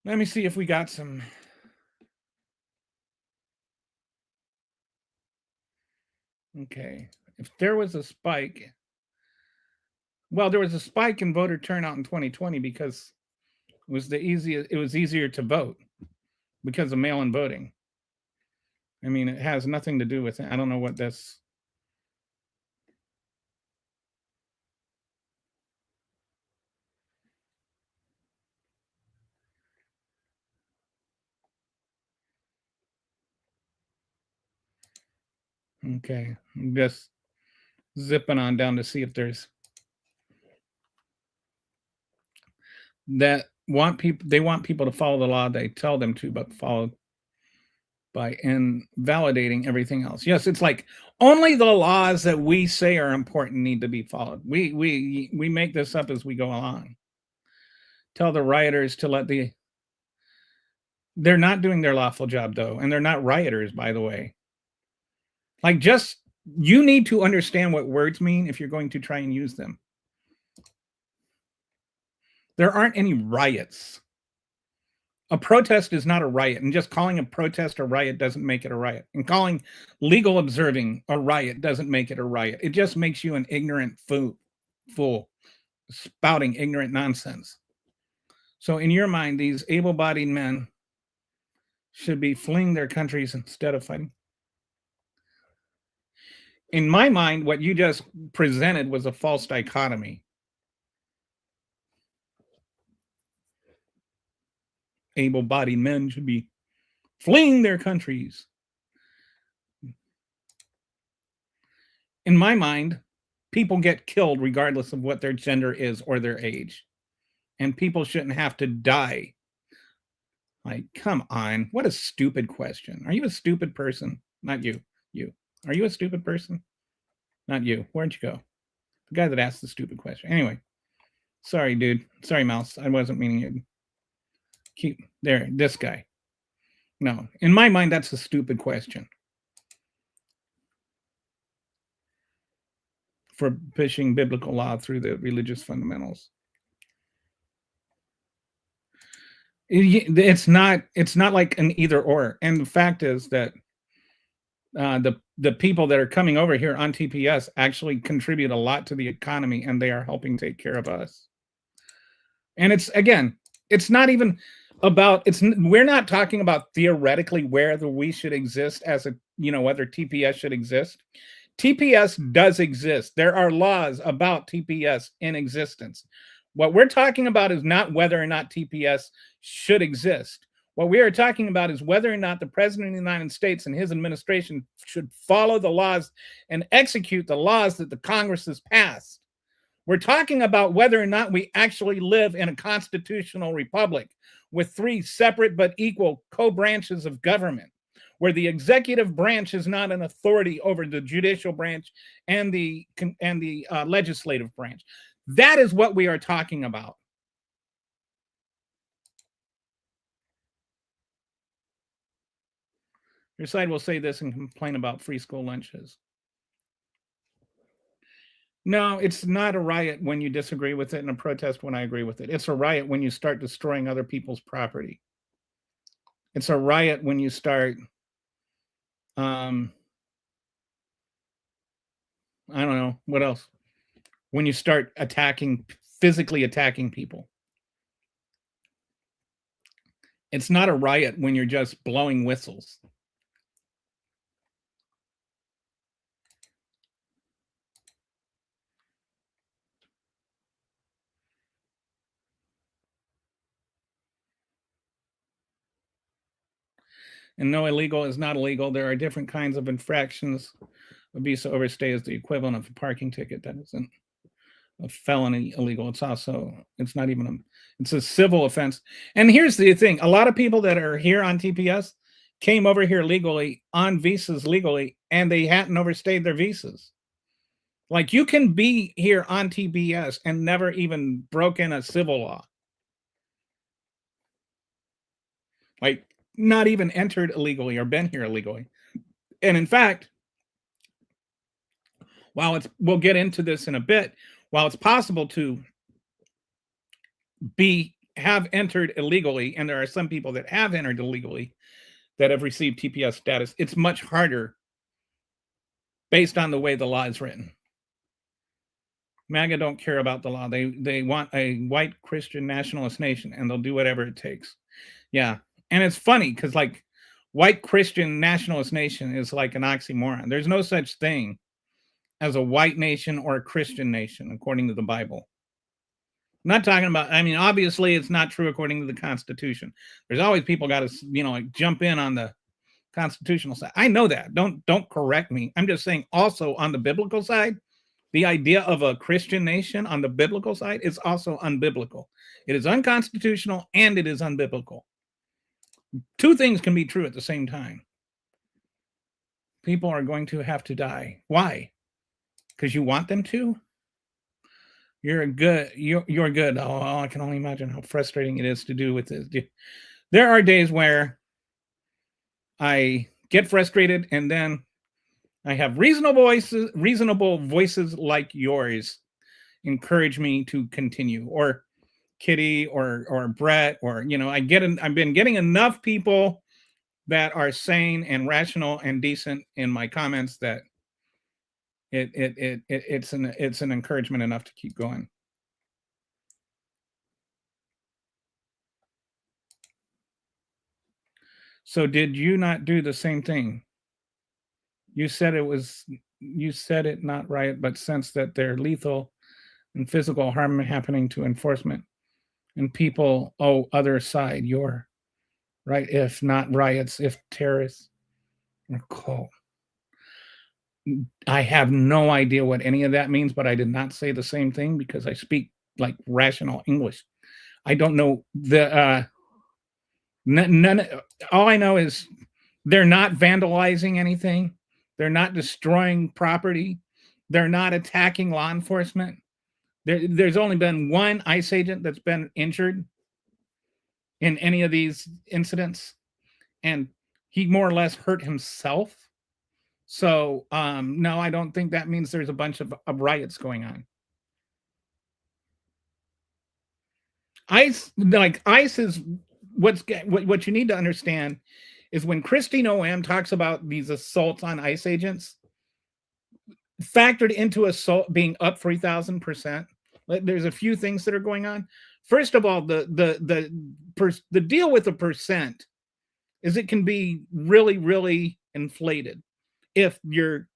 Let me see if we got some. Okay. If there was a spike, well, there was a spike in voter turnout in 2020 because it was easier to vote because of mail-in voting. I mean, it has nothing to do with it. I don't know what that's. Okay, I'm just zipping on down to see if there's that they want people to follow the law. They tell them to, but follow by invalidating everything else. Yes, it's like only the laws that we say are important need to be followed. We make this up as we go along. Tell the rioters to let the They're not doing their lawful job, though, and they're not rioters, by the way. Like, just, you need to understand what words mean if you're going to try and use them. There aren't any riots. A protest is not a riot, and just calling a protest a riot doesn't make it a riot. And calling legal observing a riot doesn't make it a riot. It just makes you an ignorant fool spouting ignorant nonsense. So in your mind, these able-bodied men should be fleeing their countries instead of fighting. In my mind, what you just presented was a false dichotomy. Able-bodied men should be fleeing their countries. In my mind, people get killed regardless of what their gender is or their age. And people shouldn't have to die. Like, come on. What a stupid question. Are you a stupid person? Not you. You. Are you a stupid person? Not you. Where'd you go? The guy that asked the stupid question. Anyway. Sorry, dude. Sorry, Mouse. I wasn't meaning it. Keep there. This guy. No. In my mind, that's a stupid question. For pushing biblical law through the religious fundamentals. It's not like an either or. And the fact is that the people that are coming over here on TPS actually contribute a lot to the economy, and they are helping take care of us. And it's, again, it's not even about, we're not talking about theoretically whether we should exist as a, whether TPS should exist. TPS does exist. There are laws about TPS in existence. What we're talking about is not whether or not TPS should exist. What we are talking about is whether or not the President of the United States and his administration should follow the laws and execute the laws that the Congress has passed. We're talking about whether or not we actually live in a constitutional republic with three separate but equal co-branches of government, where the executive branch is not an authority over the judicial branch and the legislative branch. That is what we are talking about. Your side will say this and complain about free school lunches. No, it's not a riot when you disagree with it, and a protest when I agree with it. It's a riot when you start destroying other people's property. It's a riot when you start, I don't know, what else? When you start physically attacking people. It's not a riot when you're just blowing whistles. And no, illegal is not illegal. There are different kinds of infractions. Abuse or overstay is the equivalent of a parking ticket. That isn't a felony illegal. It's not even it's a civil offense. And here's the thing. A lot of people that are here on TPS came over here legally, on visas legally, and they hadn't overstayed their visas. Like, you can be here on TPS and never even broken a civil law. Like, not even entered illegally or been here illegally. And in fact, we'll get into this in a bit, while it's possible to have entered illegally, and there are some people that have entered illegally that have received TPS status, it's much harder based on the way the law is written. MAGA don't care about the law. They want a white Christian nationalist nation, and they'll do whatever it takes. Yeah. And it's funny because, like, white Christian nationalist nation is like an oxymoron. There's no such thing as a white nation or a Christian nation, according to the Bible. I'm not talking about, obviously it's not true according to the Constitution. There's always people got to, jump in on the constitutional side. I know that. Don't correct me. I'm just saying, also on the biblical side, the idea of a Christian nation on the biblical side is also unbiblical. It is unconstitutional and it is unbiblical. Two things can be true at the same time. People are going to have to die. Why? Because you want them to? You're good. Oh, I can only imagine how frustrating it is to do with this. There are days where I get frustrated, and then I have reasonable voices like yours encourage me to continue, or Kitty, or Brett, or I've been getting enough people that are sane and rational and decent in my comments that it's an encouragement enough to keep going. So did you not do the same thing? You said it not riot, but sense that they're lethal and physical harm happening to enforcement and people. Oh, other side, you're right. If not riots, if terrorists or cold. I have no idea what any of that means, but I did not say the same thing because I speak like rational English. I don't know none. All I know is they're not vandalizing anything. They're not destroying property. They're not attacking law enforcement. There's only been one ICE agent that's been injured in any of these incidents, and he more or less hurt himself. So, no, I don't think that means there's a bunch of riots going on. ICE is what you need to understand is when Christine O.M. talks about these assaults on ICE agents, factored into assault being up 3,000%. There's a few things that are going on. First of all, the deal with the percent is it can be really, really inflated if your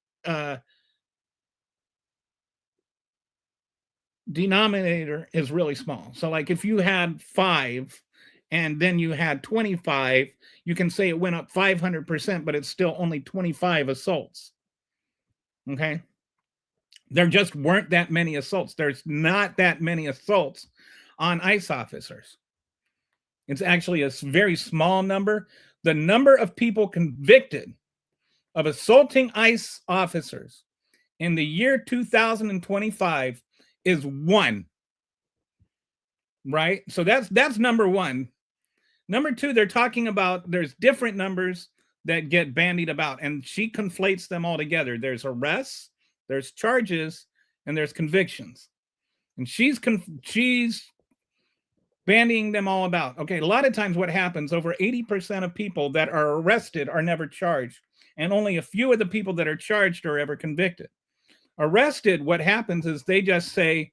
denominator is really small. So like if you had 5 and then you had 25, you can say it went up 500%, but it's still only 25 assaults. Okay. There just weren't that many assaults. There's not that many assaults on ICE officers. It's actually a very small number. The number of people convicted of assaulting ICE officers in the year 2025 is 1. Right? So that's number 1. Number 2, they're talking about there's different numbers that get bandied about, and she conflates them all together. There's arrests, there's charges, and there's convictions. And she's bandying them all about. Okay, a lot of times what happens, over 80% of people that are arrested are never charged, and only a few of the people that are charged are ever convicted. Arrested, what happens is they just say,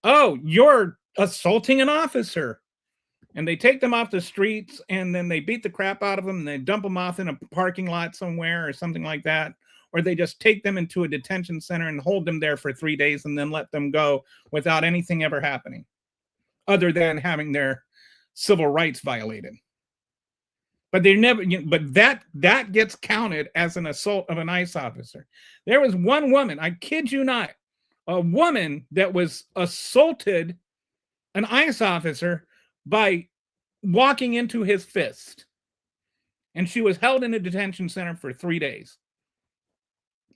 oh, you're assaulting an officer. And they take them off the streets, and then they beat the crap out of them, and they dump them off in a parking lot somewhere or something like that. Or they just take them into a detention center and hold them there for 3 days and then let them go without anything ever happening, other than having their civil rights violated. But they never, but that gets counted as an assault of an ICE officer. There was one woman, I kid you not, a woman that was assaulted an ICE officer by walking into his fist. And she was held in a detention center for 3 days.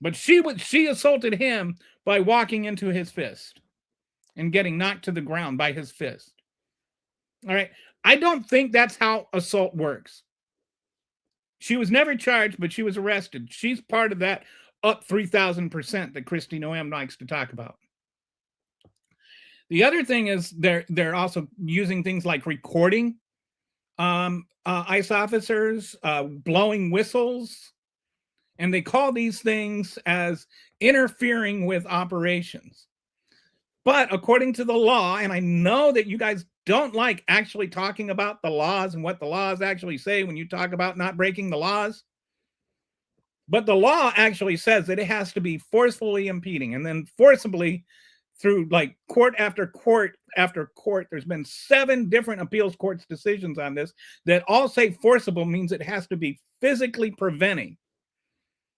But she assaulted him by walking into his fist and getting knocked to the ground by his fist. All right. I don't think that's how assault works. She was never charged, but she was arrested. She's part of that up 3,000% that Christine O.M. likes to talk about. The other thing is they're also using things like recording ICE officers, blowing whistles, and they call these things as interfering with operations. But according to the law, and I know that you guys don't like actually talking about the laws and what the laws actually say when you talk about not breaking the laws, but the law actually says that it has to be forcefully impeding, and then forcibly through like court after court after court. There's been 7 different appeals courts decisions on this that all say forcible means it has to be physically preventing.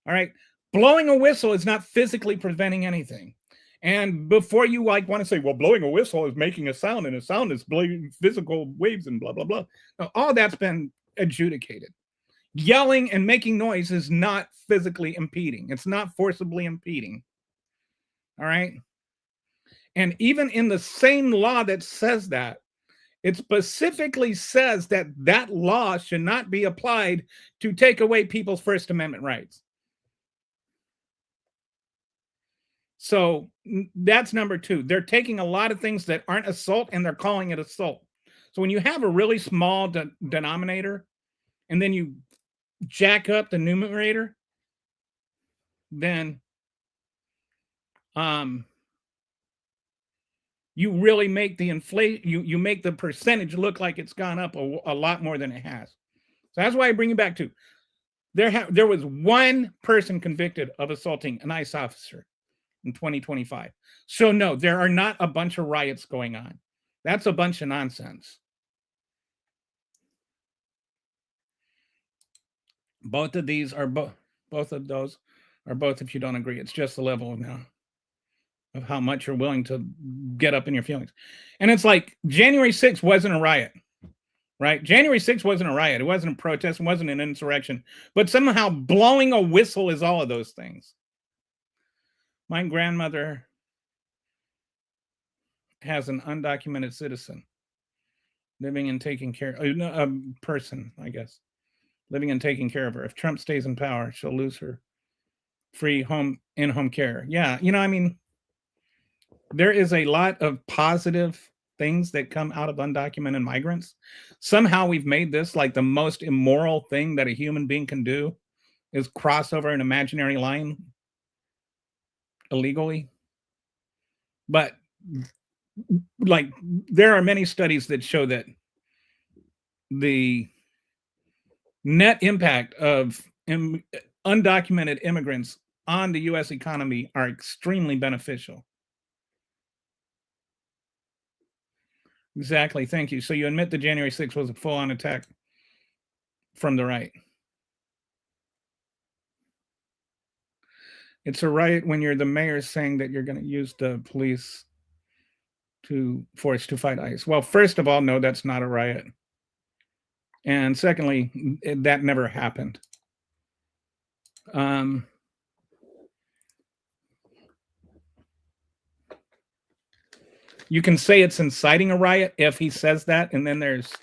All right. Blowing a whistle is not physically preventing anything. And before you like want to say, well, blowing a whistle is making a sound, and a sound is blowing physical waves and blah, blah, blah. Now, all that's been adjudicated. Yelling and making noise is not physically impeding. It's not forcibly impeding. All right. And even in the same law that says that, It specifically says that that law should not be applied to take away people's First Amendment rights. So that's number two. They're taking a lot of things that aren't assault and they're calling it assault. So when you have a really small denominator and then you jack up the numerator, then you really make the you make the percentage look like it's gone up a lot more than it has. So that's why I bring you back to there was one person convicted of assaulting an ICE officer in 2025. So no, there are not a bunch of riots going on. That's a bunch of nonsense. Both of these are both of those are both if you don't agree. It's just the level now of how much you're willing to get up in your feelings. And it's like January 6th wasn't a riot, right? January 6th wasn't a riot. It wasn't a protest. It wasn't an insurrection. But somehow blowing a whistle is all of those things. My grandmother has an undocumented citizen living and taking care, a person, I guess, living and taking care of her. If Trump stays in power, she'll lose her free in-home care. Yeah, I mean, there is a lot of positive things that come out of undocumented migrants. Somehow we've made this like the most immoral thing that a human being can do is cross over an imaginary line illegally. But like there are many studies that show that the net impact of undocumented immigrants on the U.S. economy are extremely beneficial. Exactly. Thank you. So you admit the January 6th was a full-on attack from the right. It's a riot when you're the mayor saying that you're going to use the police to force to fight ICE. Well, first of all, no, that's not a riot. And secondly, that never happened. You can say it's inciting a riot if he says that, and then there's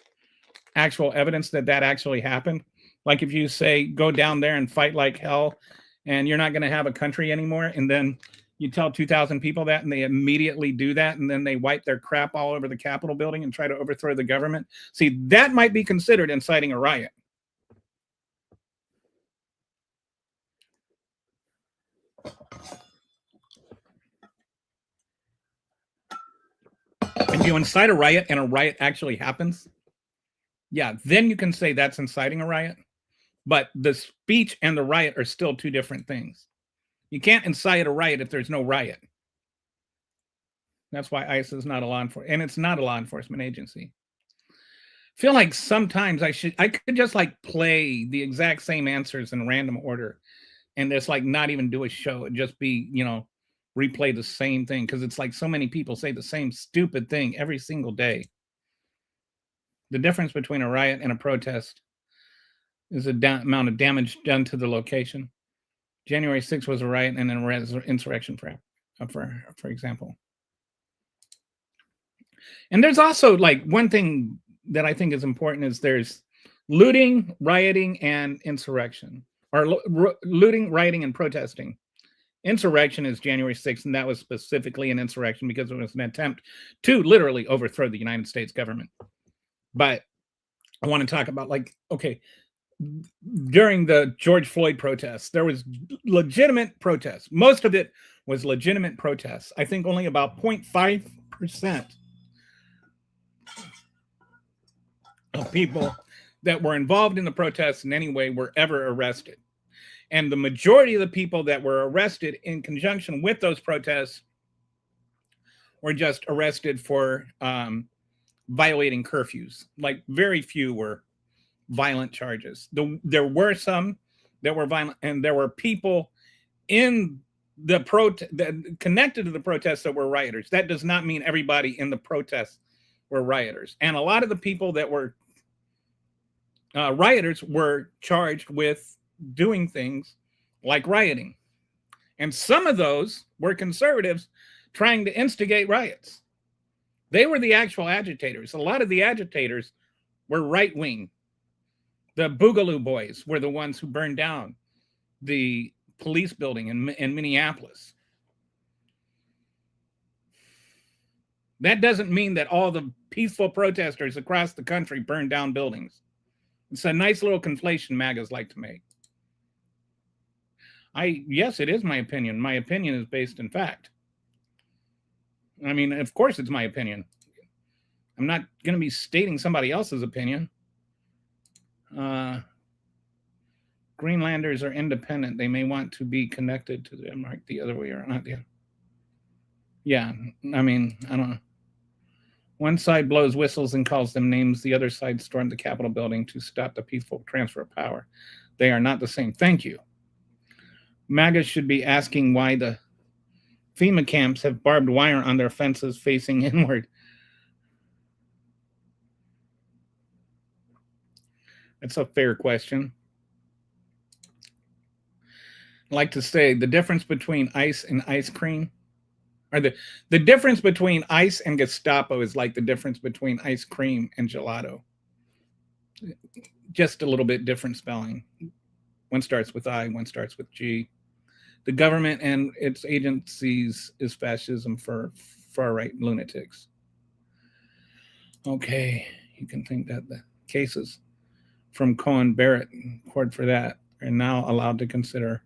actual evidence that that actually happened. Like if you say, go down there and fight like hell, and you're not going to have a country anymore, and then you tell 2,000 people that, and they immediately do that, and then they wipe their crap all over the Capitol building and try to overthrow the government. See, that might be considered inciting a riot. If you incite a riot and a riot actually happens, yeah, then you can say that's inciting a riot. But the speech and the riot are still two different things. You can't incite a riot if there's no riot. That's why ICE is not a law enforcement, and it's not a law enforcement agency. I feel like sometimes I could just like play the exact same answers in random order and just like not even do a show. It'd just be, replay the same thing because it's like so many people say the same stupid thing every single day. The difference between a riot and a protest is the amount of damage done to the location. January 6th was a riot and an insurrection, for example. And there's also like one thing that I think is important is there's looting, rioting, and insurrection, or looting, rioting, and protesting. Insurrection is January 6th, and that was specifically an insurrection because it was an attempt to literally overthrow the United States government. But I want to talk about during the George Floyd protests, there was legitimate protests. Most of it was legitimate protests. I think only about 0.5% of people that were involved in the protests in any way were ever arrested. And the majority of the people that were arrested in conjunction with those protests were just arrested for violating curfews. Like very few were violent charges. There were some that were violent, and there were people in the that connected to the protests that were rioters. That does not mean everybody in the protests were rioters. And a lot of the people that were rioters were charged with doing things like rioting. And some of those were conservatives trying to instigate riots. They were the actual agitators. A lot of the agitators were right wing. The Boogaloo Boys were the ones who burned down the police building in Minneapolis. That doesn't mean that all the peaceful protesters across the country burned down buildings. It's a nice little conflation MAGAs like to make. Yes, it is my opinion. My opinion is based in fact. I mean, of course it's my opinion. I'm not going to be stating somebody else's opinion. Greenlanders are independent. They may want to be connected to Denmark the other way or not. Yeah, I mean, I don't know. One side blows whistles and calls them names. The other side stormed the Capitol building to stop the peaceful transfer of power. They are not the same. Thank you. MAGA should be asking why the FEMA camps have barbed wire on their fences facing inward. That's a fair question. I like to say the difference between ice and ice cream, or the difference between ice and Gestapo is like the difference between ice cream and gelato. Just a little bit different spelling. One starts with I, one starts with G. The government and its agencies is fascism for far-right lunatics. Okay, you can think that the cases from Cohen Barrett court for that are now allowed to consider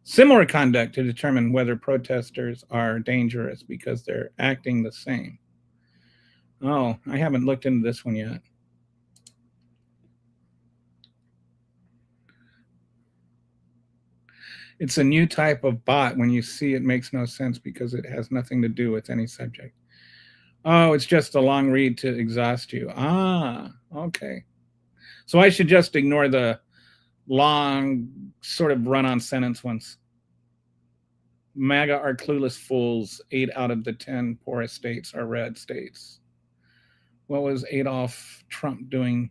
similar conduct to determine whether protesters are dangerous because they're acting the same. Oh, I haven't looked into this one yet. It's a new type of bot. When you see it, makes no sense because it has nothing to do with any subject. Oh, it's just a long read to exhaust you. Ah, okay. So I should just ignore the long sort of run-on sentence ones. MAGA are clueless fools. 8 out of the 10 poorest states are red states. What was Adolf Trump doing?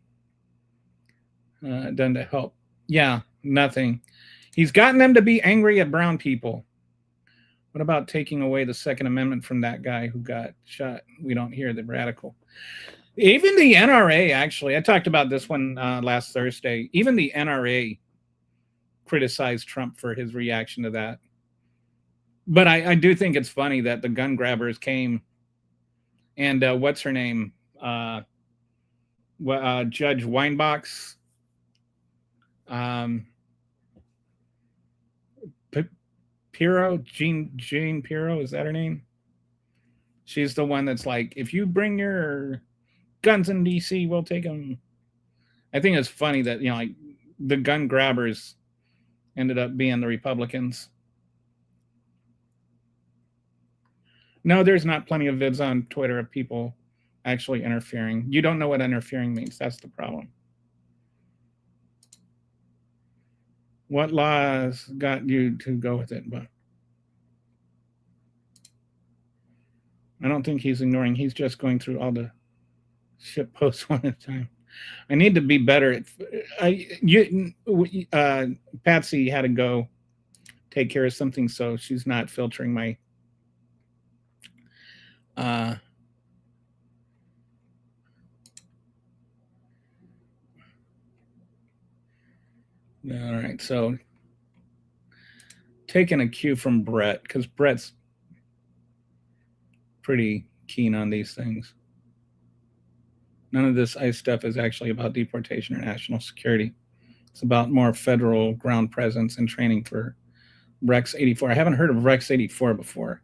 Done to help? Yeah, nothing. He's gotten them to be angry at brown people. What about taking away the Second Amendment from that guy who got shot? We don't hear the radical. Even the NRA, actually, I talked about this one last Thursday. Even the NRA criticized Trump for his reaction to that. But I do think it's funny that the gun grabbers came and what's her name? Judge Weinbach's Pirro, Jean Pirro, is that her name? She's the one that's like, if you bring your guns in DC, we'll take them. I think it's funny that, you know, like the gun grabbers ended up being the Republicans. No, there's not plenty of vids on Twitter of people actually interfering. You don't know what interfering means. That's the problem. What laws got you to go with it? But I don't think he's ignoring. He's just going through all the shit posts one at a time. I need to be better at. Patsy had to go take care of something, so she's not filtering my. All right, so taking a cue from Brett, because Brett's pretty keen on these things. None of this ICE stuff is actually about deportation or national security. It's about more federal ground presence and training for Rex 84. I haven't heard of Rex 84 before.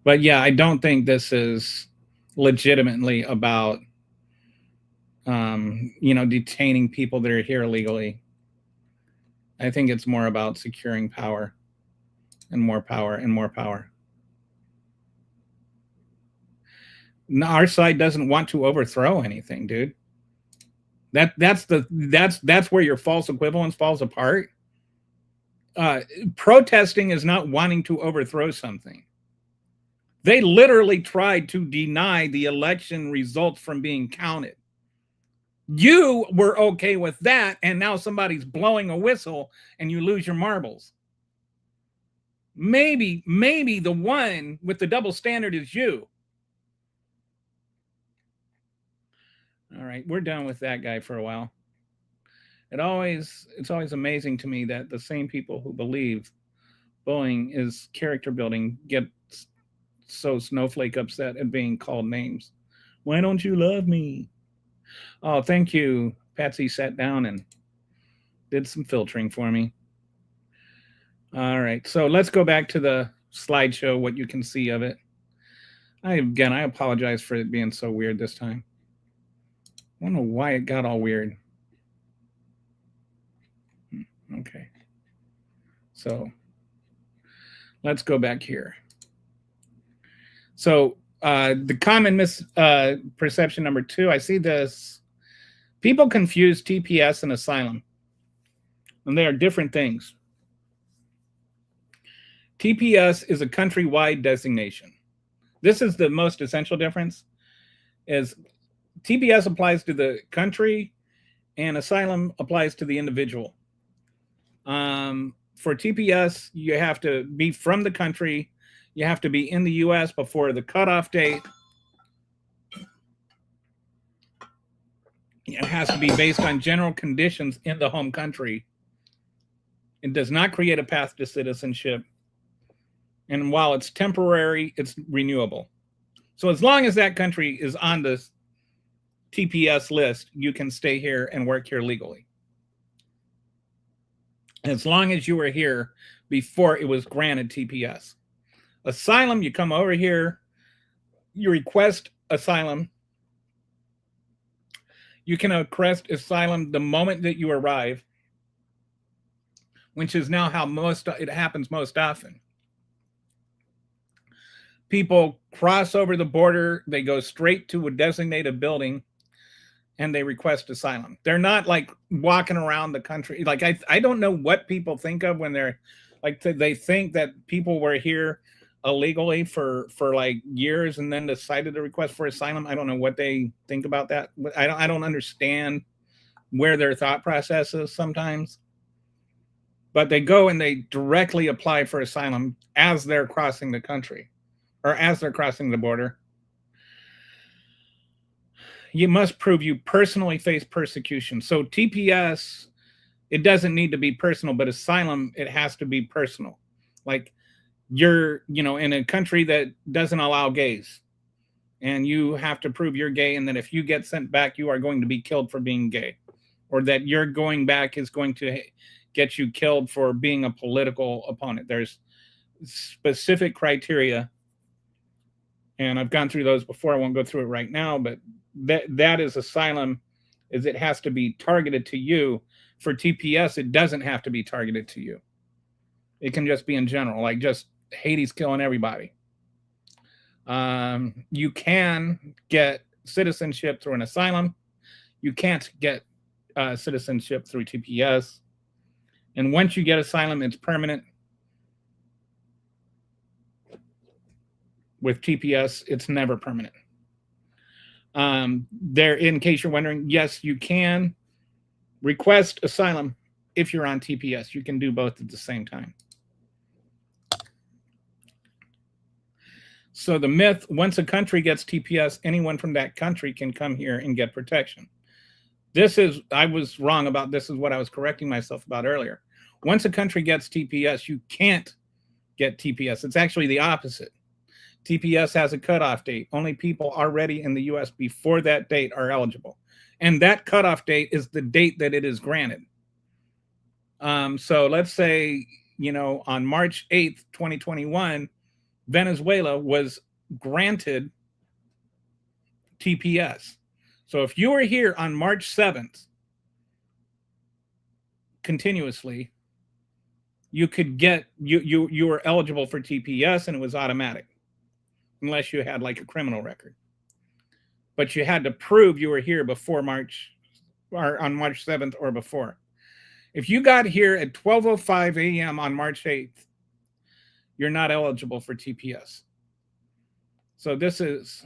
But yeah, I don't think this is legitimately about, detaining people that are here illegally. I think it's more about securing power and more power and more power. No, our side doesn't want to overthrow anything, dude. That's where your false equivalence falls apart. Protesting is not wanting to overthrow something. They literally tried to deny the election results from being counted. You were okay with that, and now somebody's blowing a whistle and you lose your marbles. Maybe the one with the double standard is you. All right, we're done with that guy for a while. It's always amazing to me that the same people who believe bullying is character building get so snowflake upset at being called names. Why don't you love me? Oh, thank you. Patsy sat down and did some filtering for me. All right, so let's go back to the slideshow, what you can see of it. I apologize for it being so weird this time. I don't know why it got all weird. Okay. So let's go back here. So the common misperception number 2, I see this. People confuse TPS and asylum, and they are different things. TPS is a countrywide designation. This is the most essential difference. Is TPS applies to the country, and asylum applies to the individual. For TPS, you have to be from the country. You have to be in the U.S. before the cutoff date. It has to be based on general conditions in the home country. It does not create a path to citizenship. And while it's temporary, it's renewable. So as long as that country is on the TPS list, you can stay here and work here legally. As long as you were here before it was granted TPS. Asylum, you come over here, you request asylum. You can request asylum the moment that you arrive, which is now how it happens most often. People cross over the border, they go straight to a designated building, and they request asylum. They're not like walking around the country. Like I don't know what people think of when they're like they think that people were here illegally for like years and then decided to request for asylum. I don't know what they think about that. I don't understand where their thought process is sometimes. But they go and they directly apply for asylum as they're crossing the country or as they're crossing the border. You must prove you personally face persecution. So TPS, it doesn't need to be personal, but asylum, it has to be personal. Like you're, in a country that doesn't allow gays, and you have to prove you're gay, and that if you get sent back, you are going to be killed for being gay, or that you're going back is going to get you killed for being a political opponent. There's specific criteria, and I've gone through those before. I won't go through it right now, but that is asylum, is it has to be targeted to you. For TPS, it doesn't have to be targeted to you. It can just be in general, like just Haiti's killing everybody. You can get citizenship through an asylum. You can't get citizenship through TPS. And once you get asylum, it's permanent. With TPS, it's never permanent. There, in case you're wondering, yes, you can request asylum if you're on TPS. You can do both at the same time. So the myth, once a country gets TPS, anyone from that country can come here and get protection. I was wrong about this, is what I was correcting myself about earlier. Once a country gets TPS, you can't get TPS. It's actually the opposite. TPS has a cutoff date. Only people already in the U.S. before that date are eligible. And that cutoff date is the date that it is granted. So let's say, on March 8th, 2021, Venezuela was granted TPS. So if you were here on March 7th, continuously, you could get, you were eligible for TPS, and it was automatic, unless you had like a criminal record. But you had to prove you were here before March, or on March 7th or before. If you got here at 12:05 a.m. on March 8th, you're not eligible for TPS. So this is,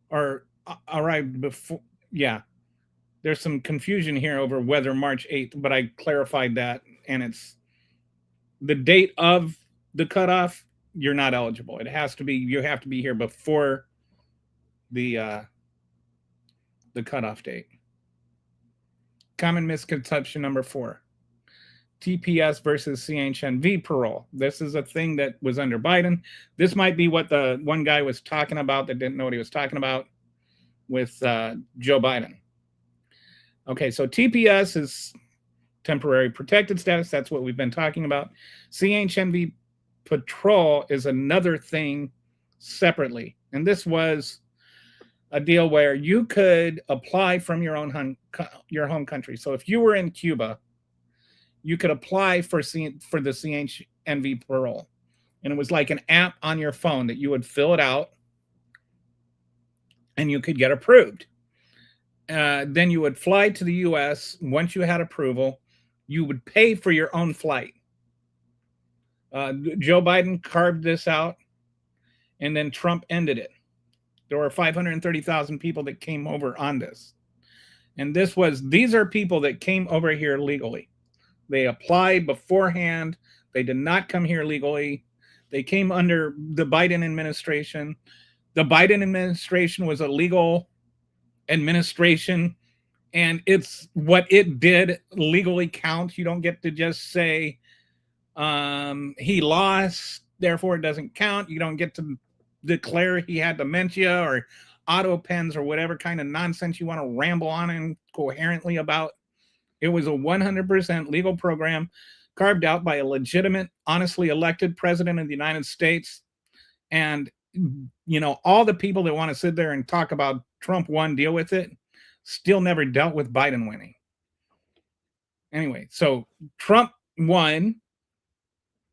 or arrived before, yeah. There's some confusion here over whether March 8th, but I clarified that, and it's the date of the cutoff, you're not eligible. It has to be, you have to be here before the the cutoff date. Common misconception number 4. TPS versus CHNV parole. This is a thing that was under Biden. This might be what the one guy was talking about that didn't know what he was talking about with Joe Biden. Okay, so TPS is temporary protected status. That's what we've been talking about. CHNV patrol is another thing separately. And this was a deal where you could apply from your home country. So if you were in Cuba, you could apply for the CHNV parole. And it was like an app on your phone that you would fill it out and you could get approved. Then you would fly to the US. Once you had approval, you would pay for your own flight. Joe Biden carved this out, and then Trump ended it. There were 530,000 people that came over on this. And these are people that came over here legally. They applied beforehand. They did not come here legally. They came under the Biden administration. The Biden administration was a legal administration, and it's what it did legally counts. You don't get to just say he lost, therefore it doesn't count. You don't get to declare he had dementia or auto pens or whatever kind of nonsense you want to ramble on incoherently about. It was a 100% legal program carved out by a legitimate, honestly elected president of the United States. And, you know, all the people that want to sit there and talk about Trump won, deal with it, still never dealt with Biden winning. Anyway, so Trump won,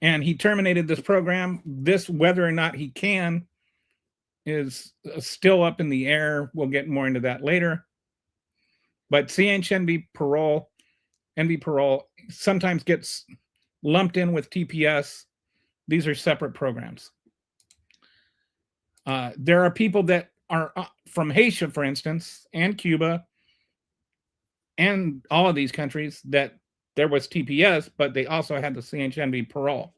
and he terminated this program. This, whether or not he can, is still up in the air. We'll get more into that later. But CHNV parole, NV parole, sometimes gets lumped in with TPS. These are separate programs. There are people that are from Haiti, for instance, and Cuba, and all of these countries that there was TPS, but they also had the CHNV parole.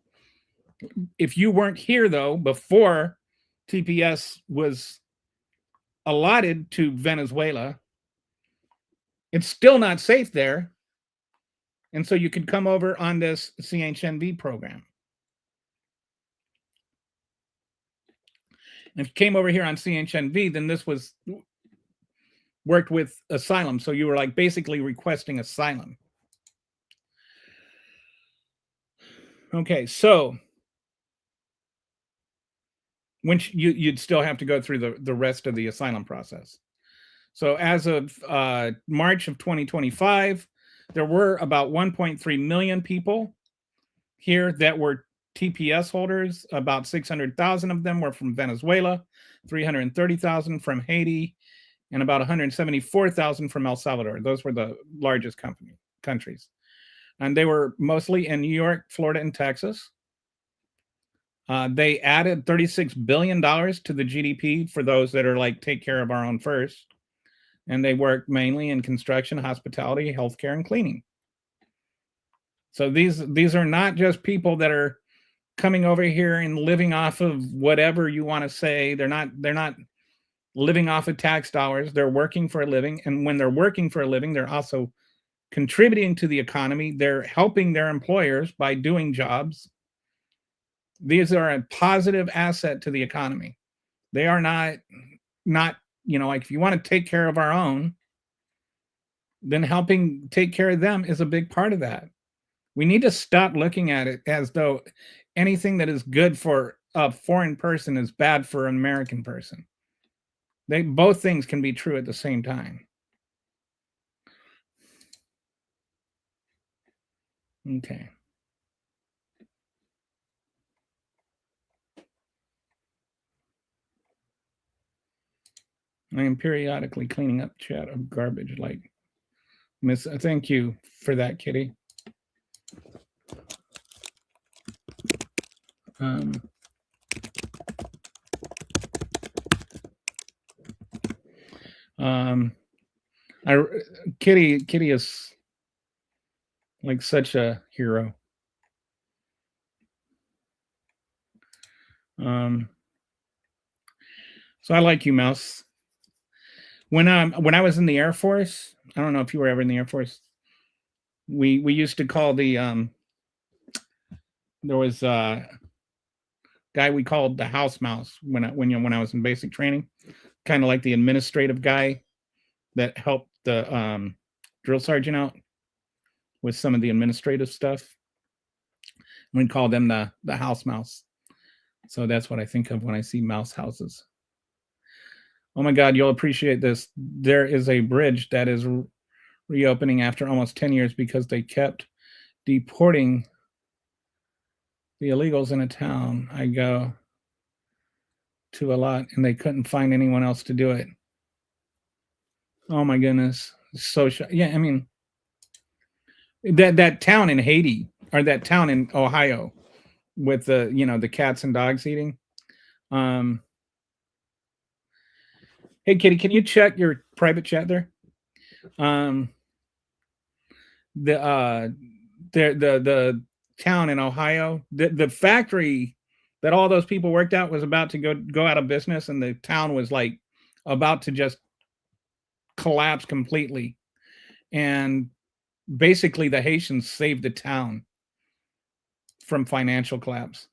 If you weren't here, though, before TPS was allotted to Venezuela, it's still not safe there. And so you could come over on this CHNV program. And if you came over here on CHNV, then this was worked with asylum. So you were like basically requesting asylum. Okay, so once you'd still have to go through the rest of the asylum process. So as of March of 2025, there were about 1.3 million people here that were TPS holders. About 600,000 of them were from Venezuela, 330,000 from Haiti, and about 174,000 from El Salvador. Those were the largest countries. And they were mostly in New York, Florida, and Texas. They added $36 billion to the GDP for those that are like, take care of our own first. And they work mainly in construction, hospitality, healthcare, and cleaning. So these are not just people that are coming over here and living off of whatever you want to say. They're not living off of tax dollars. They're working for a living. And when they're working for a living, they're also contributing to the economy. They're helping their employers by doing jobs. These are a positive asset to the economy. They are not, you know, like if you want to take care of our own, then helping take care of them is a big part of that. We need to stop looking at it as though anything that is good for a foreign person is bad for an American person. Both things can be true at the same time. Okay. I am periodically cleaning up chat of garbage like Miss. Thank you for that, Kitty. Kitty is like such a hero. So I like you, Mouse. When I was in the Air Force, I don't know if you were ever in the Air Force. We used to call the there was a guy we called the house mouse when I was in basic training, kind of like the administrative guy that helped the drill sergeant out with some of the administrative stuff. We call them the house mouse. So that's what I think of when I see mouse houses. Oh my God, you'll appreciate this. There is a bridge that is reopening after almost 10 years because they kept deporting the illegals in a town I go to a lot, and they couldn't find anyone else to do it. Oh my goodness. So yeah, I mean, that town in Haiti, or that town in Ohio with the, the cats and dogs eating. Hey Kitty, can you check your private chat there? The town in Ohio, the factory that all those people worked at was about to go out of business, and the town was like about to just collapse completely. And basically the Haitians saved the town from financial collapse.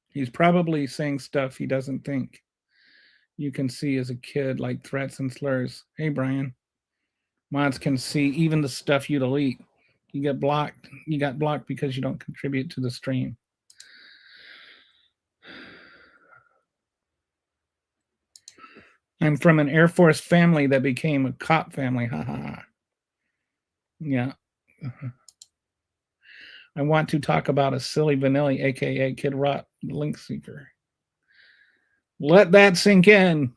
He's probably saying stuff he doesn't think you can see as a kid, like threats and slurs. Hey, Brian. Mods can see even the stuff you delete. You get blocked. You got blocked because you don't contribute to the stream. I'm from an Air Force family that became a cop family. Ha ha ha. Yeah. I want to talk about a silly vanilla, aka Kid Rock link seeker. Let that sink in.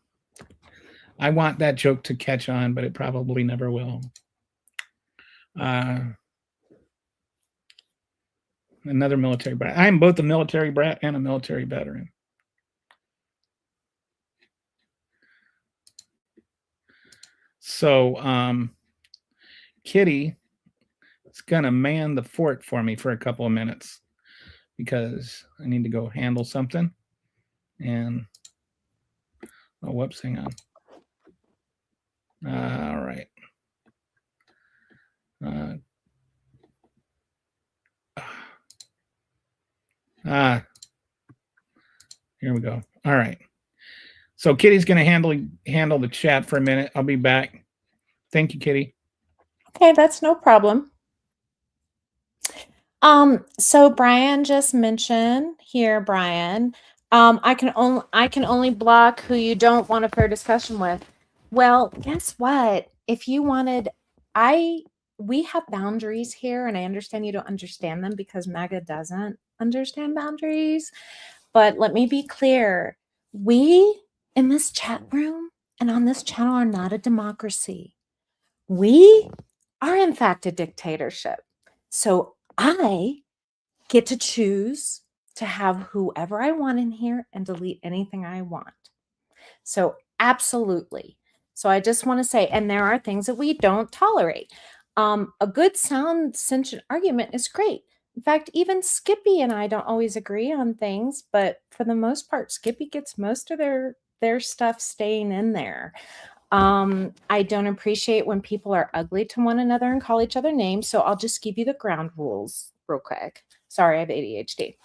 I want that joke to catch on, but it probably never will. Another military brat. I'm both a military brat and a military veteran. So Kitty is gonna man the fort for me for a couple of minutes because I need to go handle something. And oh, whoops, hang on. All right. Here we go. All right. So Kitty's going to handle the chat for a minute. I'll be back. Thank you, Kitty. Okay, that's no problem. So Brian just mentioned here, Brian, I can only block who you don't want a fair discussion with. Well, guess what? If you wanted, we have boundaries here, and I understand you don't understand them because MAGA doesn't understand boundaries. But let me be clear. We in this chat room and on this channel are not a democracy. We are in fact a dictatorship. So I get to choose to have whoever I want in here and delete anything I want. So absolutely. So I just want to say, and there are things that we don't tolerate. A good sound sentient argument is great. In fact, even Skippy and I don't always agree on things, but for the most part, Skippy gets most of their stuff staying in there. I don't appreciate when people are ugly to one another and call each other names. So I'll just give you the ground rules real quick. Sorry, I have ADHD.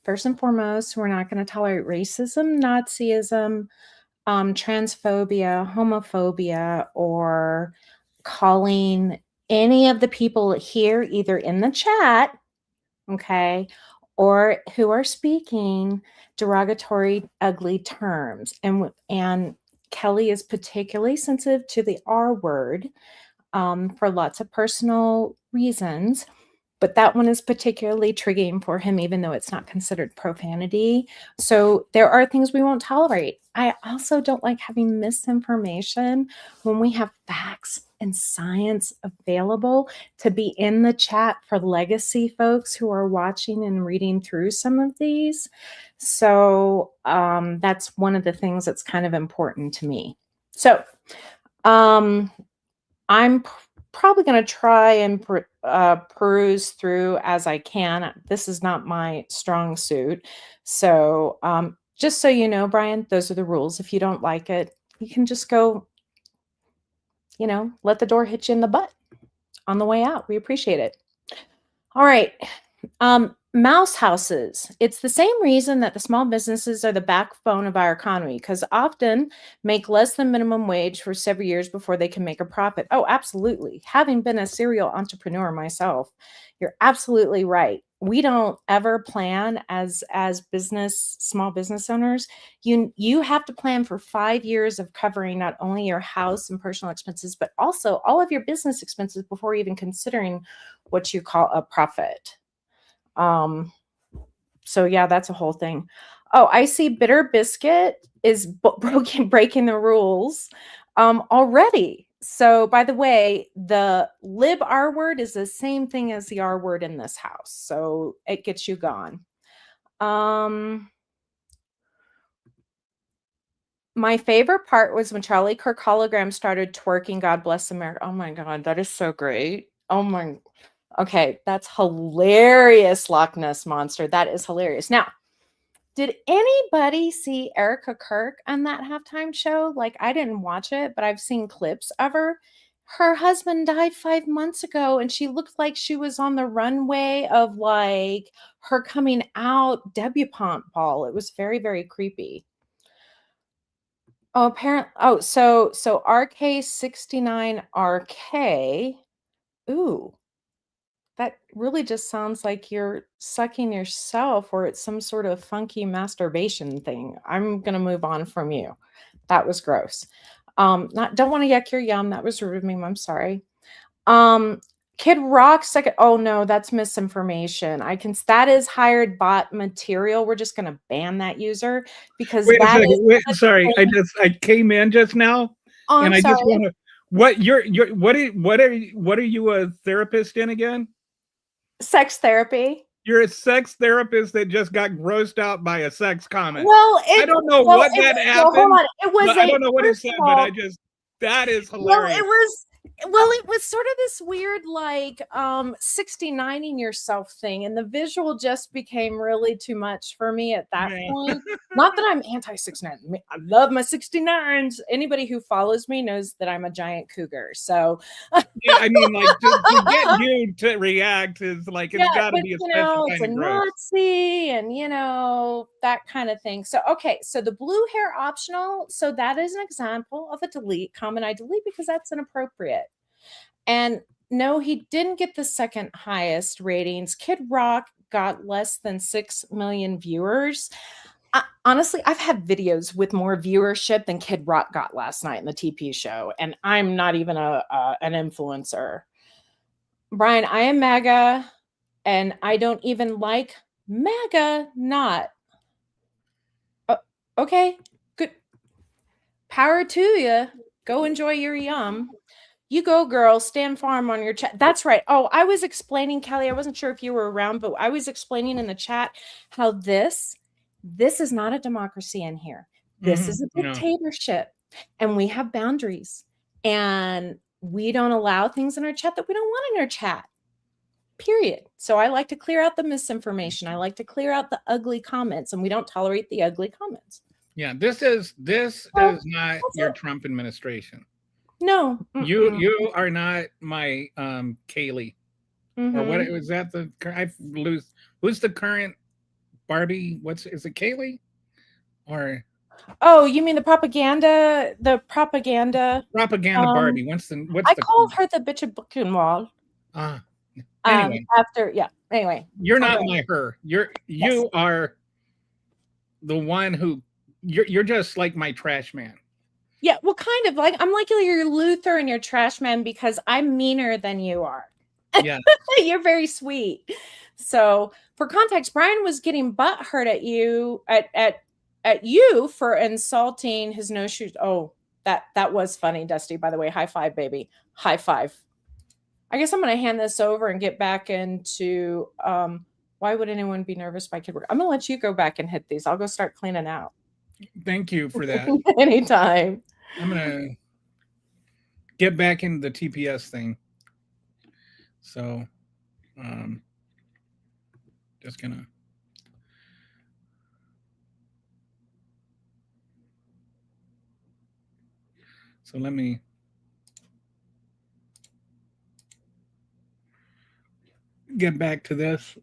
First and foremost, we're not going to tolerate racism, Nazism, transphobia, homophobia, or calling any of the people here either in the chat, okay, or who are speaking derogatory, ugly terms. And Kelly is particularly sensitive to the R word for lots of personal reasons. But that one is particularly triggering for him, even though it's not considered profanity. So there are things we won't tolerate. I also don't like having misinformation when we have facts and science available to be in the chat for legacy folks who are watching and reading through some of these. So that's one of the things that's kind of important to me. So I'm probably going to try and peruse through as I can. This is not my strong suit. So just so you know, Brian, those are the rules. If you don't like it, you can just go, let the door hit you in the butt on the way out. We appreciate it. All right. Mouse houses. It's the same reason that the small businesses are the backbone of our economy, because often make less than minimum wage for several years before they can make a profit. Oh, absolutely. Having been a serial entrepreneur myself, you're absolutely right. We don't ever plan as small business owners. You have to plan for 5 years of covering not only your house and personal expenses, but also all of your business expenses before even considering what you call a profit. So yeah, that's a whole thing. Oh, I see Bitter Biscuit is breaking the rules already. So by the way, the lib R word is the same thing as the R word in this house. So it gets you gone. My favorite part was when Charlie Kirk hologram started twerking God Bless America. Oh my God, that is so great. Okay, that's hilarious, Loch Ness Monster. That is hilarious. Now, did anybody see Erica Kirk on that halftime show? Like, I didn't watch it, but I've seen clips of her. Her husband died 5 months ago, and she looked like she was on the runway of like her coming out debutante ball. It was very, very creepy. Oh, apparently. Oh, so RK69RK. Ooh. That really just sounds like you're sucking yourself, or it's some sort of funky masturbation thing. I'm gonna move on from you. That was gross. Don't want to yuck your yum. That was rude of me. I'm sorry. Kid Rock second. Oh no, that's misinformation. That is hired bot material. We're just gonna ban that user because Wait a that is. second. Wait, sorry. I came in just now, Oh, I'm and I sorry. just want to. What what are you a therapist in again? Sex therapy. You're a sex therapist that just got grossed out by a sex comment. Well, I don't know what that happened. hold on. It was I don't know what it first said, of but all, that is hilarious. it was sort of this weird like 69ing yourself thing, and the visual just became really too much for me at that point. Not that I'm anti-69. I love my 69s. Anybody who follows me knows that I'm a giant cougar. So yeah, I mean, like to get you to react is like it's got to be a special it's kind a of gross. Nazi and that kind of thing. So okay, so the blue hair optional. So that is an example of a delete. Comment I delete because that's inappropriate. And no, he didn't get the second highest ratings. Kid Rock got less than 6 million viewers. Honestly, I've had videos with more viewership than Kid Rock got last night in the TP show, and I'm not even an influencer. Brian, I am MAGA, and I don't even like MAGA not. Okay, good. Power to you. Go enjoy your yum. You go, girl. Stand farm on your chat. That's right. Oh, I was explaining, Kelly. I wasn't sure if you were around, but I was explaining in the chat how this is not a democracy in here. This is a dictatorship, and we have boundaries, and we don't allow things in our chat that we don't want in our chat. Period. So I like to clear out the misinformation. I like to clear out the ugly comments, and we don't tolerate the ugly comments. Yeah, this is not your Trump administration. No, you are not my Kaylee, or what was that? Who's the current Barbie? Is it Kaylee, or? Oh, you mean the propaganda? Barbie. I call her the bitch of booking wall. Anyway, Anyway, you're not my her. You are the one who you're just like my trash man. Yeah, well, kind of like I'm like your Luther and your trash man because I'm meaner than you are. Yeah, you're very sweet. So, for context, Brian was getting butthurt at you at you for insulting his no shoes. Oh, that was funny, Dusty. By the way, high five, baby, high five. I guess I'm going to hand this over and get back into why would anyone be nervous by kid work? I'm going to let you go back and hit these. I'll go start cleaning out. Thank you for that. Anytime. I'm going to get back into the TPS thing. So, just going to. So let me get back to this.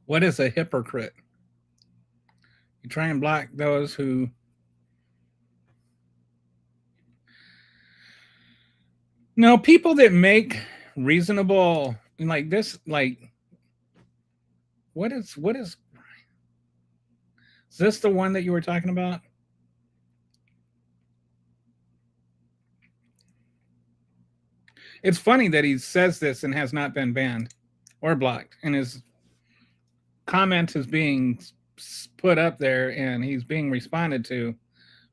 What is a hypocrite? You try and block those who no people that make reasonable like this, like what is this the one that you were talking about? It's funny that he says this and has not been banned or blocked, and his comment is being put up there and he's being responded to,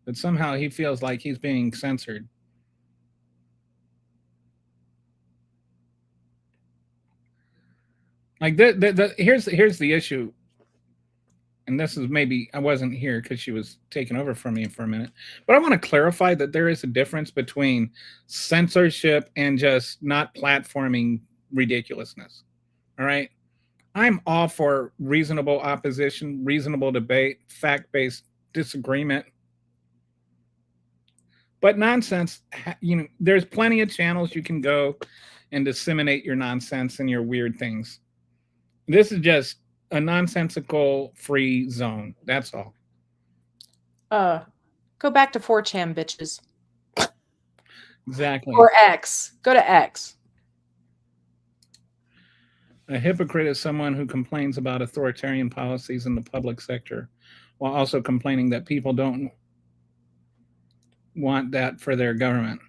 but somehow he feels like he's being censored. Like here's the issue, and this is maybe I wasn't here because she was taking over from me for a minute, but I want to clarify that there is a difference between censorship and just not platforming ridiculousness. All right, I'm all for reasonable opposition, reasonable debate, fact-based disagreement, but nonsense. There's plenty of channels you can go and disseminate your nonsense and your weird things. This is just a nonsensical free zone. That's all. Go back to 4chan, bitches. Exactly. Or X. Go to X. A hypocrite is someone who complains about authoritarian policies in the public sector while also complaining that people don't want that for their government.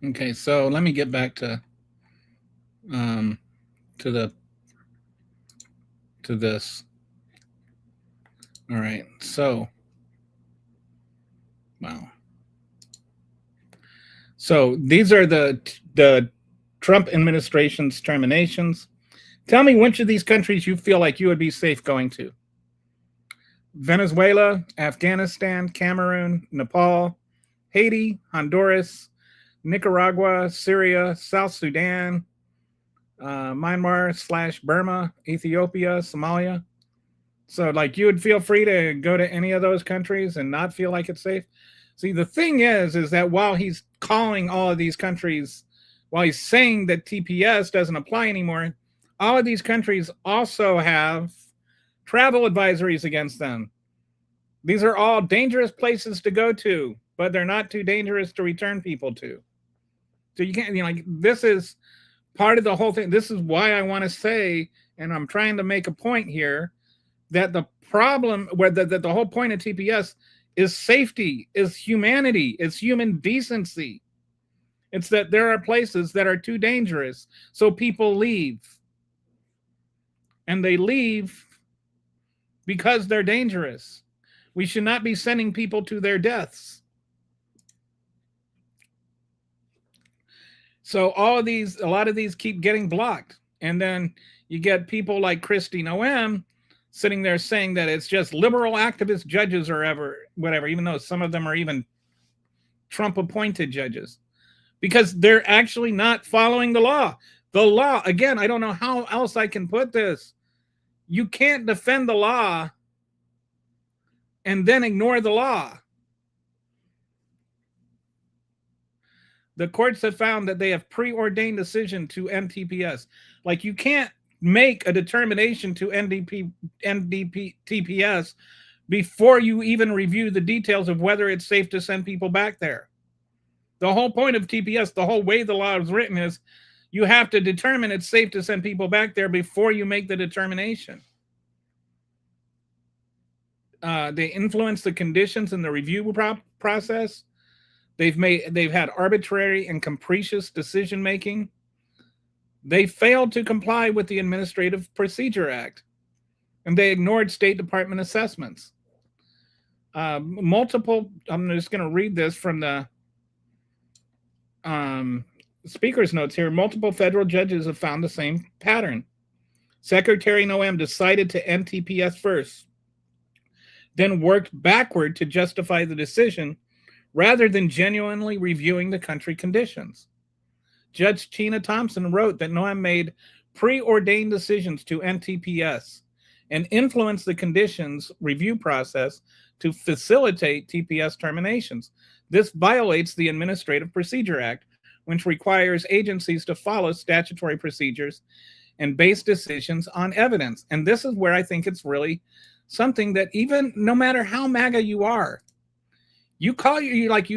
Okay, so let me get back to this. All right, so wow. So these are the Trump administration's terminations. Tell me which of these countries you feel like you would be safe going to. Venezuela, Afghanistan, Cameroon, Nepal, Haiti, Honduras, Nicaragua, Syria, South Sudan, Myanmar/Burma, Ethiopia, Somalia. So like you would feel free to go to any of those countries and not feel like it's safe. See, the thing is that while he's calling all of these countries, while he's saying that TPS doesn't apply anymore, all of these countries also have travel advisories against them. These are all dangerous places to go to, but they're not too dangerous to return people to. So you can't, like, this is part of the whole thing. This is why I want to say, and I'm trying to make a point here, that the problem, where the whole point of TPS is safety, is humanity, is human decency. It's that there are places that are too dangerous, so people leave. And they leave because they're dangerous. We should not be sending people to their deaths. So a lot of these keep getting blocked. And then you get people like Kristi Noem sitting there saying that it's just liberal activist judges or whatever, even though some of them are even Trump appointed judges, because they're actually not following the law. The law, again, I don't know how else I can put this. You can't defend the law and then ignore the law. The courts have found that they have preordained decision to end TPS. Like, you can't make a determination to end TPS before you even review the details of whether it's safe to send people back there. The whole point of TPS, the whole way the law is written, is you have to determine it's safe to send people back there before you make the determination. They influence the conditions in the review process. They've had arbitrary and capricious decision making. They failed to comply with the Administrative Procedure Act, and they ignored State Department assessments. I'm just going to read this from the speaker's notes here. Multiple federal judges have found the same pattern. Secretary Noem decided to end TPS first, then worked backward to justify the decision rather than genuinely reviewing the country conditions. Judge Tina Thompson wrote that Noam made preordained decisions to end TPS and influence the conditions review process to facilitate TPS terminations. This violates the Administrative Procedure Act, which requires agencies to follow statutory procedures and base decisions on evidence. And this is where I think it's really something that even no matter how MAGA you are, you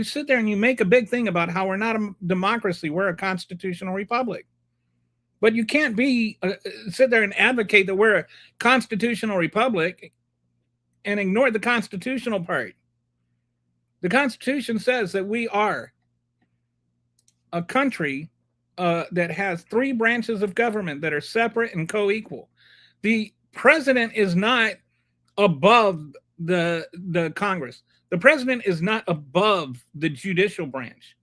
sit there and you make a big thing about how we're not a democracy, we're a constitutional republic. But you can't sit there and advocate that we're a constitutional republic and ignore the constitutional part. The Constitution says that we are a country that has 3 branches of government that are separate and co-equal. The president is not above the Congress. The president is not above the judicial branch.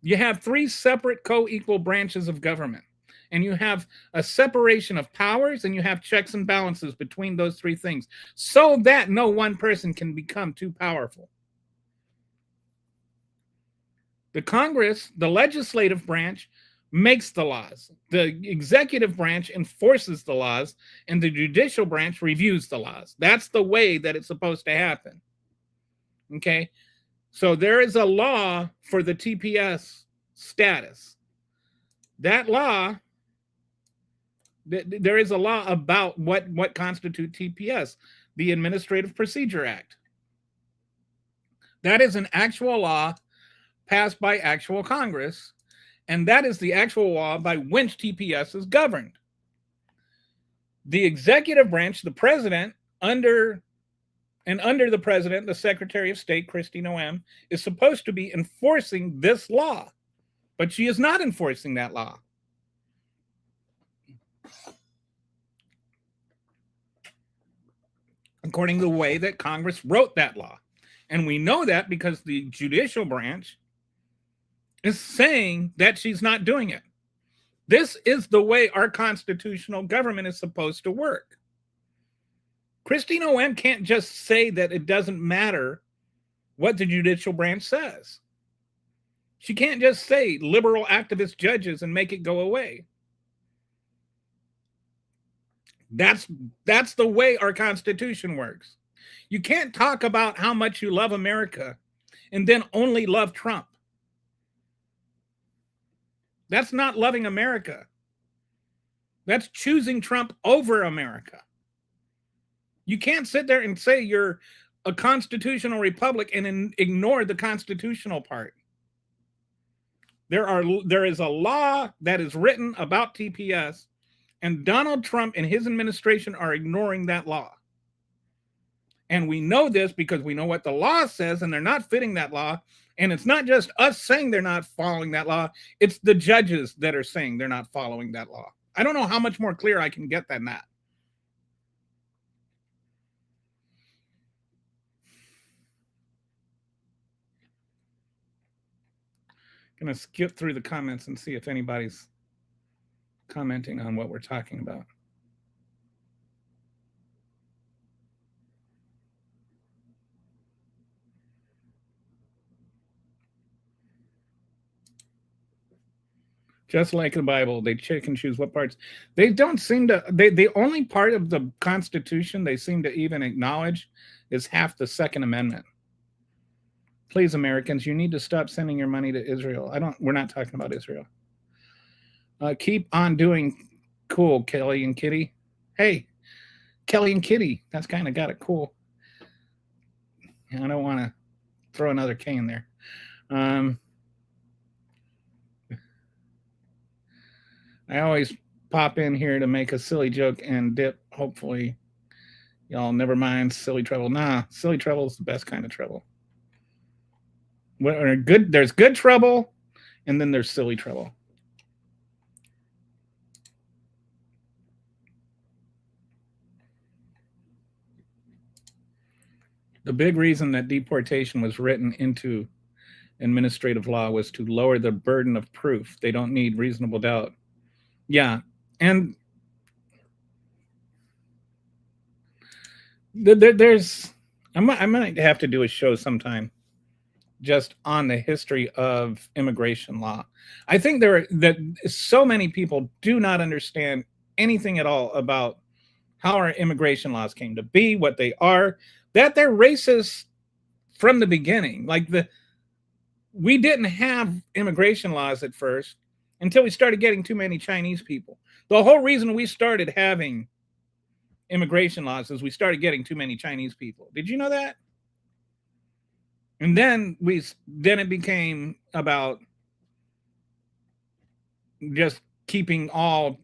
You have 3 separate co-equal branches of government, and you have a separation of powers, and you have checks and balances between those 3 things so that no one person can become too powerful. The Congress, the legislative branch, makes the laws. The executive branch enforces the laws, and the judicial branch reviews the laws. That's the way that it's supposed to happen. Okay? So there is a law for the TPS status. That law, there is a law about what constitutes TPS, the Administrative Procedure Act. That is an actual law passed by actual Congress, and that is the actual law by which TPS is governed. The executive branch, the president, under the president, the Secretary of State, Kristi Noem, is supposed to be enforcing this law, but she is not enforcing that law. According to the way that Congress wrote that law. And we know that because the judicial branch is saying that she's not doing it. This is the way our constitutional government is supposed to work. Kristi Noem can't just say that it doesn't matter what the judicial branch says. She can't just say liberal activist judges and make it go away. That's the way our Constitution works. You can't talk about how much you love America and then only love Trump. That's not loving America. That's choosing Trump over America. You can't sit there and say you're a constitutional republic and ignore the constitutional part. There is a law that is written about TPS, and Donald Trump and his administration are ignoring that law. And we know this because we know what the law says, and they're not fitting that law. And it's not just us saying they're not following that law. It's the judges that are saying they're not following that law. I don't know how much more clear I can get than that. I'm going to skip through the comments and see if anybody's commenting on what we're talking about. Just like the Bible, they pick and choose what parts. They don't seem to, the only part of the Constitution they seem to even acknowledge is half the Second Amendment. Please, Americans, you need to stop sending your money to Israel. We're not talking about Israel. Keep on doing cool, Kelly and Kitty. Hey, Kelly and Kitty, that's kind of got it cool. I don't want to throw another K in there. I always pop in here to make a silly joke and dip. Hopefully, y'all never mind silly trouble. Nah, silly trouble is the best kind of trouble. There's good trouble, and then there's silly trouble. The big reason that deportation was written into administrative law was to lower the burden of proof. They don't need reasonable doubt. Yeah, and I might have to do a show sometime just on the history of immigration law. I think that so many people do not understand anything at all about how our immigration laws came to be, what they are, that they're racist from the beginning. Like we didn't have immigration laws at first until we started getting too many Chinese people. The whole reason we started having immigration laws is we started getting too many Chinese people. Did you know that? And then it became about just keeping all,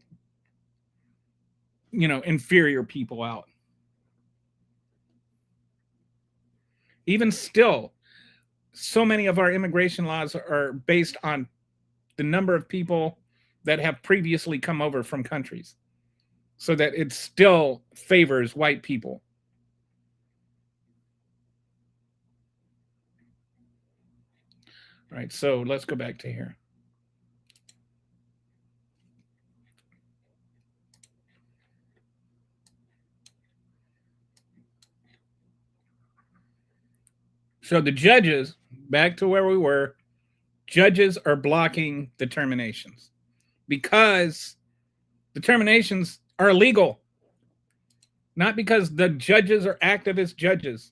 inferior people out. Even still, so many of our immigration laws are based on the number of people that have previously come over from countries, so that it still favors white people. All right, so let's go back to here. So the judges, back to where we were, judges are blocking the terminations because the terminations are illegal. Not because the judges are activist judges,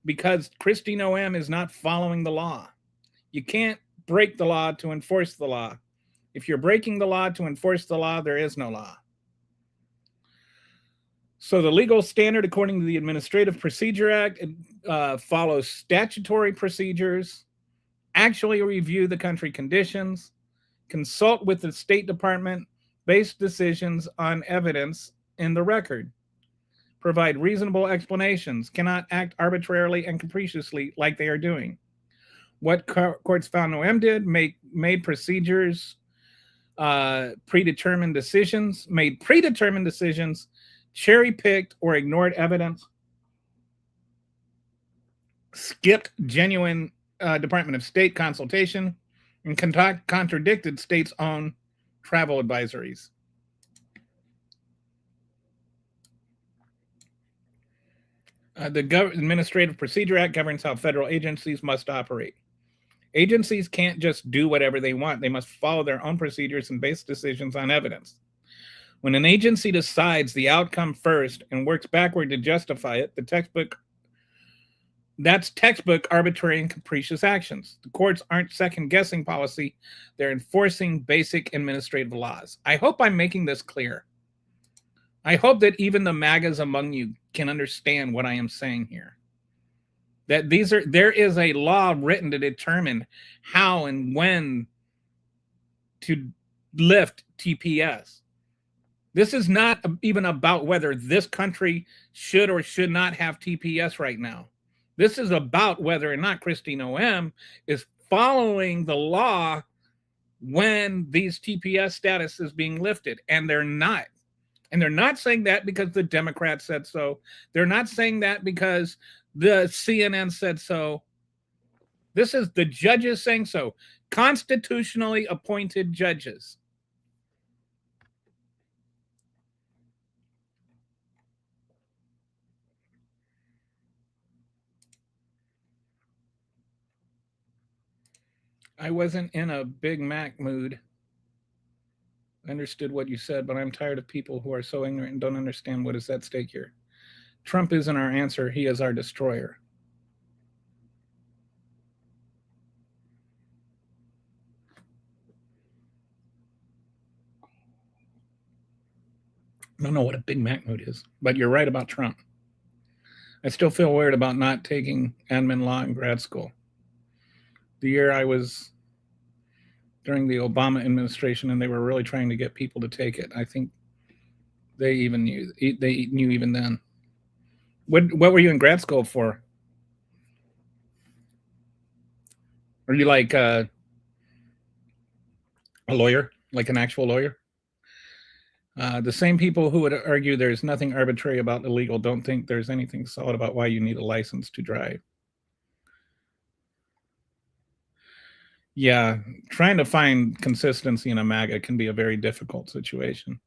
because Christine O.M. is not following the law. You can't break the law to enforce the law. If you're breaking the law to enforce the law, there is no law. So the legal standard, according to the Administrative Procedure Act, follows statutory procedures, actually review the country conditions, consult with the State Department, base decisions on evidence in the record, provide reasonable explanations, cannot act arbitrarily and capriciously like they are doing. What courts found OM did, made procedures, predetermined decisions, cherry-picked or ignored evidence, skipped genuine Department of State consultation, and contradicted states' own travel advisories. The Administrative Procedure Act governs how federal agencies must operate. Agencies can't just do whatever they want. They must follow their own procedures and base decisions on evidence. When an agency decides the outcome first and works backward to justify it, that's textbook arbitrary and capricious actions. The courts aren't second-guessing policy. They're enforcing basic administrative laws. I hope I'm making this clear. I hope that even the MAGAs among you can understand what I am saying here. That there is a law written to determine how and when to lift TPS. This is not even about whether this country should or should not have TPS right now. This is about whether or not Christine O.M. is following the law when these TPS status is being lifted, and they're not. And they're not saying that because the Democrats said so. They're not saying that because the CNN said so. This is the judges saying so. Constitutionally appointed judges. I wasn't in a Big Mac mood. I understood what you said, but I'm tired of people who are so ignorant and don't understand what is at stake here. Trump isn't our answer. He is our destroyer. I don't know what a Big Mac mood is, but you're right about Trump. I still feel weird about not taking admin law in grad school. The year I was during the Obama administration, and they were really trying to get people to take it. I think they knew even then. What were you in grad school for? Are you like a lawyer, like an actual lawyer? The same people who would argue there's nothing arbitrary about illegal don't think there's anything solid about why you need a license to drive. Yeah, trying to find consistency in a MAGA can be a very difficult situation.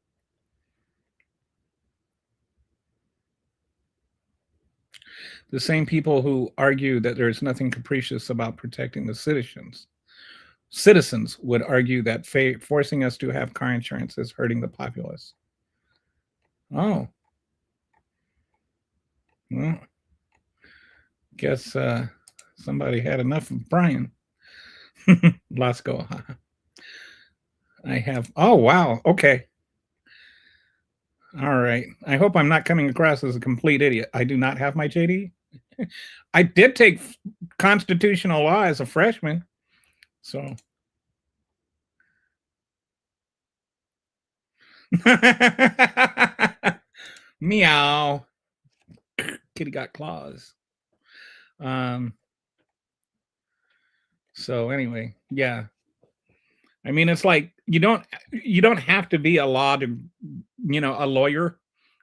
The same people who argue that there's nothing capricious about protecting the citizens would argue that forcing us to have car insurance is hurting the populace. Oh. Well, guess somebody had enough of Brian. Let's go. I have. Oh, wow. Okay. All right. I hope I'm not coming across as a complete idiot. I do not have my JD. I did take constitutional law as a freshman. So. Meow. Kitty got claws. So anyway, yeah. I mean, it's like you don't have to be a lawyer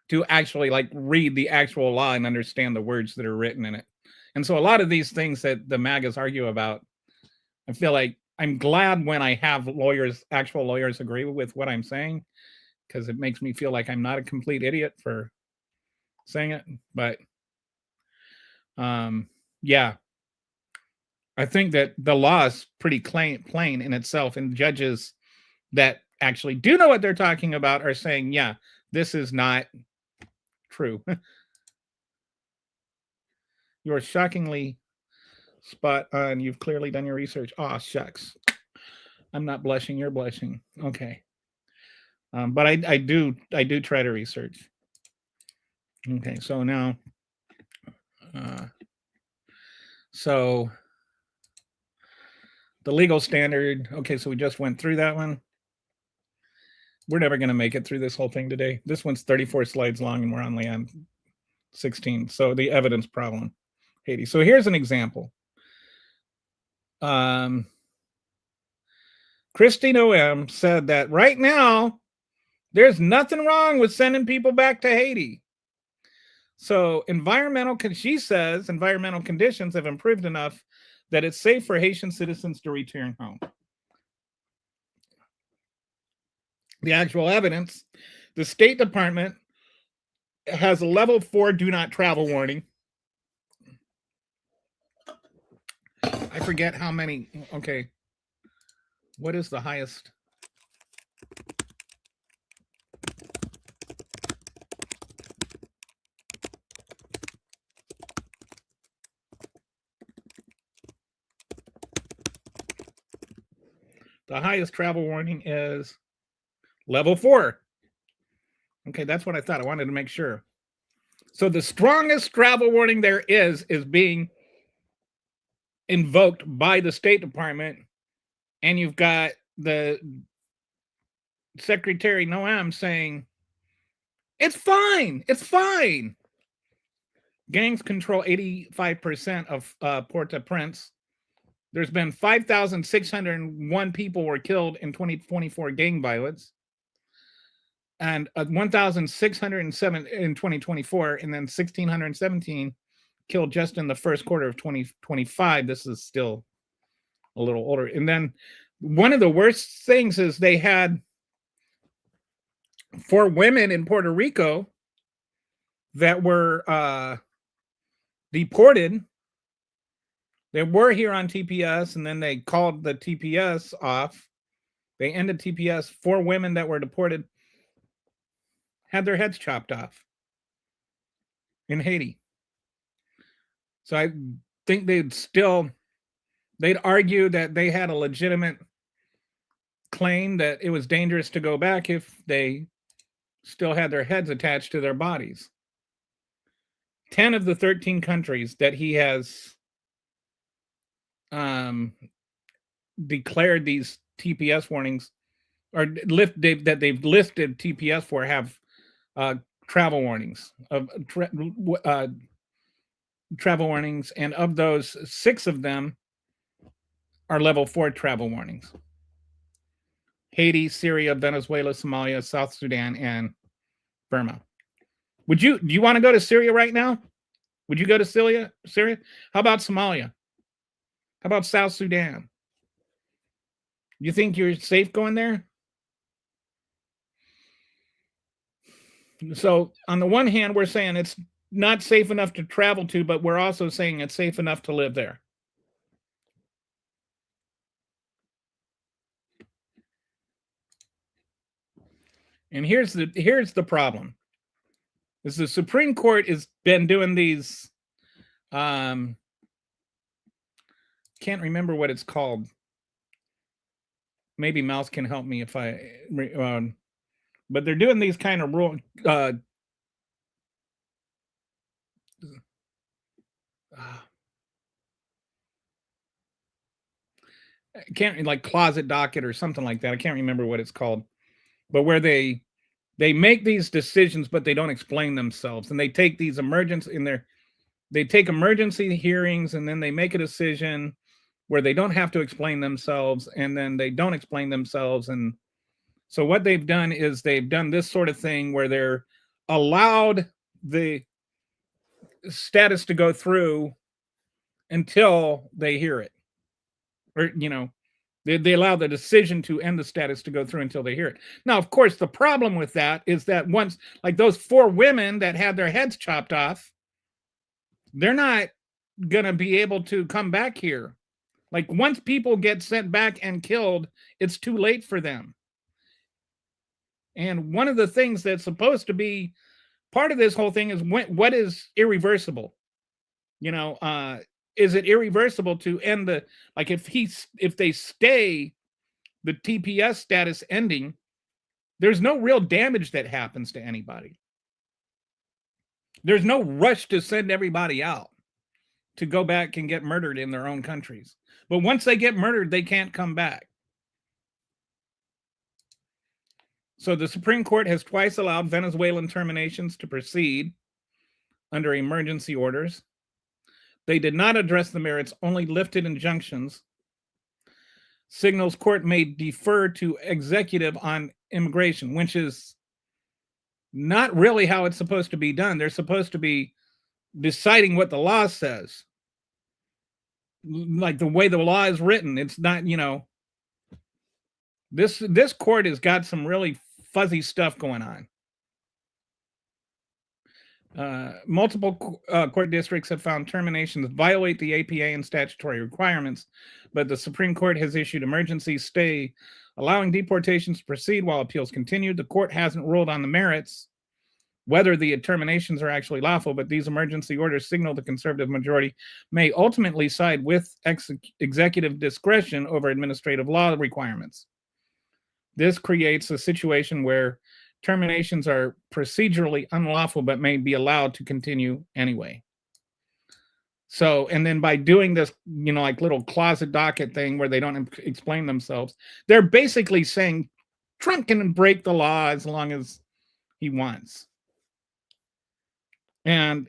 to actually like read the actual law and understand the words that are written in it. And so a lot of these things that the MAGAs argue about, I feel like I'm glad when I have actual lawyers agree with what I'm saying, because it makes me feel like I'm not a complete idiot for saying it. But yeah, I think that the law is pretty plain in itself, and judges that actually do know what they're talking about are saying, yeah, this is not true. You're shockingly spot on. You've clearly done your research. Oh, shucks. I'm not blushing. You're blushing. Okay. But I do try to research. Okay. So now, so the legal standard. Okay. So we just went through that one. We're never going to make it through this whole thing today. This one's 34 slides long and we're only on 16. So the evidence problem, Haiti. So here's an example. Christine OM said that right now, there's nothing wrong with sending people back to Haiti. So she says environmental conditions have improved enough that it's safe for Haitian citizens to return home. The actual evidence, the State Department has a level 4 do not travel warning. I forget how many. Okay. What is the highest? The highest travel warning is level 4. Okay, that's what I thought. I wanted to make sure. So the strongest travel warning there is being invoked by the State Department, and you've got the Secretary Noam saying, it's fine. It's fine. Gangs control 85% of Port-au-Prince. There's been 5,601 people were killed in 2024 gang violence, and 1,607 in 2024, and then 1,617 killed just in the first quarter of 2025. This is still a little older. And then one of the worst things is they had 4 women in Puerto Rico that were deported. They were here on TPS, and then they called the TPS off. They ended TPS. 4 women that were deported had their heads chopped off in Haiti. So I think they'd argue that they had a legitimate claim that it was dangerous to go back if they still had their heads attached to their bodies. 10 of the 13 countries that he has declared these TPS warnings, or they've listed TPS for, have travel warnings of travel warnings, and of those, 6 of them are level 4 travel warnings: Haiti, Syria, Venezuela, Somalia, South Sudan, and Burma. Do you want to go to Syria right now? Would you go to Syria? How about Somalia? How about South Sudan? You think you're safe going there? So on the one hand, we're saying it's not safe enough to travel to, but we're also saying it's safe enough to live there. And here's the problem. Is the Supreme Court has been doing these can't remember what it's called. Maybe Mouse can help me if I but they're doing these kind of rule can't, like, closet docket or something like that. I can't remember what it's called. But where they make these decisions, but they don't explain themselves, and they take these they take emergency hearings, and then they make a decision where they don't have to explain themselves, and then they don't explain themselves. And so what they've done is they've done this sort of thing where they're allowed the status to go through until they hear it, or they allow the decision to end the status to go through until they hear it. Now, of course, the problem with that is that once, like those 4 women that had their heads chopped off, they're not going to be able to come back here. Like, once people get sent back and killed, it's too late for them. And one of the things that's supposed to be part of this whole thing is what is irreversible? Is it irreversible to end the, like, if they stay the TPS status ending, there's no real damage that happens to anybody. There's no rush to send everybody out to go back and get murdered in their own countries. But once they get murdered, they can't come back. So the Supreme Court has twice allowed Venezuelan terminations to proceed under emergency orders. They did not address the merits, only lifted injunctions. Signals court may defer to executive on immigration, which is not really how it's supposed to be done. They're supposed to be deciding what the law says, like the way the law is written. It's not, this court has got some really fuzzy stuff going on. Multiple court districts have found terminations violate the APA and statutory requirements, but the Supreme Court has issued emergency stay, allowing deportations to proceed while appeals continue. The court hasn't ruled on the merits, whether the terminations are actually lawful, but these emergency orders signal the conservative majority may ultimately side with executive discretion over administrative law requirements. This creates a situation where terminations are procedurally unlawful, but may be allowed to continue anyway. So, and then by doing this, like little closet docket thing where they don't explain themselves, they're basically saying Trump can break the law as long as he wants. And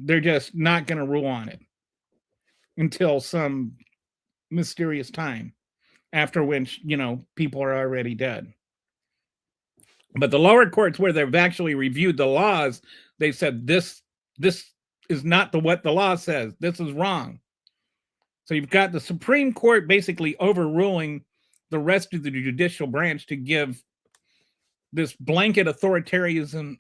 they're just not going to rule on it until some mysterious time, after which, people are already dead. But the lower courts, where they've actually reviewed the laws, they said this is not what the law says. This is wrong. So you've got the Supreme Court basically overruling the rest of the judicial branch to give this blanket authoritarian,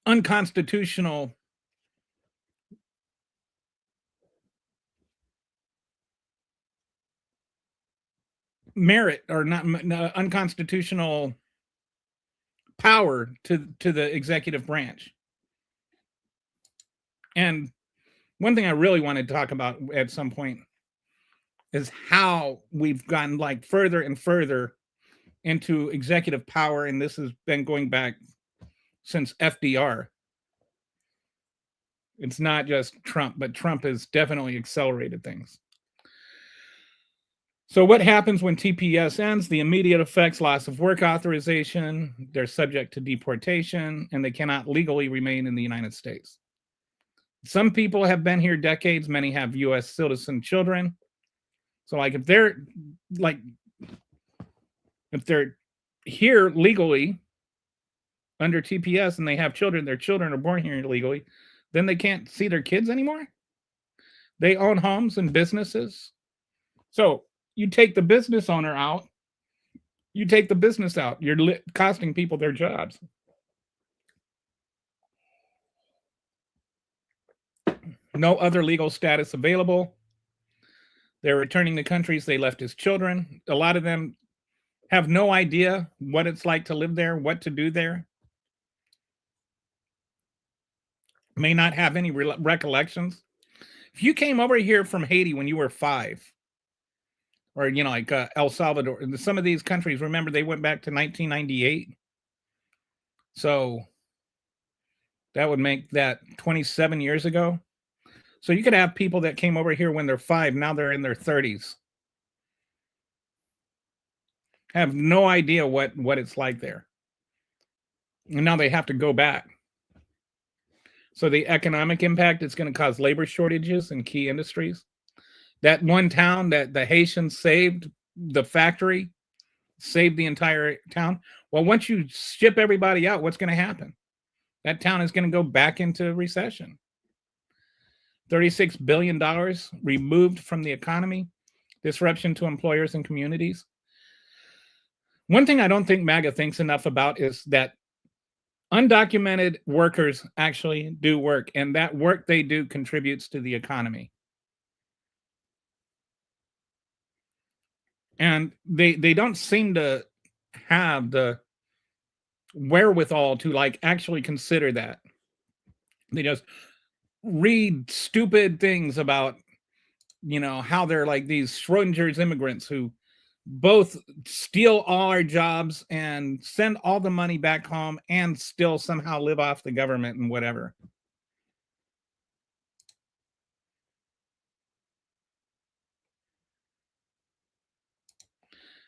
unconstitutional merit, or not unconstitutional power to the executive branch. And one thing I really want to talk about at some point is how we've gotten like further and further into executive power, and this has been going back since FDR. It's not just Trump, but Trump has definitely accelerated things. So what happens when TPS ends? The immediate effects: loss of work authorization, they're subject to deportation, and they cannot legally remain in the United States. Some people have been here decades, many have U.S. citizen children. So like if they're here legally under TPS and they have children, their children are born here illegally, then they can't see their kids anymore. They own homes and businesses. So you take the business owner out, you take the business out, you're costing people their jobs. No other legal status available. They're returning to countries they left as children. A lot of them have no idea what it's like to live there, what to do there. May not have any recollections. If you came over here from Haiti when you were 5, or like El Salvador, some of these countries, remember they went back to 1998. So that would make that 27 years ago. So you could have people that came over here when they're 5, now they're in their 30s. Have no idea what it's like there. And now they have to go back. So the economic impact, it's going to cause labor shortages in key industries. That one town that the Haitians saved, the factory, saved the entire town. Well, once you ship everybody out, what's going to happen? That town is going to go back into recession. $36 billion removed from the economy, disruption to employers and communities. One thing I don't think MAGA thinks enough about is that undocumented workers actually do work, and that work they do contributes to the economy. And they don't seem to have the wherewithal to actually consider that. They just read stupid things about, how they're like these Schrodinger's immigrants who both steal all our jobs and send all the money back home and still somehow live off the government and whatever.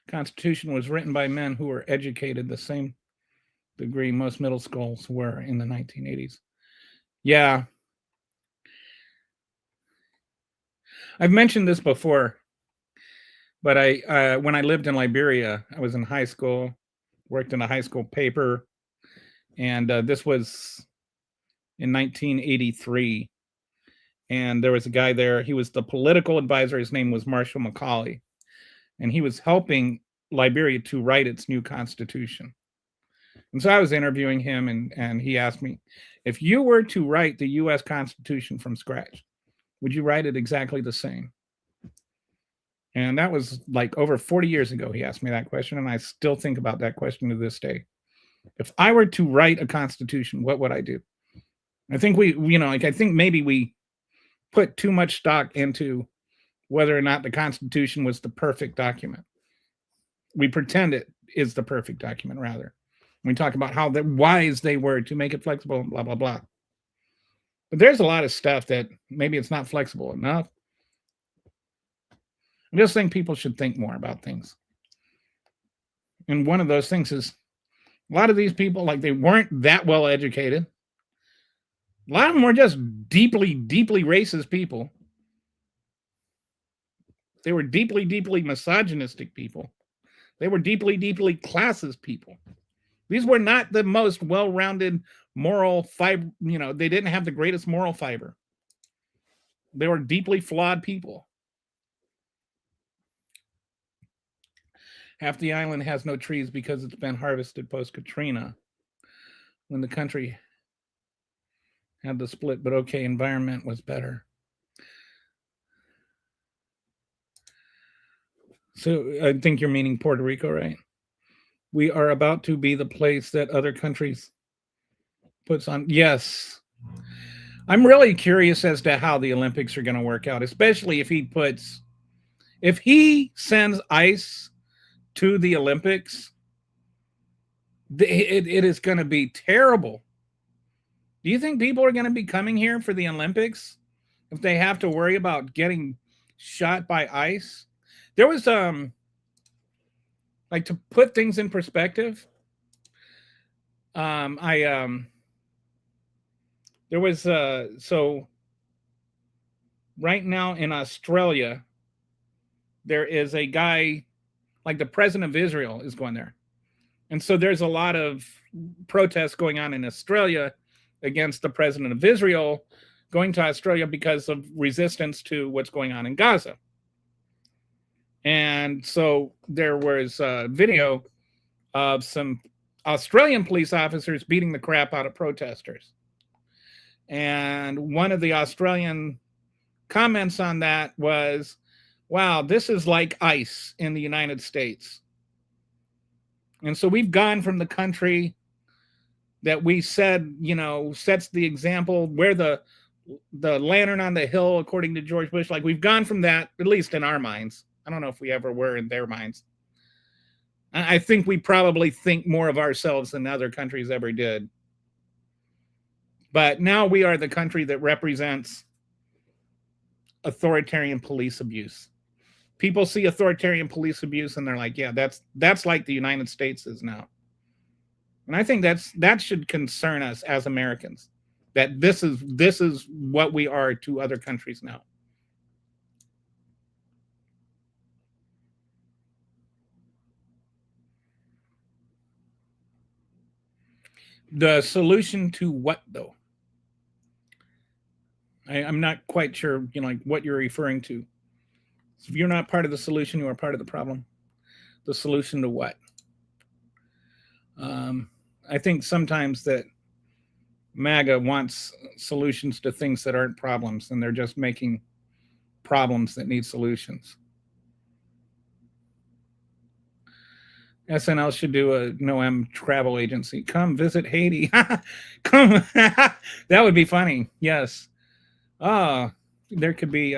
Constitution was written by men who were educated the same degree most middle schools were in the 1980s. Yeah. I've mentioned this before, but when I lived in Liberia, I was in high school, worked in a high school paper, and this was in 1983. And there was a guy there. He was the political advisor. His name was Marshall McCauley, and he was helping Liberia to write its new constitution. And so I was interviewing him, and he asked me, if you were to write the U.S. Constitution from scratch, would you write it exactly the same? And that was over 40 years ago. He asked me that question, and I still think about that question to this day. If I were to write a constitution, what would I do? I think I think maybe we put too much stock into whether or not the Constitution was the perfect document. We pretend it is the perfect document, rather. We talk about how wise they were to make it flexible, blah, blah, blah. But there's a lot of stuff that maybe it's not flexible enough. I just think people should think more about things. And one of those things is a lot of these people, they weren't that well educated. A lot of them were just deeply, deeply racist people. They were deeply, deeply misogynistic people. They were deeply, deeply classist people. These were not the most well-rounded moral fiber. They didn't have the greatest moral fiber. They were deeply flawed people. Half the island has no trees because it's been harvested post-Katrina, when the country had the split, but okay, environment was better. So I think you're meaning Puerto Rico, right? We are about to be the place that other countries puts on. Yes. I'm really curious as to how the Olympics are going to work out, especially if he sends ICE to the Olympics. It is going to be terrible. Do you think people are going to be coming here for the Olympics if they have to worry about getting shot by ICE? There was to put things in perspective. So right now in Australia, there is a guy, the president of Israel is going there. And so there's a lot of protests going on in Australia against the president of Israel going to Australia because of resistance to what's going on in Gaza. And so there was a video of some Australian police officers beating the crap out of protesters. And one of the Australian comments on that was, wow, this is like ICE in the United States. And so we've gone from the country that we said, sets the example, where the lantern on the hill, according to George Bush, like we've gone from that, at least in our minds. I don't know if we ever were in their minds. I think we probably think more of ourselves than other countries ever did. But now we are the country that represents authoritarian police abuse. People see authoritarian police abuse and they're like, yeah, that's like the United States is now. And I think that should concern us as Americans, that this is what we are to other countries now. The solution to what, though? I'm not quite sure, like what you're referring to. If you're not part of the solution, you are part of the problem. The solution to what? I think sometimes that MAGA wants solutions to things that aren't problems, and they're just making problems that need solutions. SNL should do a No-M travel agency. Come visit Haiti. Come. That would be funny. Yes. There could be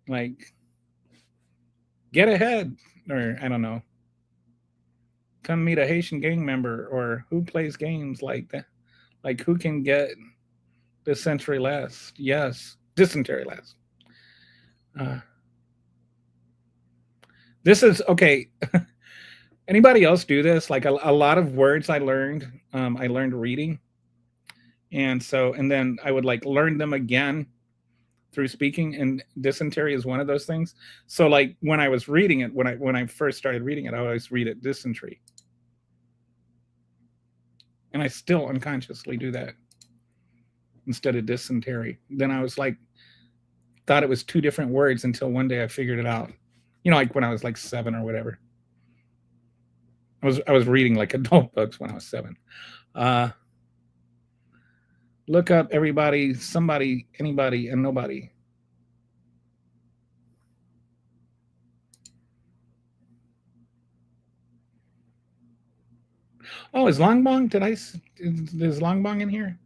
like get ahead, or I don't know. Come meet a Haitian gang member, or who plays games like that. Like who can get dysentery last? Yes. Dysentery last. This is okay. Anybody else do this? Like a lot of words I learned reading. And then I would like learn them again through speaking, and dysentery is one of those things. So like when I was reading it, when I first started reading it, I always read it dysentery. And I still unconsciously do that instead of dysentery. Then I was like, thought it was two different words until one day I figured it out. Like when I was like 7 or whatever. I was reading like adult books when I was 7. Look up everybody, somebody, anybody, and nobody. Oh, is Longbong? Is Longbong in here?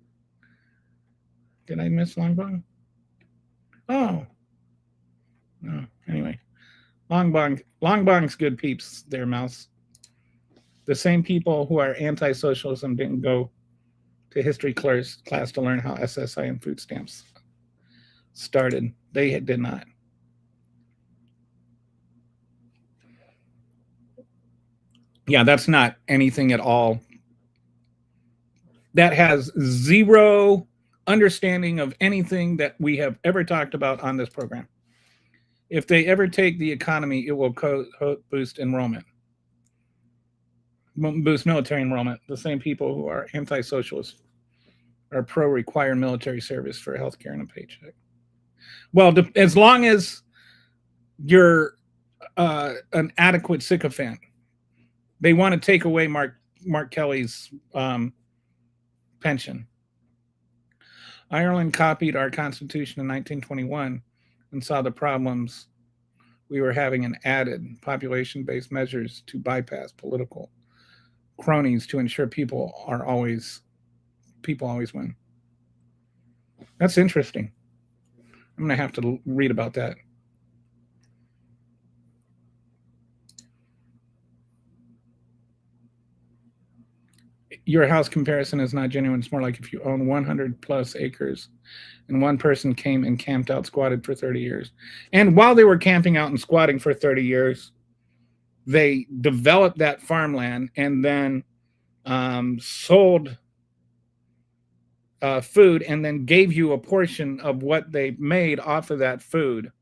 Did I miss Longbong? Oh. No. Anyway. Longbong's good peeps there, Mouse. The same people who are anti-socialism didn't go to history class to learn how SSI and food stamps started. They did not. Yeah, that's not anything at all. That has zero understanding of anything that we have ever talked about on this program. If they ever take the economy, it will boost enrollment, boost military enrollment. The same people who are anti-socialist are pro-required military service for healthcare and a paycheck. Well, as long as you're an adequate sycophant, they want to take away Mark Kelly's pension. Ireland copied our Constitution in 1921 and saw the problems we were having and added population-based measures to bypass political cronies to ensure people always win. That's interesting. I'm going to have to read about that. Your house comparison is not genuine. It's more like if you own 100 plus acres and one person came and camped out, squatted for 30 years. And while they were camping out and squatting for 30 years, they developed that farmland and then sold food and then gave you a portion of what they made off of that food.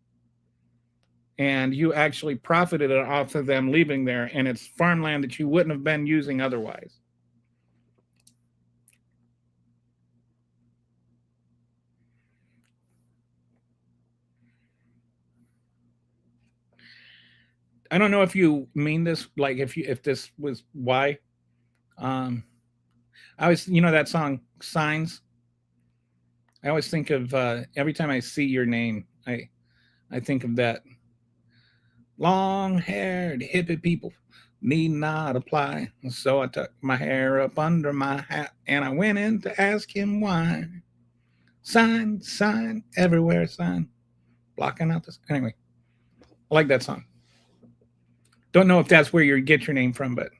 And you actually profited off of them leaving there, and it's farmland that you wouldn't have been using otherwise. I don't know if you mean this, like if this was why. I was, that song Signs. I always think of every time I see your name, I think of that long-haired hippie people need not apply. So I tucked my hair up under my hat and I went in to ask him why. Sign, sign, everywhere sign. Blocking out this. Anyway, I like that song. Don't know if that's where you get your name from, but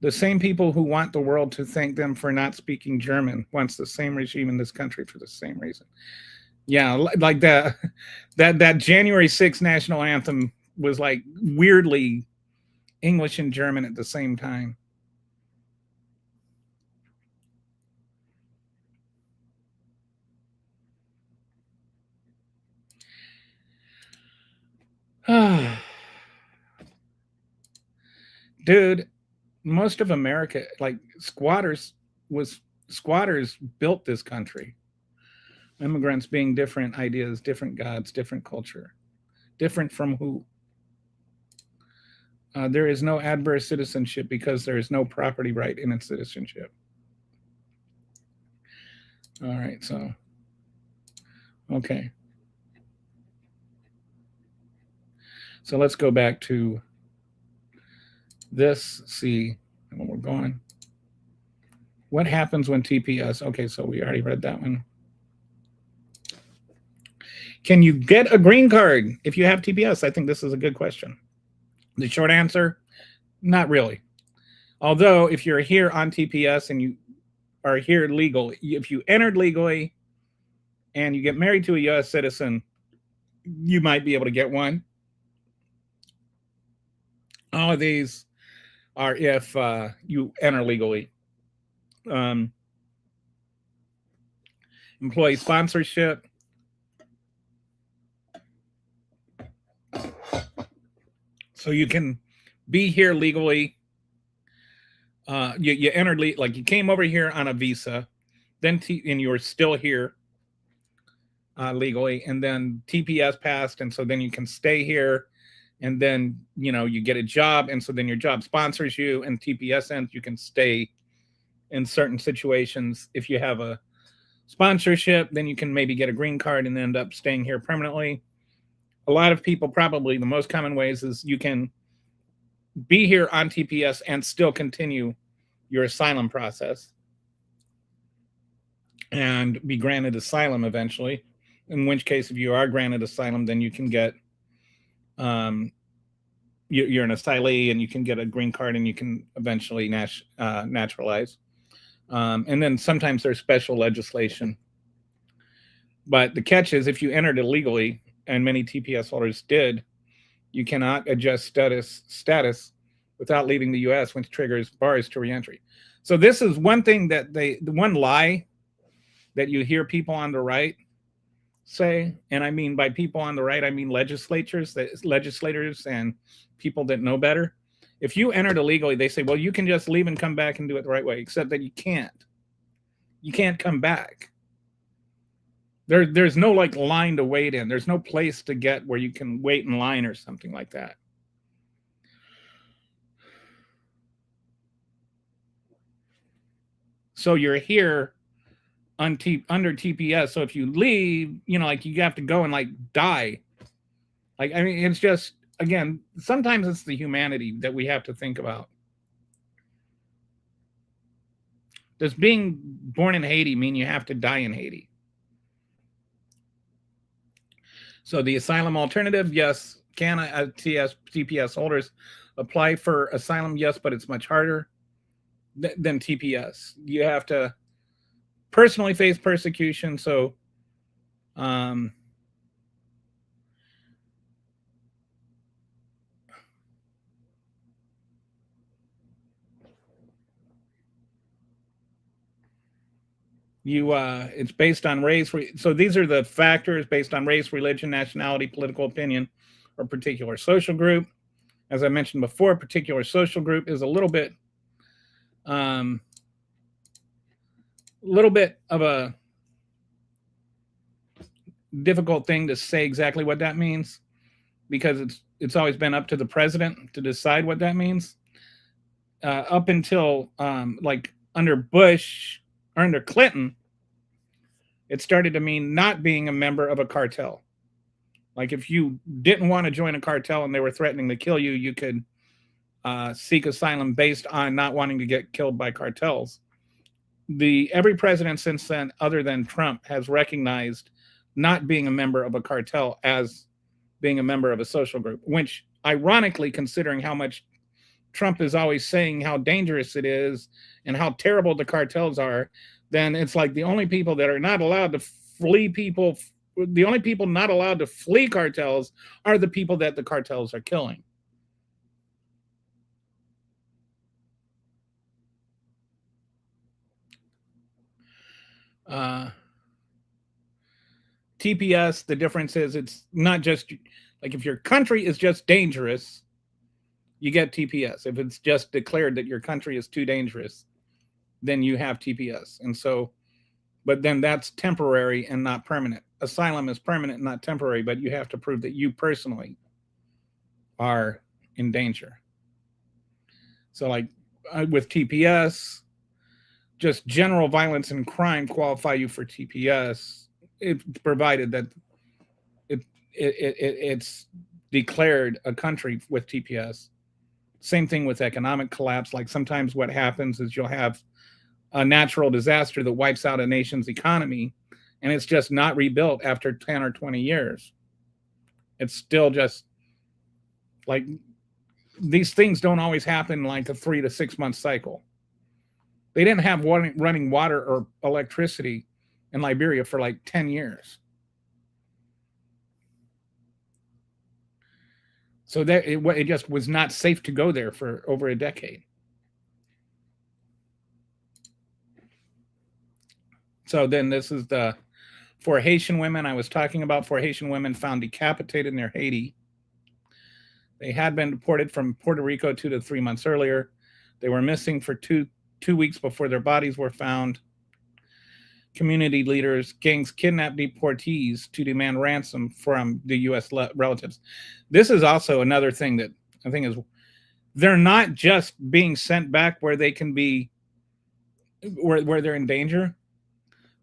the same people who want the world to thank them for not speaking German wants the same regime in this country for the same reason. Yeah, like that January 6th national anthem was like weirdly English and German at the same time. Dude, most of America, like squatters built this country. Immigrants being different ideas, different gods, different culture. Different from who? There is no adverse citizenship because there is no property right in its citizenship. All right, so, okay. So let's go back to this, see when we're going. What happens when TPS? Okay, so we already read that one. Can you get a green card if you have TPS? I think this is a good question. The short answer, not really. Although if you're here on TPS and you are here legally, if you entered legally and you get married to a U.S. citizen, you might be able to get one. All of these are if you enter legally. Employee sponsorship. So you can be here legally. You entered, like you came over here on a visa, then and you were still here legally, and then TPS passed, and so then you can stay here, and then you get a job, and so then your job sponsors you, and TPS ends, you can stay in certain situations. If you have a sponsorship, then you can maybe get a green card and end up staying here permanently. A lot of people, probably the most common ways is you can be here on TPS and still continue your asylum process and be granted asylum eventually. In which case, if you are granted asylum, then you can get, you're an asylee and you can get a green card and you can eventually naturalize. And then sometimes there's special legislation. But the catch is if you entered illegally, and many TPS holders did, you cannot adjust status without leaving the U.S., which triggers bars to reentry. So this is one thing that the one lie that you hear people on the right say, and I mean by people on the right, I mean legislators and people that know better. If you entered illegally, they say, well, you can just leave and come back and do it the right way, except that you can't. You can't come back. There's no like line to wait in. There's no place to get where you can wait in line or something like that. So you're here under TPS. So if you leave, like you have to go and like die. Like, I mean, it's just, again, sometimes it's the humanity that we have to think about. Does being born in Haiti mean you have to die in Haiti? So the asylum alternative, yes. Can TPS holders apply for asylum? Yes, but it's much harder than TPS. You have to personally face persecution. So it's based on race. So these are the factors based on race, religion, nationality, political opinion, or particular social group. As I mentioned before, particular social group is a little bit of a difficult thing to say exactly what that means, because it's always been up to the president to decide what that means. Up until like under Bush or under Clinton, it started to mean not being a member of a cartel. Like if you didn't want to join a cartel and they were threatening to kill you, you could seek asylum based on not wanting to get killed by cartels. Every president since then, other than Trump, has recognized not being a member of a cartel as being a member of a social group, which ironically, considering how much Trump is always saying how dangerous it is and how terrible the cartels are, then it's like the only people that are not allowed to flee people, the only people not allowed to flee cartels are the people that the cartels are killing. TPS, the difference is it's not just like if your country is just dangerous, you get TPS. If it's just declared that your country is too dangerous, then you have TPS. And so, but then that's temporary and not permanent. Asylum is permanent, not temporary, but you have to prove that you personally are in danger. So like with TPS, just general violence and crime qualify you for TPS. It's provided that it's declared a country with TPS. Same thing with economic collapse. Like sometimes what happens is you'll have a natural disaster that wipes out a nation's economy, and it's just not rebuilt after 10 or 20 years. It's still just like these things don't always happen like a 3 to 6 month cycle. They didn't have running water or electricity in Liberia for like 10 years. So that it just was not safe to go there for over a decade. So then this is the four Haitian women I was talking about. 4 Haitian women found decapitated near Haiti. They had been deported from Puerto Rico 2 to 3 months earlier. They were missing for two weeks before their bodies were found. Community leaders, gangs kidnapped deportees to demand ransom from the U.S. relatives. This is also another thing that I think is they're not just being sent back where they can be, where they're in danger.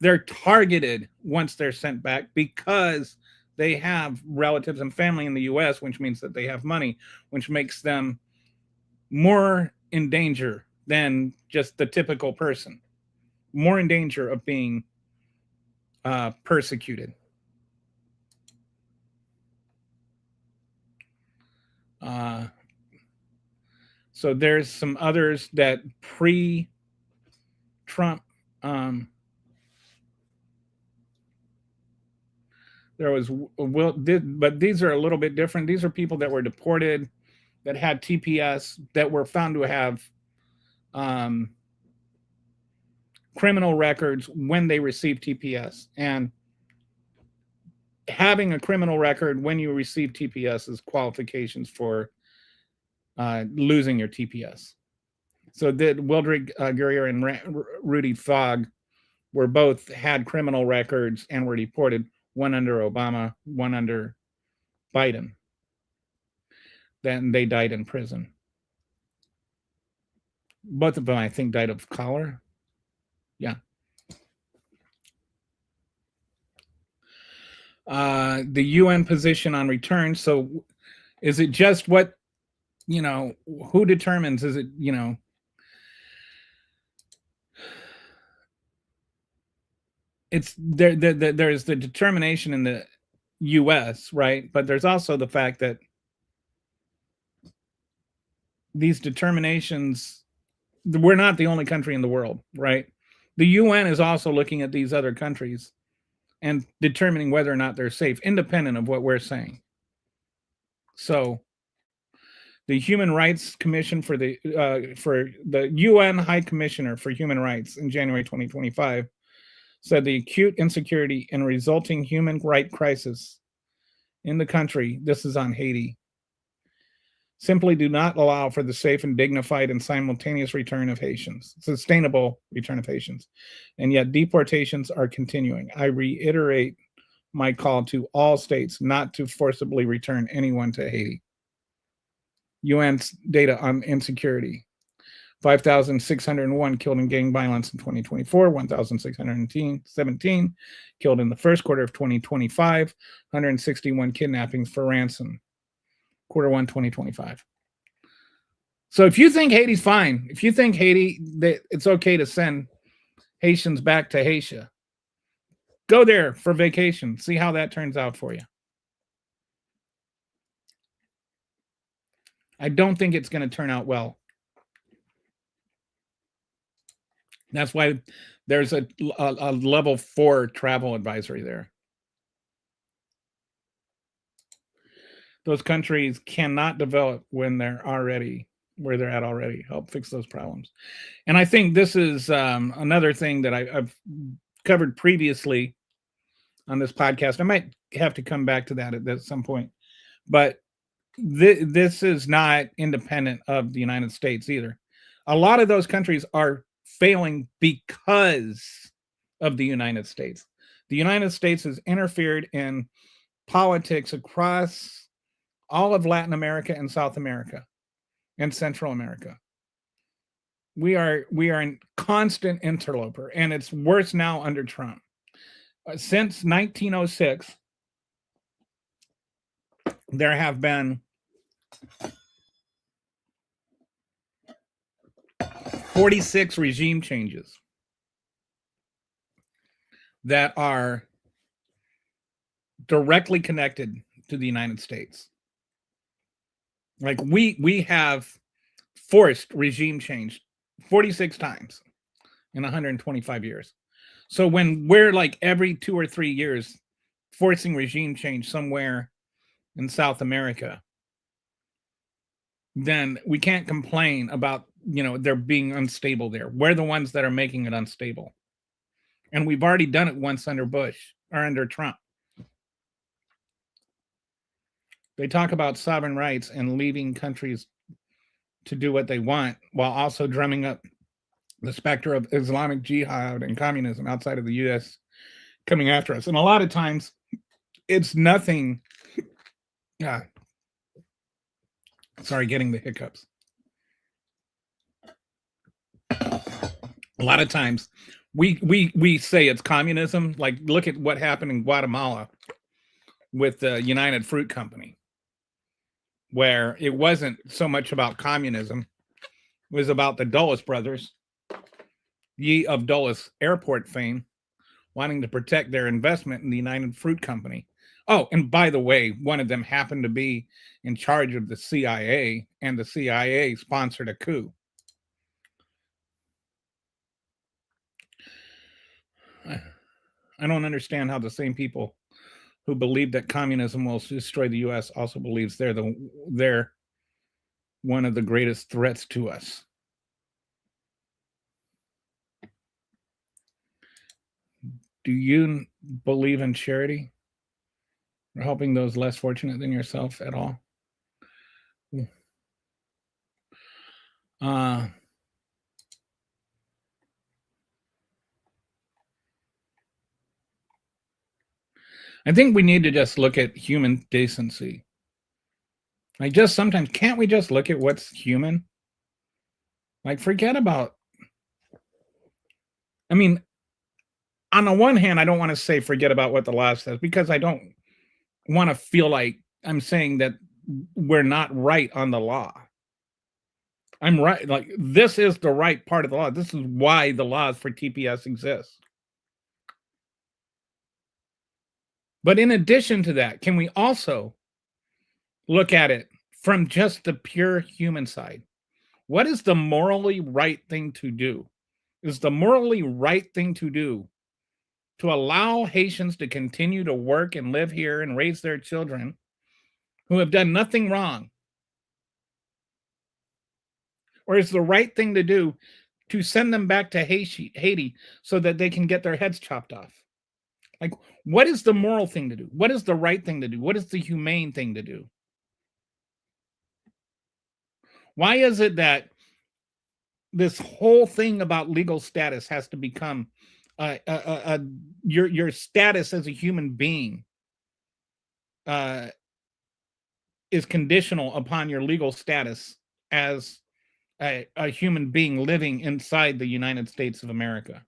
They're targeted once they're sent back because they have relatives and family in the U.S., which means that they have money, which makes them more in danger than just the typical person. More in danger of being persecuted. So there's some others that pre-Trump, there was, but these are a little bit different. These are people that were deported, that had TPS, that were found to have criminal records when they received TPS. And having a criminal record when you receive TPS is qualifications for losing your TPS. So that Wildred Guerrier and Rudy Fogg were both had criminal records and were deported, one under Obama, one under Biden. Then they died in prison. Both of them, I think, died of cholera. Yeah. The UN position on return. So is it just what, who determines? Is it, it's there's the determination in the US, right? But there's also the fact that these determinations, we're not the only country in the world, right? The UN is also looking at these other countries and determining whether or not they're safe, independent of what we're saying. So the Human Rights Commission for the UN High Commissioner for Human Rights in January 2025 said the acute insecurity and resulting human rights crisis in the country, this is on Haiti, simply do not allow for the safe and dignified and simultaneous return of Haitians, sustainable return of Haitians, and yet deportations are continuing. I reiterate my call to all states not to forcibly return anyone to Haiti. UN's data on insecurity. 5,601 killed in gang violence in 2024, 1,617 killed in the first quarter of 2025, 161 kidnappings for ransom, quarter 1, 2025. So if you think Haiti's fine, if you think Haiti, that it's okay to send Haitians back to Haiti, go there for vacation. See how that turns out for you. I don't think it's going to turn out well. That's why there's a level 4 travel advisory there. Those countries cannot develop when they're already where they're at already. Help fix those problems. And I think this is another thing that I've covered previously on this podcast. I might have to come back to that at some point. But this is not independent of the United States either. A lot of those countries are failing because of the United States. The United States has interfered in politics across all of Latin America and South America and Central America. We are a constant interloper, and it's worse now under Trump. Since 1906, there have been 46 regime changes that are directly connected to the United States. Like we have forced regime change 46 times in 125 years. So when we're like every 2 or 3 years forcing regime change somewhere in South America, then we can't complain about, they're being unstable there. We're the ones that are making it unstable. And we've already done it once under Bush or under Trump. They talk about sovereign rights and leaving countries to do what they want while also drumming up the specter of Islamic jihad and communism outside of the U.S. coming after us. And a lot of times it's nothing. Sorry, getting the hiccups. A lot of times we say it's communism. Like, look at what happened in Guatemala with the United Fruit Company, where it wasn't so much about communism. It was about the Dulles brothers, ye of Dulles Airport fame, wanting to protect their investment in the United Fruit Company. Oh, and by the way, one of them happened to be in charge of the CIA, and the CIA sponsored a coup. I don't understand how the same people who believe that communism will destroy the U.S. also believes they're one of the greatest threats to us. Do you believe in charity or helping those less fortunate than yourself at all? I think we need to just look at human decency. Like, just sometimes, can't we just look at what's human? Like, forget about, I mean, on the one hand, I don't want to say forget about what the law says, because I don't want to feel like I'm saying that we're not right on the law. I'm right. Like, this is the right part of the law. This is why the laws for TPS exist. But in addition to that, can we also look at it from just the pure human side? What is the morally right thing to do? Is the morally right thing to do to allow Haitians to continue to work and live here and raise their children who have done nothing wrong? Or is the right thing to do to send them back to Haiti so that they can get their heads chopped off? Like, what is the moral thing to do? What is the right thing to do? What is the humane thing to do? Why is it that this whole thing about legal status has to become your status as a human being is conditional upon your legal status as a human being living inside the United States of America.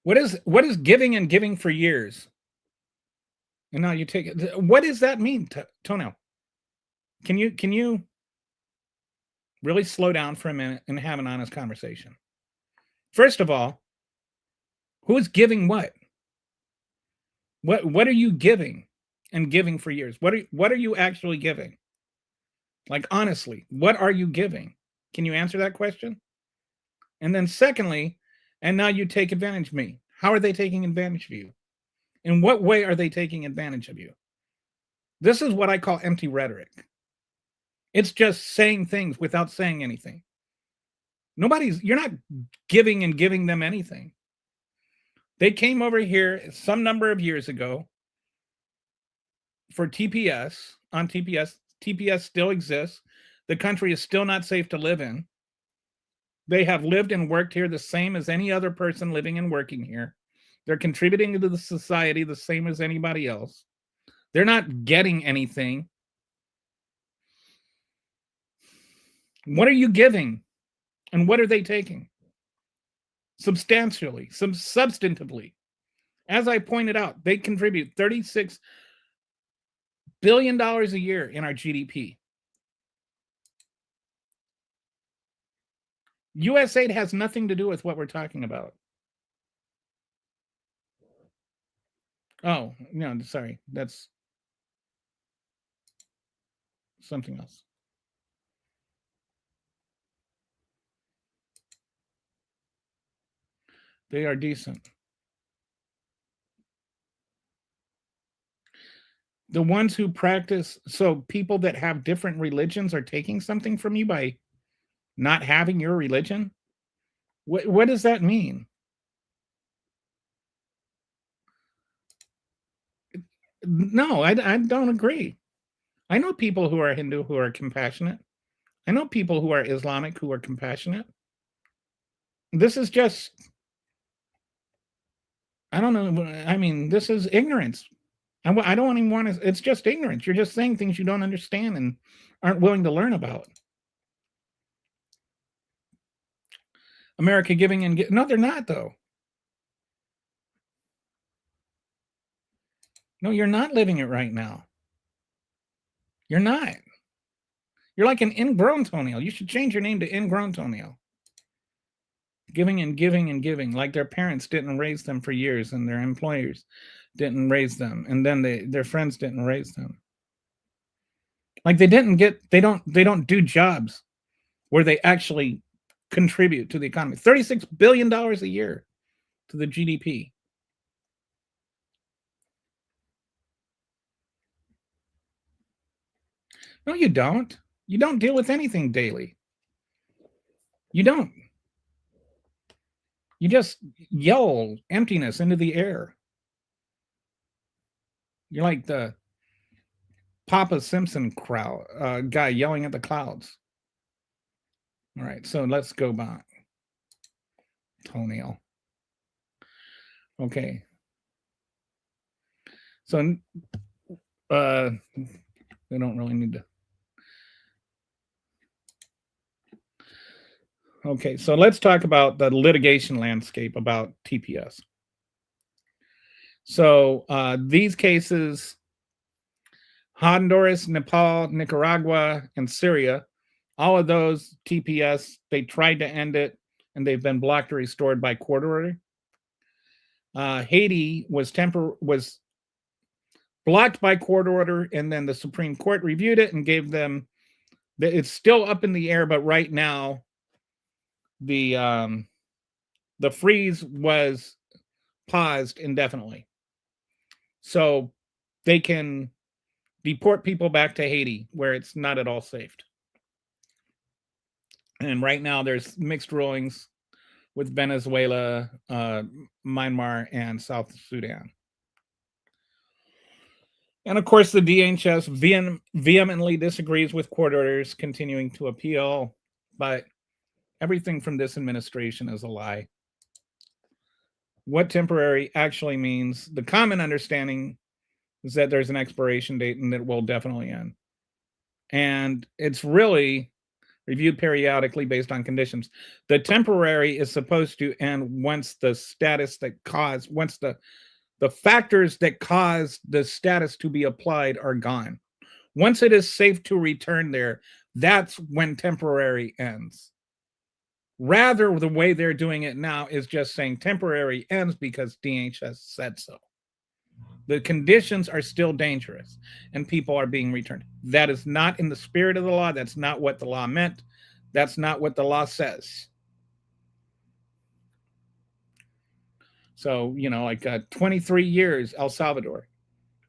What is giving and giving for years? And now you take it. What does that mean, Tono? Can you really slow down for a minute and have an honest conversation? First of all, who's giving what? What are you giving and giving for years? What are you actually giving? Like, honestly, what are you giving? Can you answer that question? And then secondly, and now you take advantage of me. How are they taking advantage of you? In what way are they taking advantage of you? This is what I call empty rhetoric. It's just saying things without saying anything. You're not giving and giving them anything. They came over here some number of years ago for TPS, on TPS. TPS still exists. The country is still not safe to live in. They have lived and worked here the same as any other person living and working here. They're contributing to the society the same as anybody else. They're not getting anything. What are you giving? And what are they taking? Substantially, substantively. As I pointed out, they contribute $36 billion a year in our GDP. USAID has nothing to do with what we're talking about. Oh, no, sorry. That's something else. They are decent. The ones who practice, so people that have different religions are taking something from you by not having your religion? What does that mean? No, I don't agree. I know people who are Hindu who are compassionate. I know people who are Islamic who are compassionate. This is just, I don't know. I mean, this is ignorance. I don't even want to, it's just ignorance. You're just saying things you don't understand and aren't willing to learn about. America giving and no, they're not, though. No, you're not living it right now. You're not. You're like an ingrown toenail. You should change your name to ingrown toenail. Giving and giving and giving, like their parents didn't raise them for years and their employers didn't raise them, and then their friends didn't raise them. Like they don't do jobs where they actually contribute to the economy. $36 billion a year to the GDP. No, you don't. You don't deal with anything daily. You don't. You just yell emptiness into the air. You're like the Papa Simpson crowd guy yelling at the clouds. All right, so let's go back. Toenail. Okay. So we don't really need to. Okay, so let's talk about the litigation landscape about TPS. So these cases, Honduras, Nepal, Nicaragua, and Syria, all of those TPS, they tried to end it, and they've been blocked or restored by court order. Haiti was blocked by court order, and then the Supreme Court reviewed it and gave them. It's still up in the air, but right now, the freeze was paused indefinitely, so they can deport people back to Haiti, where it's not at all safe. And right now, there's mixed rulings with Venezuela, Myanmar, and South Sudan. And of course, the DHS vehemently disagrees with court orders, continuing to appeal, but everything from this administration is a lie. What temporary actually means, the common understanding is that there's an expiration date and it will definitely end. And it's really reviewed periodically based on conditions. The temporary is supposed to end once the status that caused, once the factors that cause the status to be applied are gone. Once it is safe to return there, that's when temporary ends. Rather, the way they're doing it now is just saying temporary ends because DHS said so. The conditions are still dangerous and people are being returned. That is not in the spirit of the law. That's not what the law meant. That's not what the law says. So, like 23 years, El Salvador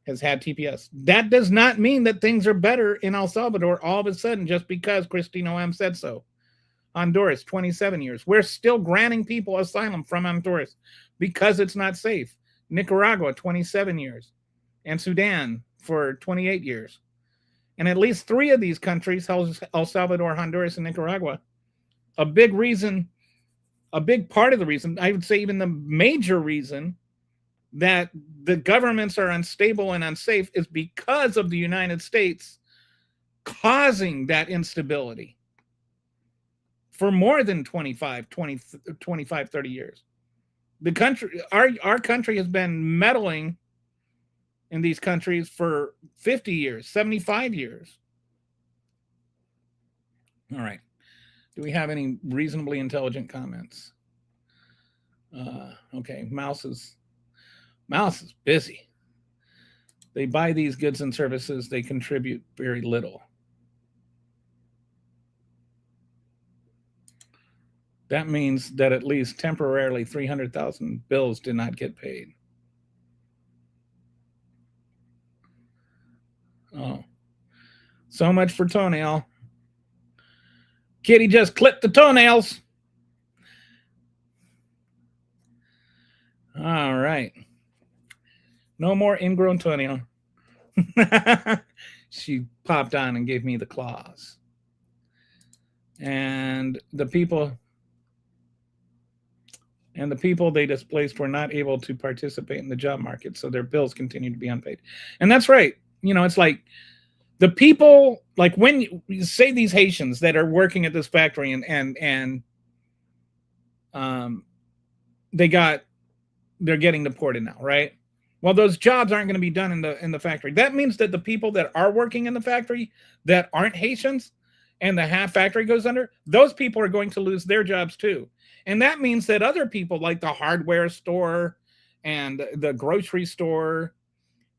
has had TPS. That does not mean that things are better in El Salvador all of a sudden just because Christine O.M. said so. Honduras, 27 years. We're still granting people asylum from Honduras because it's not safe. Nicaragua, 27 years. And Sudan for 28 years. And at least 3 of these countries, El Salvador, Honduras, and Nicaragua, a big part of the reason, I would say even the major reason that the governments are unstable and unsafe is because of the United States causing that instability for more than 25, 30 years. The country, our country has been meddling in these countries for 50 years, 75 years. All right. Do we have any reasonably intelligent comments? Okay, Mouse is busy. They buy these goods and services, they contribute very little. That means that at least temporarily 300,000 bills did not get paid. Oh, so much for toenail. Kitty just clipped the toenails. All right. No more ingrown toenail. She popped on and gave me the claws. And the people they displaced were not able to participate in the job market, so their bills continue to be unpaid. And that's right. It's like the people, like when you say these Haitians that are working at this factory and they're getting deported now, right? Well, those jobs aren't going to be done in the factory. That means that the people that are working in the factory that aren't Haitians and the factory goes under, those people are going to lose their jobs too. And that means that other people like the hardware store and the grocery store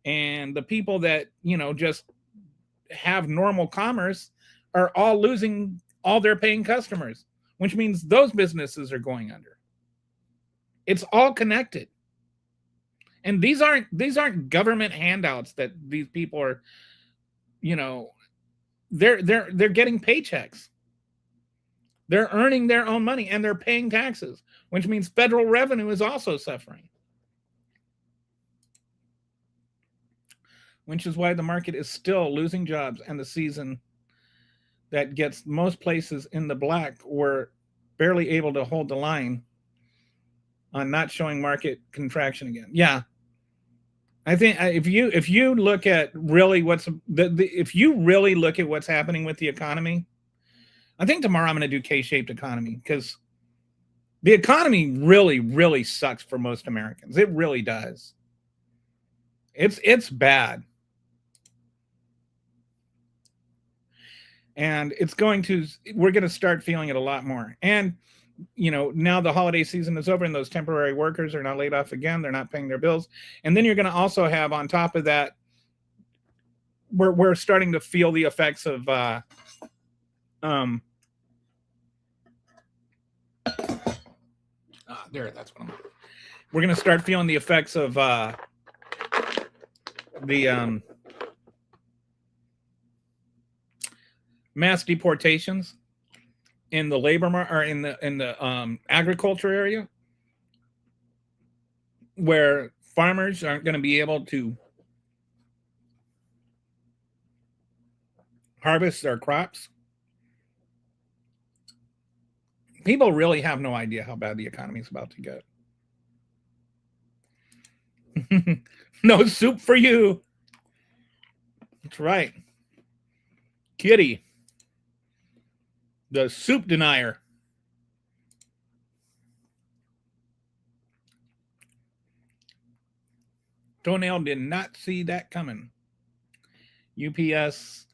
and the people that, just have normal commerce are all losing all their paying customers, which means those businesses are going under. It's all connected. And these aren't government handouts that these people are, they're getting paychecks. They're earning their own money and they're paying taxes, which means federal revenue is also suffering. Which is why the market is still losing jobs, and the season that gets most places in the black were barely able to hold the line on not showing market contraction again. Yeah. I think if you look at really if you really look at what's happening with the economy, I think tomorrow I'm going to do K-shaped economy because the economy really, really sucks for most Americans. It really does. It's bad. And we're going to start feeling it a lot more. And, now the holiday season is over and those temporary workers are not laid off again. They're not paying their bills. And then you're going to also have on top of that, we're starting to feel the effects of, that's what we're going to start feeling the effects of, the, mass deportations in the labor market or in the agriculture area, where farmers aren't going to be able to harvest their crops. People really have no idea how bad the economy is about to get. No soup for you. That's right. Kitty, the soup denier. Toenail did not see that coming. UPS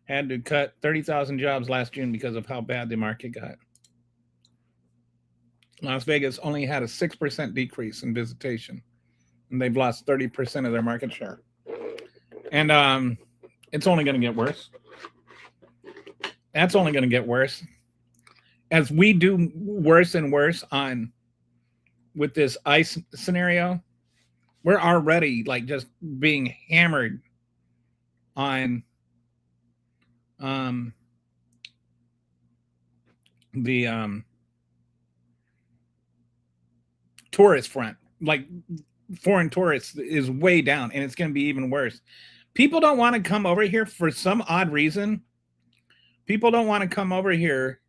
had to cut 30,000 jobs last June because of how bad the market got. Las Vegas only had a 6% decrease in visitation, and they've lost 30% of their market share. And it's only going to get worse. That's only going to get worse. As we do worse and worse on with this ICE scenario, we're already like just being hammered on the tourist front. Like foreign tourists is way down, and it's going to be even worse. People don't want to come over here for some odd reason. People don't want to come over here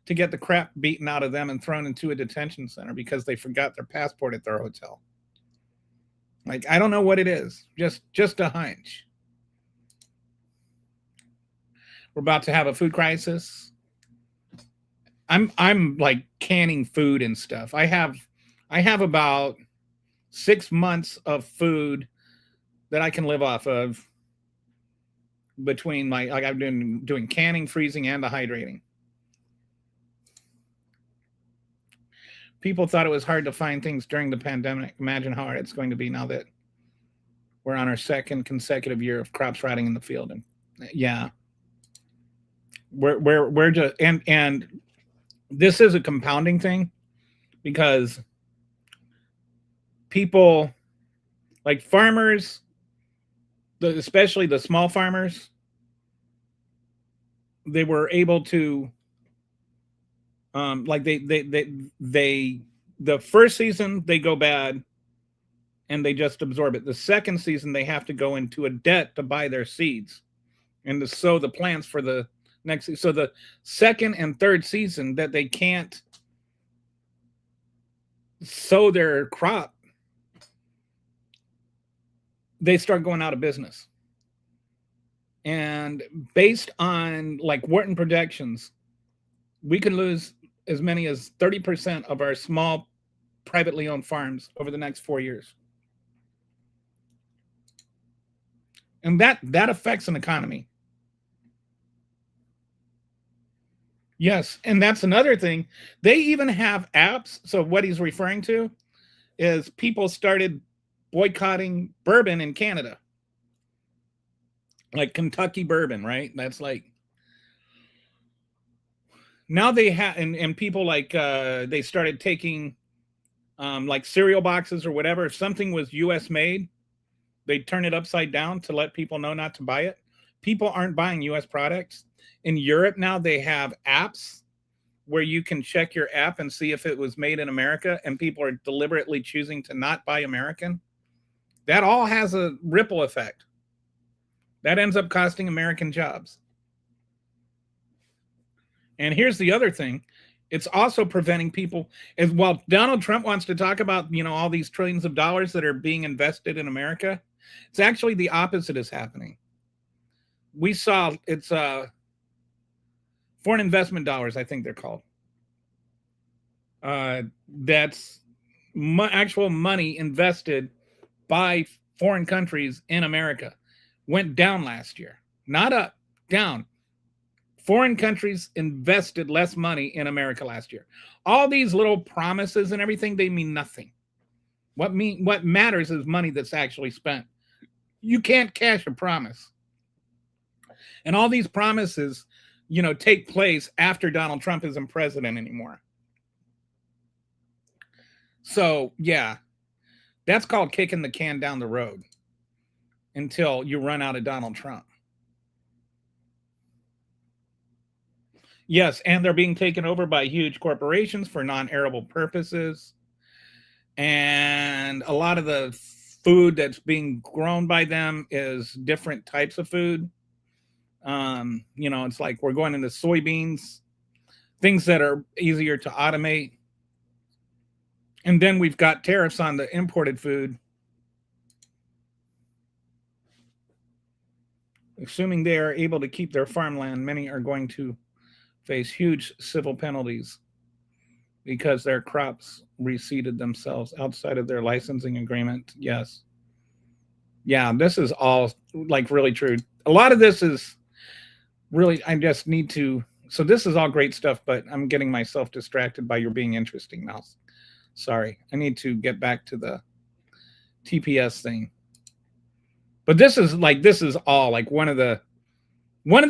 to get the crap beaten out of them and thrown into a detention center because they forgot their passport at their hotel. Like, I don't know what it is. Just a hunch. We're about to have a food crisis. I'm like canning food and stuff. I have about 6 months of food that I can live off of between like I've been doing canning, freezing, and the hydrating. People thought it was hard to find things during the pandemic. Imagine how hard it's going to be now that we're on our second consecutive year of crops rotting in the field. And yeah, we're just and this is a compounding thing because people like farmers, especially the small farmers, they were able to like they the first season they go bad and they just absorb it. The second season they have to go into a debt to buy their seeds and to sow the plants for the next. So the second and third season that they can't sow their crop, they start going out of business. And based on like Wharton projections, we could lose as many as 30% of our small privately owned farms over the next 4 years. And that affects an economy. Yes, and that's another thing. They even have apps. So what he's referring to is people started boycotting bourbon in Canada. Like Kentucky bourbon, right? That's like now they have and people like they started taking like cereal boxes or whatever. If something was US made, they turn it upside down to let people know not to buy it. People aren't buying US products. In Europe now they have apps where you can check your app and see if it was made in America, and people are deliberately choosing to not buy American. That all has a ripple effect. That ends up costing American jobs. And here's the other thing. It's also preventing people, as well. Donald Trump wants to talk about, all these trillions of dollars that are being invested in America. It's actually the opposite is happening. We saw it's foreign investment dollars, I think they're called. That's actual money invested by foreign countries in America. Went down last year, not up, down. Foreign countries invested less money in America last year. All these little promises and everything, they mean nothing. What matters is money that's actually spent. You can't cash a promise. And all these promises, take place after Donald Trump isn't president anymore. So, yeah, that's called kicking the can down the road until you run out of Donald Trump. Yes, and they're being taken over by huge corporations for non-arable purposes. And a lot of the food that's being grown by them is different types of food. It's like we're going into soybeans, things that are easier to automate. And then we've got tariffs on the imported food. Assuming they are able to keep their farmland, many are going to face huge civil penalties because their crops reseeded themselves outside of their licensing agreement. Yes. Yeah, this is all like really true. A lot of this is really, I just need to, so this is all great stuff, but I'm getting myself distracted by your being interesting now. Sorry. I need to get back to the TPS thing. But this is all like one of the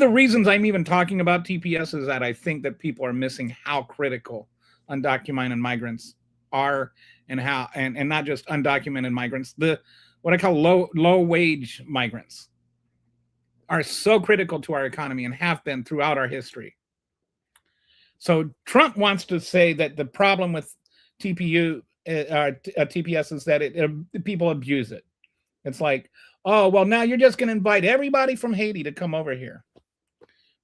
reasons I'm even talking about TPS is that I think that people are missing how critical undocumented migrants are, and how, and not just undocumented migrants, the what I call low wage migrants are so critical to our economy and have been throughout our history. So Trump wants to say that the problem with TPS is that people abuse it. It's like, oh, well, now you're just going to invite everybody from Haiti to come over here.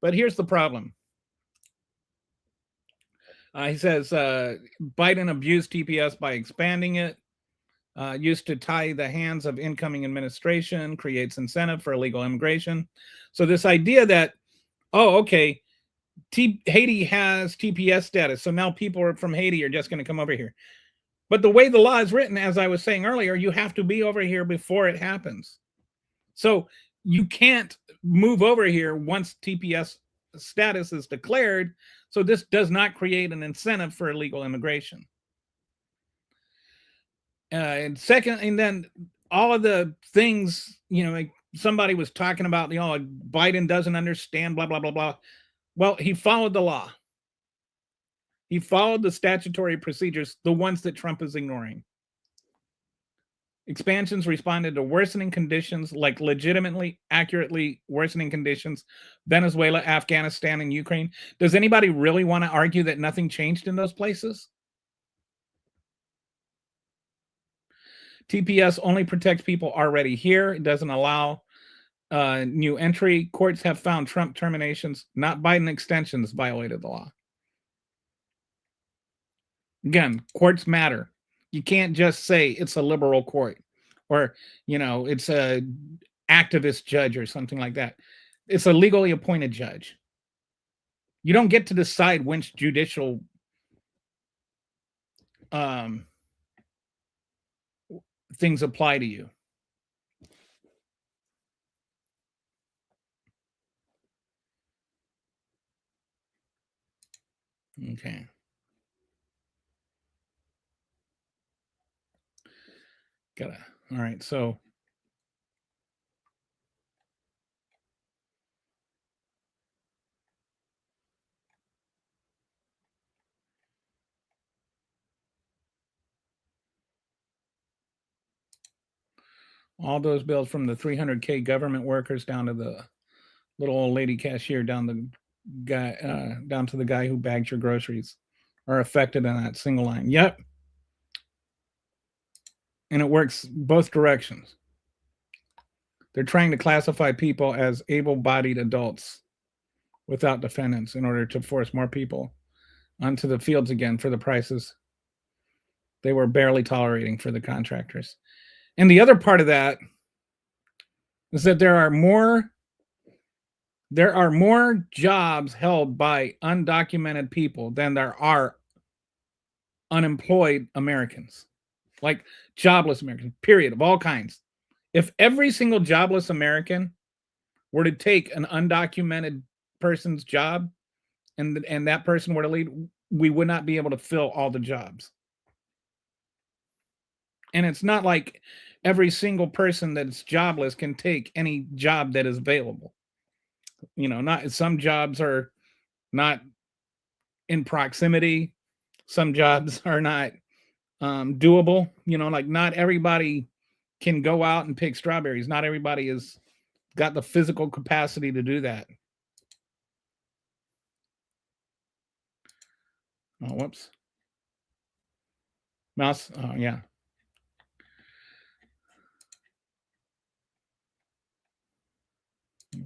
But here's the problem. He says Biden abused TPS by expanding it, used to tie the hands of incoming administration, creates incentive for illegal immigration. So this idea that, oh, okay, Haiti has TPS status, so now people from Haiti are just going to come over here. But the way the law is written, as I was saying earlier, you have to be over here before it happens. So you can't move over here once TPS status is declared. So this does not create an incentive for illegal immigration. And second, and then all of the things, like somebody was talking about, Biden doesn't understand, blah, blah, blah, blah. Well, he followed the law. He followed the statutory procedures, the ones that Trump is ignoring. Expansions responded to worsening conditions, like legitimately, accurately worsening conditions, Venezuela, Afghanistan, and Ukraine. Does anybody really want to argue that nothing changed in those places? TPS only protects people already here. It doesn't allow new entry. Courts have found Trump terminations, not Biden extensions, violated the law. Again, courts matter. You can't just say it's a liberal court or, it's a activist judge or something like that. It's a legally appointed judge. You don't get to decide which judicial things apply to you. Okay. All right. So all those bills, from the 300K government workers down to the little old lady cashier, down to the guy who bags your groceries, are affected in that single line. Yep. And it works both directions. They're trying to classify people as able-bodied adults without defendants in order to force more people onto the fields again for the prices they were barely tolerating for the contractors. And the other part of that is that there are more jobs held by undocumented people than there are unemployed Americans, like jobless Americans, period, of all kinds. If every single jobless American were to take an undocumented person's job and that person were to leave, we would not be able to fill all the jobs. And it's not like every single person that's jobless can take any job that is available. Not some jobs are not in proximity. Some jobs are not doable. Like not everybody can go out and pick strawberries. Not everybody has got the physical capacity to do that. Oh, whoops. Mouse. Oh, yeah.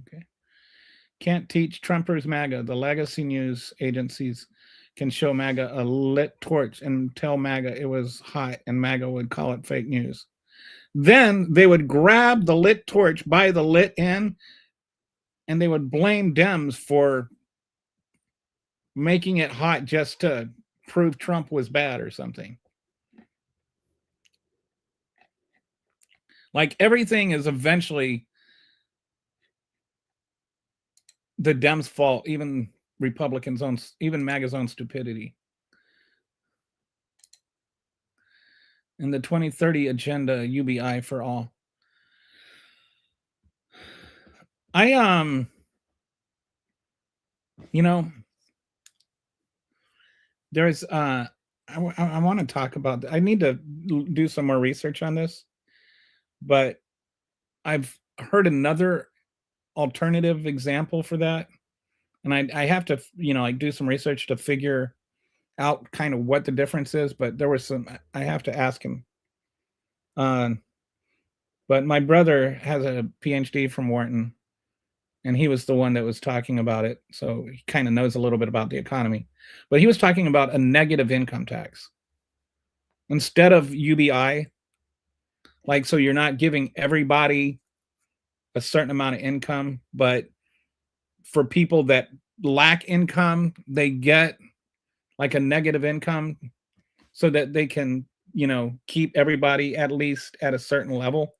Okay. Can't teach Trumpers MAGA. The legacy news agencies can show MAGA a lit torch and tell MAGA it was hot, and MAGA would call it fake news. Then they would grab the lit torch by the lit end and they would blame Dems for making it hot just to prove Trump was bad or something. Like everything is eventually the Dems' fault, even Republicans' own, even MAGA's own stupidity. And the 2030 agenda, UBI for all. You know, there's I want to talk about, I need to do some more research on this, but I've heard another alternative example for that, and I have to, you know, like do some research to figure out kind of what the difference is, but there was some, I have to ask him. But my brother has a PhD from Wharton, and he was the one that was talking about it, so he kind of knows a little bit about the economy. But he was talking about a negative income tax instead of UBI. Like, so you're not giving everybody a certain amount of income, but for people that lack income, they get like a negative income so that they can, you know, keep everybody at least at a certain level.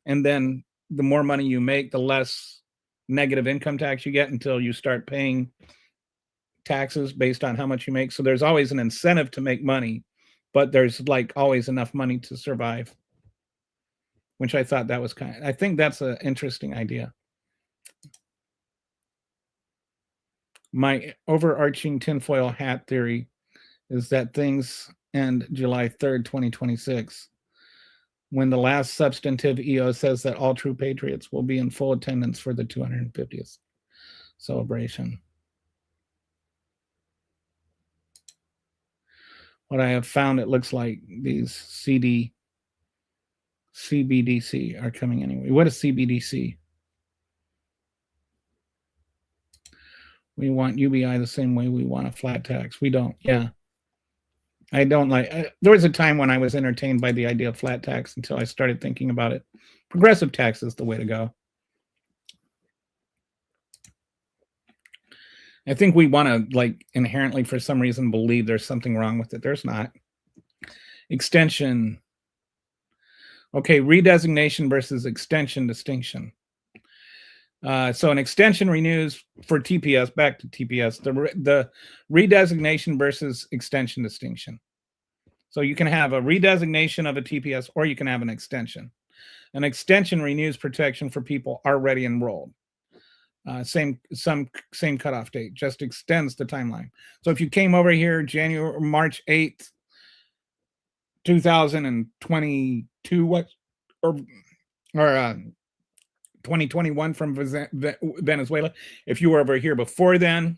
And then the more money you make, the less negative income tax you get until you start paying taxes based on how much you make. So there's always an incentive to make money, but there's like always enough money to survive, which I thought that was I think that's an interesting idea. My overarching tinfoil hat theory is that things end July 3rd, 2026, when the last substantive EO says that all true patriots will be in full attendance for the 250th celebration. What I have found, it looks like these CBDC are coming anyway. What is CBDC? We want UBI the same way we want a flat tax. We don't. Yeah. I don't like, there was a time when I was entertained by the idea of flat tax until I started thinking about it. Progressive tax is the way to go. I think we want to, like, inherently, for some reason, believe there's something wrong with it. There's not. Extension. Okay, redesignation versus extension distinction. So an extension renews for TPS, back to TPS, the redesignation versus extension distinction. So you can have a redesignation of a TPS, or you can have an extension. An extension renews protection for people already enrolled. Same cutoff date, just extends the timeline. So if you came over here March 8th, 2022, or 2021 from Venezuela, if you were over here before then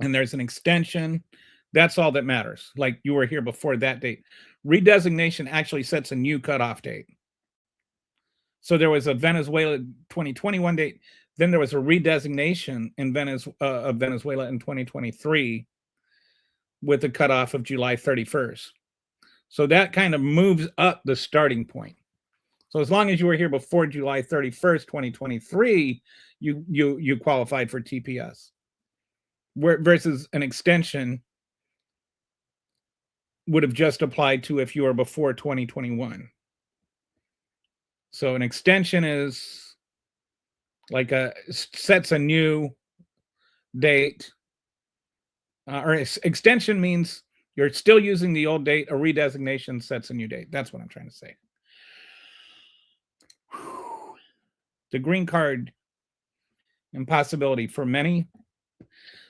and there's an extension, that's all that matters. Like, you were here before that date. Redesignation actually sets a new cutoff date. So there was a Venezuela 2021 date, then there was a redesignation in of Venezuela in 2023 with a cutoff of July 31st. So that kind of moves up the starting point. So as long as you were here before July 31st, 2023, you qualified for TPS. Versus an extension would have just applied to if you were before 2021. So an extension is like sets a new date, or extension means you're still using the old date. A redesignation sets a new date. That's what I'm trying to say. The green card impossibility for many.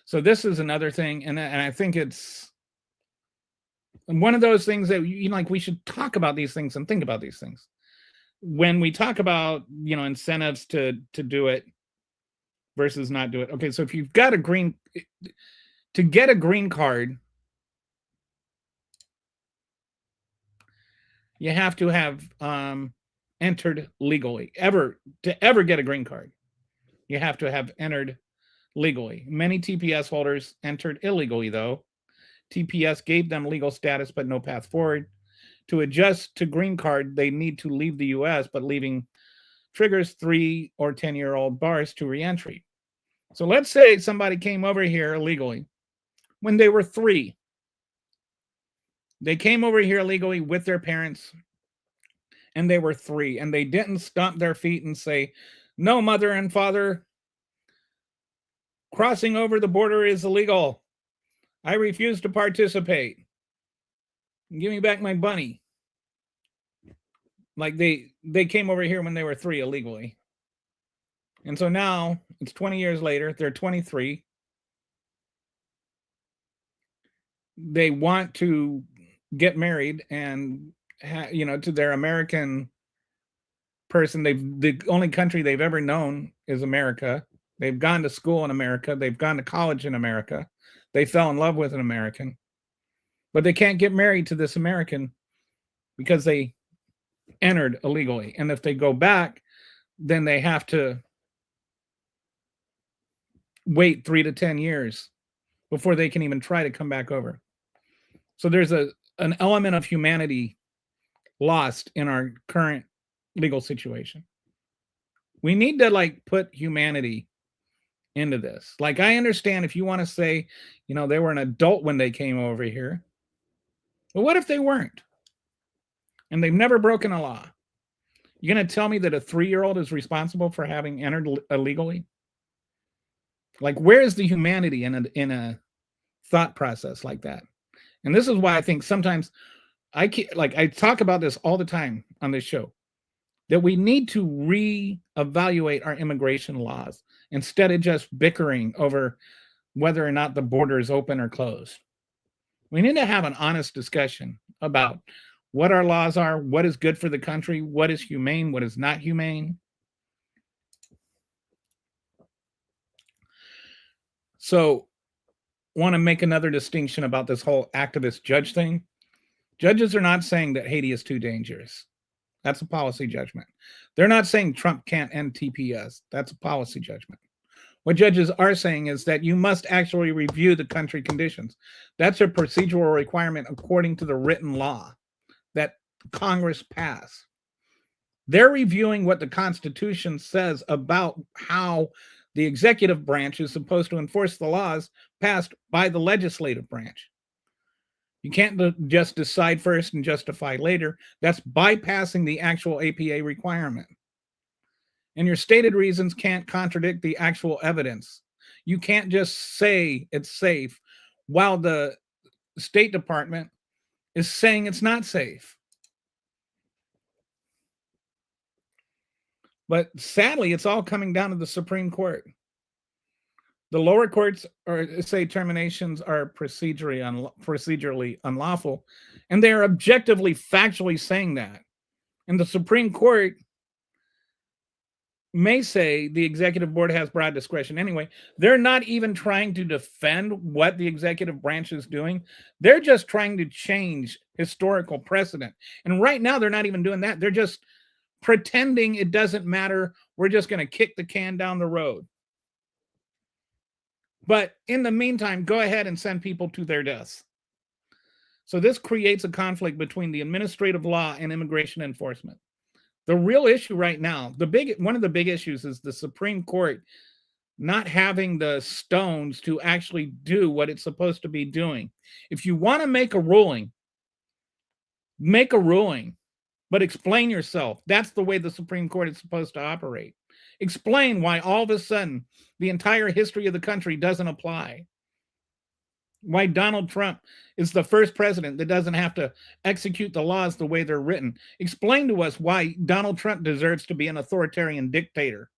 So this is another thing, and I think it's one of those things that, you know, like, we should talk about these things and think about these things when we talk about, you know, incentives to do it versus not do it. Okay, so if you've got to get a green card, you have to have entered legally. To ever get a green card, you have to have entered legally. Many TPS holders entered illegally, though. TPS gave them legal status, but no path forward. To adjust to green card, they need to leave the U.S., but leaving triggers 3 or 10-year-old bars to reentry. So let's say somebody came over here illegally when they were 3. They came over here illegally with their parents and they were 3, and they didn't stomp their feet and say, "No, mother and father, crossing over the border is illegal. I refuse to participate. Give me back my bunny." Like they came over here when they were 3 illegally. And so now it's 20 years later, they're 23. They want to get married and to their American person. The only country they've ever known is America. They've gone to school in America. They've gone to college in America. They fell in love with an American. But they can't get married to this American because they entered illegally. And if they go back, then they have to wait 3 to 10 years before they can even try to come back over. So there's an element of humanity lost in our current legal situation. We need to put humanity into this. I understand if you want to say, they were an adult when they came over here. But what if they weren't? And they've never broken a law. You're going to tell me that a 3-year-old is responsible for having entered illegally? Where is the humanity in a thought process like that? And this is why I think sometimes I talk about this all the time on this show, that we need to reevaluate our immigration laws instead of just bickering over whether or not the border is open or closed. We need to have an honest discussion about what our laws are, what is good for the country, what is humane, what is not humane. So, want to make another distinction about this whole activist judge thing. Judges are not saying that Haiti is too dangerous. That's a policy judgment. They're not saying Trump can't end TPS. That's a policy judgment. What judges are saying is that you must actually review the country conditions. That's a procedural requirement according to the written law that Congress passed. They're reviewing what the Constitution says about how the executive branch is supposed to enforce the laws passed by the legislative branch. You can't just decide first and justify later. That's bypassing the actual APA requirement. And your stated reasons can't contradict the actual evidence. You can't just say it's safe while the State Department is saying it's not safe. But sadly, it's all coming down to the Supreme Court. The lower courts say terminations are procedurally unlawful, and they are objectively, factually saying that. And the Supreme Court may say the executive board has broad discretion anyway. They're not even trying to defend what the executive branch is doing. They're just trying to change historical precedent. And right now, they're not even doing that. They're just pretending it doesn't matter. We're just going to kick the can down the road. But in the meantime, go ahead and send people to their deaths. So this creates a conflict between the administrative law and immigration enforcement. The real issue right now, one of the big issues is the Supreme Court not having the stones to actually do what it's supposed to be doing. If you want to make a ruling, but explain yourself. That's the way the Supreme Court is supposed to operate. Explain why all of a sudden the entire history of the country doesn't apply. Why Donald Trump is the first president that doesn't have to execute the laws the way they're written. Explain to us why Donald Trump deserves to be an authoritarian dictator.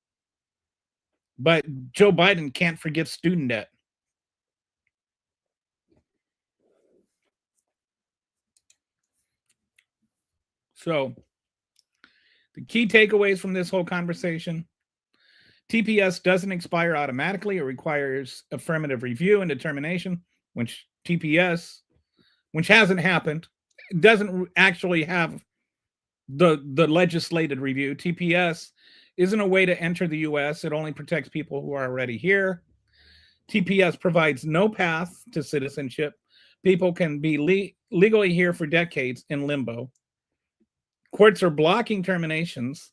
But Joe Biden can't forgive student debt. So, the key takeaways from this whole conversation: TPS doesn't expire automatically. It requires affirmative review and determination, which TPS, which hasn't happened, doesn't actually have the legislated review. TPS isn't a way to enter the U.S. It only protects people who are already here. TPS provides no path to citizenship. People can be legally here for decades in limbo. Courts are blocking terminations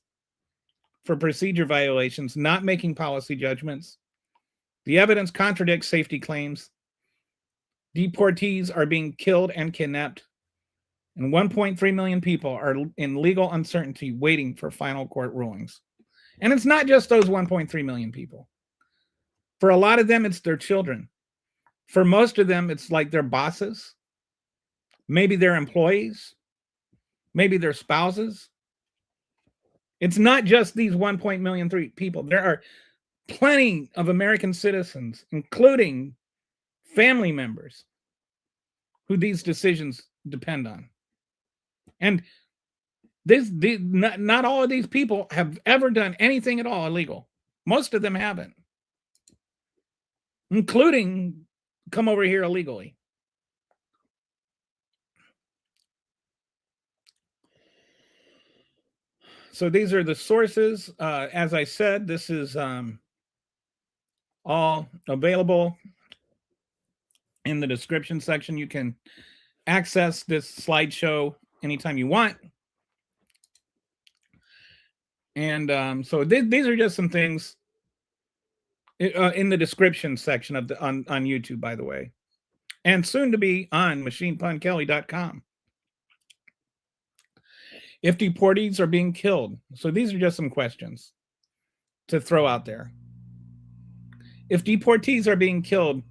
for procedure violations, not making policy judgments. The evidence contradicts safety claims. Deportees are being killed and kidnapped. And 1.3 million people are in legal uncertainty waiting for final court rulings. And it's not just those 1.3 million people. For a lot of them, it's their children. For most of them, it's like their bosses, maybe their employees, maybe their spouses. It's not just these 1.3 million people. There are plenty of American citizens, including family members, who these decisions depend on. And not all of these people have ever done anything at all illegal. Most of them haven't, including come over here illegally. So these are the sources. As I said, this is all available in the description section. You can access this slideshow anytime you want. And so these are just some things in the description section of on YouTube, by the way, and soon to be on machinepunkelly.com. If deportees are being killed, so these are just some questions to throw out there. If deportees are being killed,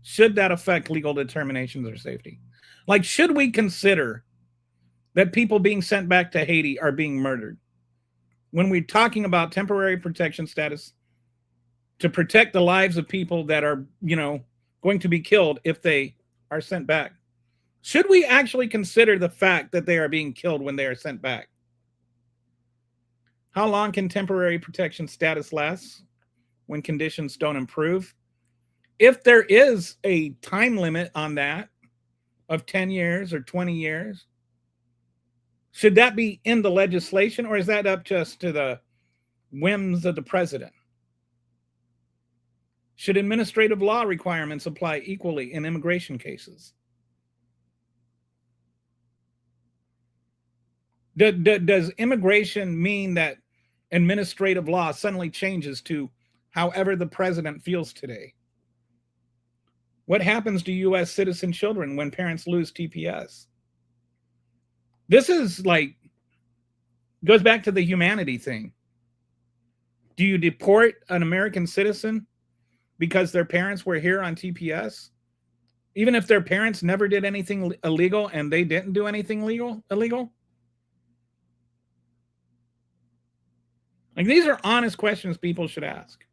should that affect legal determinations or safety? Like, should we consider that people being sent back to Haiti are being murdered? When we're talking about temporary protection status to protect the lives of people that are, going to be killed if they are sent back, should we actually consider the fact that they are being killed when they are sent back? How long can temporary protection status last when conditions don't improve? If there is a time limit on that of 10 years or 20 years, should that be in the legislation, or is that up just to the whims of the president? Should administrative law requirements apply equally in immigration cases? Does immigration mean that administrative law suddenly changes to however the president feels today? What happens to U.S. citizen children when parents lose TPS? This is goes back to the humanity thing. Do you deport an American citizen because their parents were here on TPS? Even if their parents never did anything illegal and they didn't do anything illegal? These are honest questions people should ask.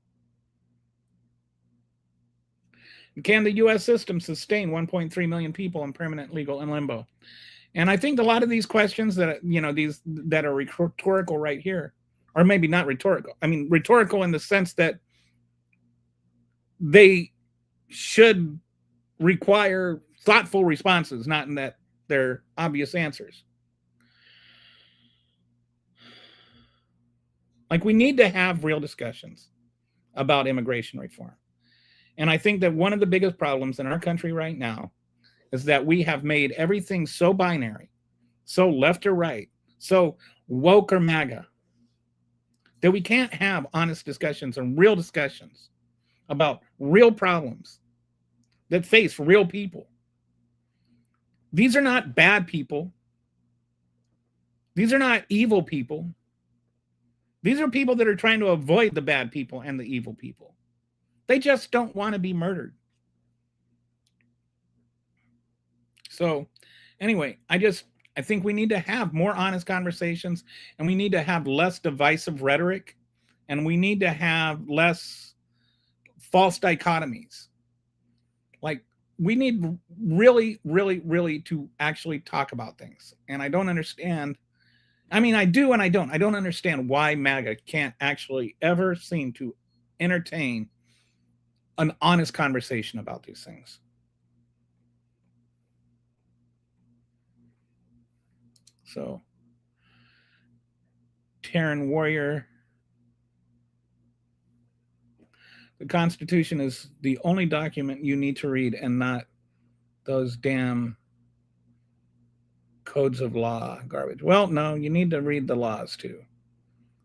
Can the U.S. system sustain 1.3 million people in permanent legal in limbo? And I think a lot of these questions that, these that are rhetorical right here, or maybe not rhetorical. I mean, rhetorical in the sense that they should require thoughtful responses, not in that they're obvious answers. We need to have real discussions about immigration reform. And I think that one of the biggest problems in our country right now is that we have made everything so binary, so left or right, so woke or MAGA, that we can't have honest discussions and real discussions about real problems that face real people. These are not bad people. These are not evil people. These are people that are trying to avoid the bad people and the evil people. They just don't want to be murdered. So anyway, I think we need to have more honest conversations, and we need to have less divisive rhetoric, and we need to have less false dichotomies. We need really, really, really to actually talk about things. And I don't understand. I mean, I do and I don't. I don't understand why MAGA can't actually ever seem to entertain an honest conversation about these things. So, Terran Warrior. The Constitution is the only document you need to read, and not those damn codes of law garbage. Well, no, you need to read the laws too.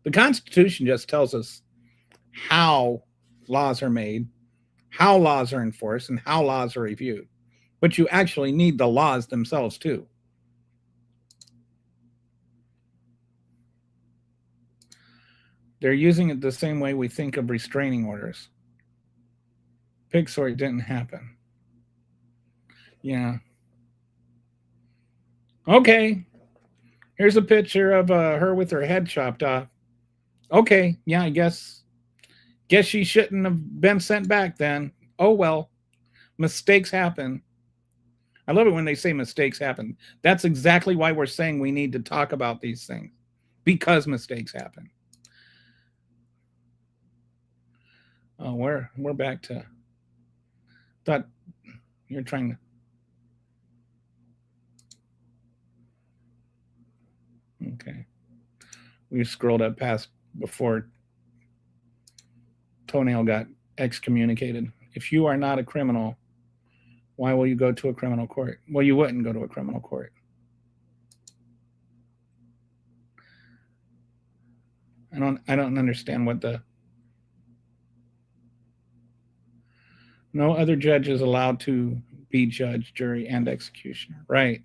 The Constitution just tells us how laws are made, how laws are enforced, and how laws are reviewed. But you actually need the laws themselves too. They're using it the same way we think of restraining orders. Pig sort didn't happen. Yeah. Okay. Here's a picture of her with her head chopped off. Okay. Yeah, I guess she shouldn't have been sent back then. Oh, well. Mistakes happen. I love it when they say mistakes happen. That's exactly why we're saying we need to talk about these things. Because mistakes happen. Oh, we're back to... Thought you're trying to... Okay. We scrolled up past before Toenail got excommunicated. If you are not a criminal, why will you go to a criminal court? Well, you wouldn't go to a criminal court. I don't understand what the... No other judge is allowed to be judge, jury, and executioner. Right.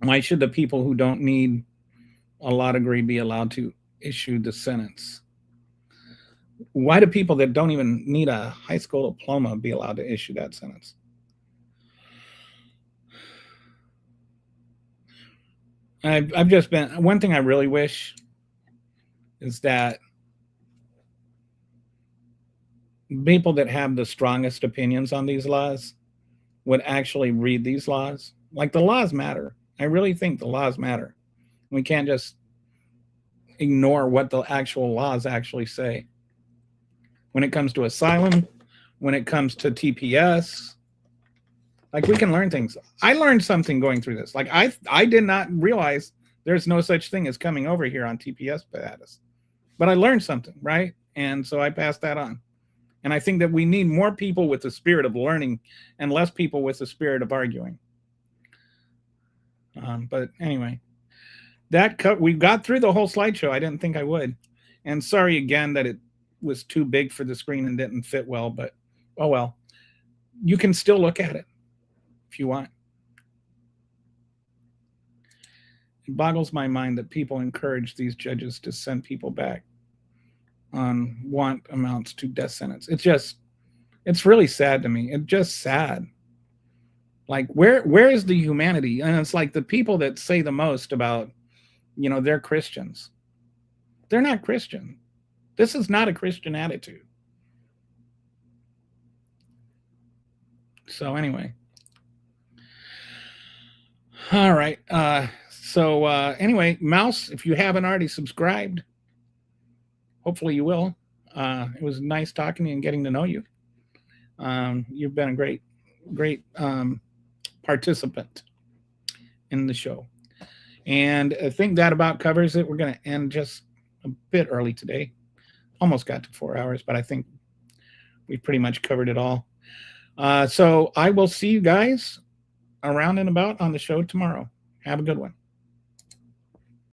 Why should the people who don't need a law degree be allowed to issue the sentence? Why do people that don't even need a high school diploma be allowed to issue that sentence? I've just been... One thing I really wish is that people that have the strongest opinions on these laws would actually read these laws. Like, the laws matter. I really think the laws matter. We can't just ignore what the actual laws actually say. When it comes to asylum, when it comes to TPS, like, we can learn things. I learned something going through this. Like, I did not realize there's no such thing as coming over here on TPS status. But I learned something, right? And so I passed that on. And I think that we need more people with the spirit of learning and less people with the spirit of arguing. But anyway, we got through the whole slideshow. I didn't think I would. And sorry again that it was too big for the screen and didn't fit well, but oh well. You can still look at it if you want. It boggles my mind that people encourage these judges to send people back on what amounts to death sentence. It's really sad to me. It's just sad. Like, where is the humanity? And it's like the people that say the most about, they're Christians. They're not Christian. This is not a Christian attitude. So anyway. All right. Anyway, Mouse, if you haven't already subscribed, hopefully you will. It was nice talking to you and getting to know you. You've been a great participant in the show. And I think that about covers it. We're going to end just a bit early today. Almost got to 4 hours, but I think we pretty much covered it all. So I will see you guys around and about on the show tomorrow. Have a good one.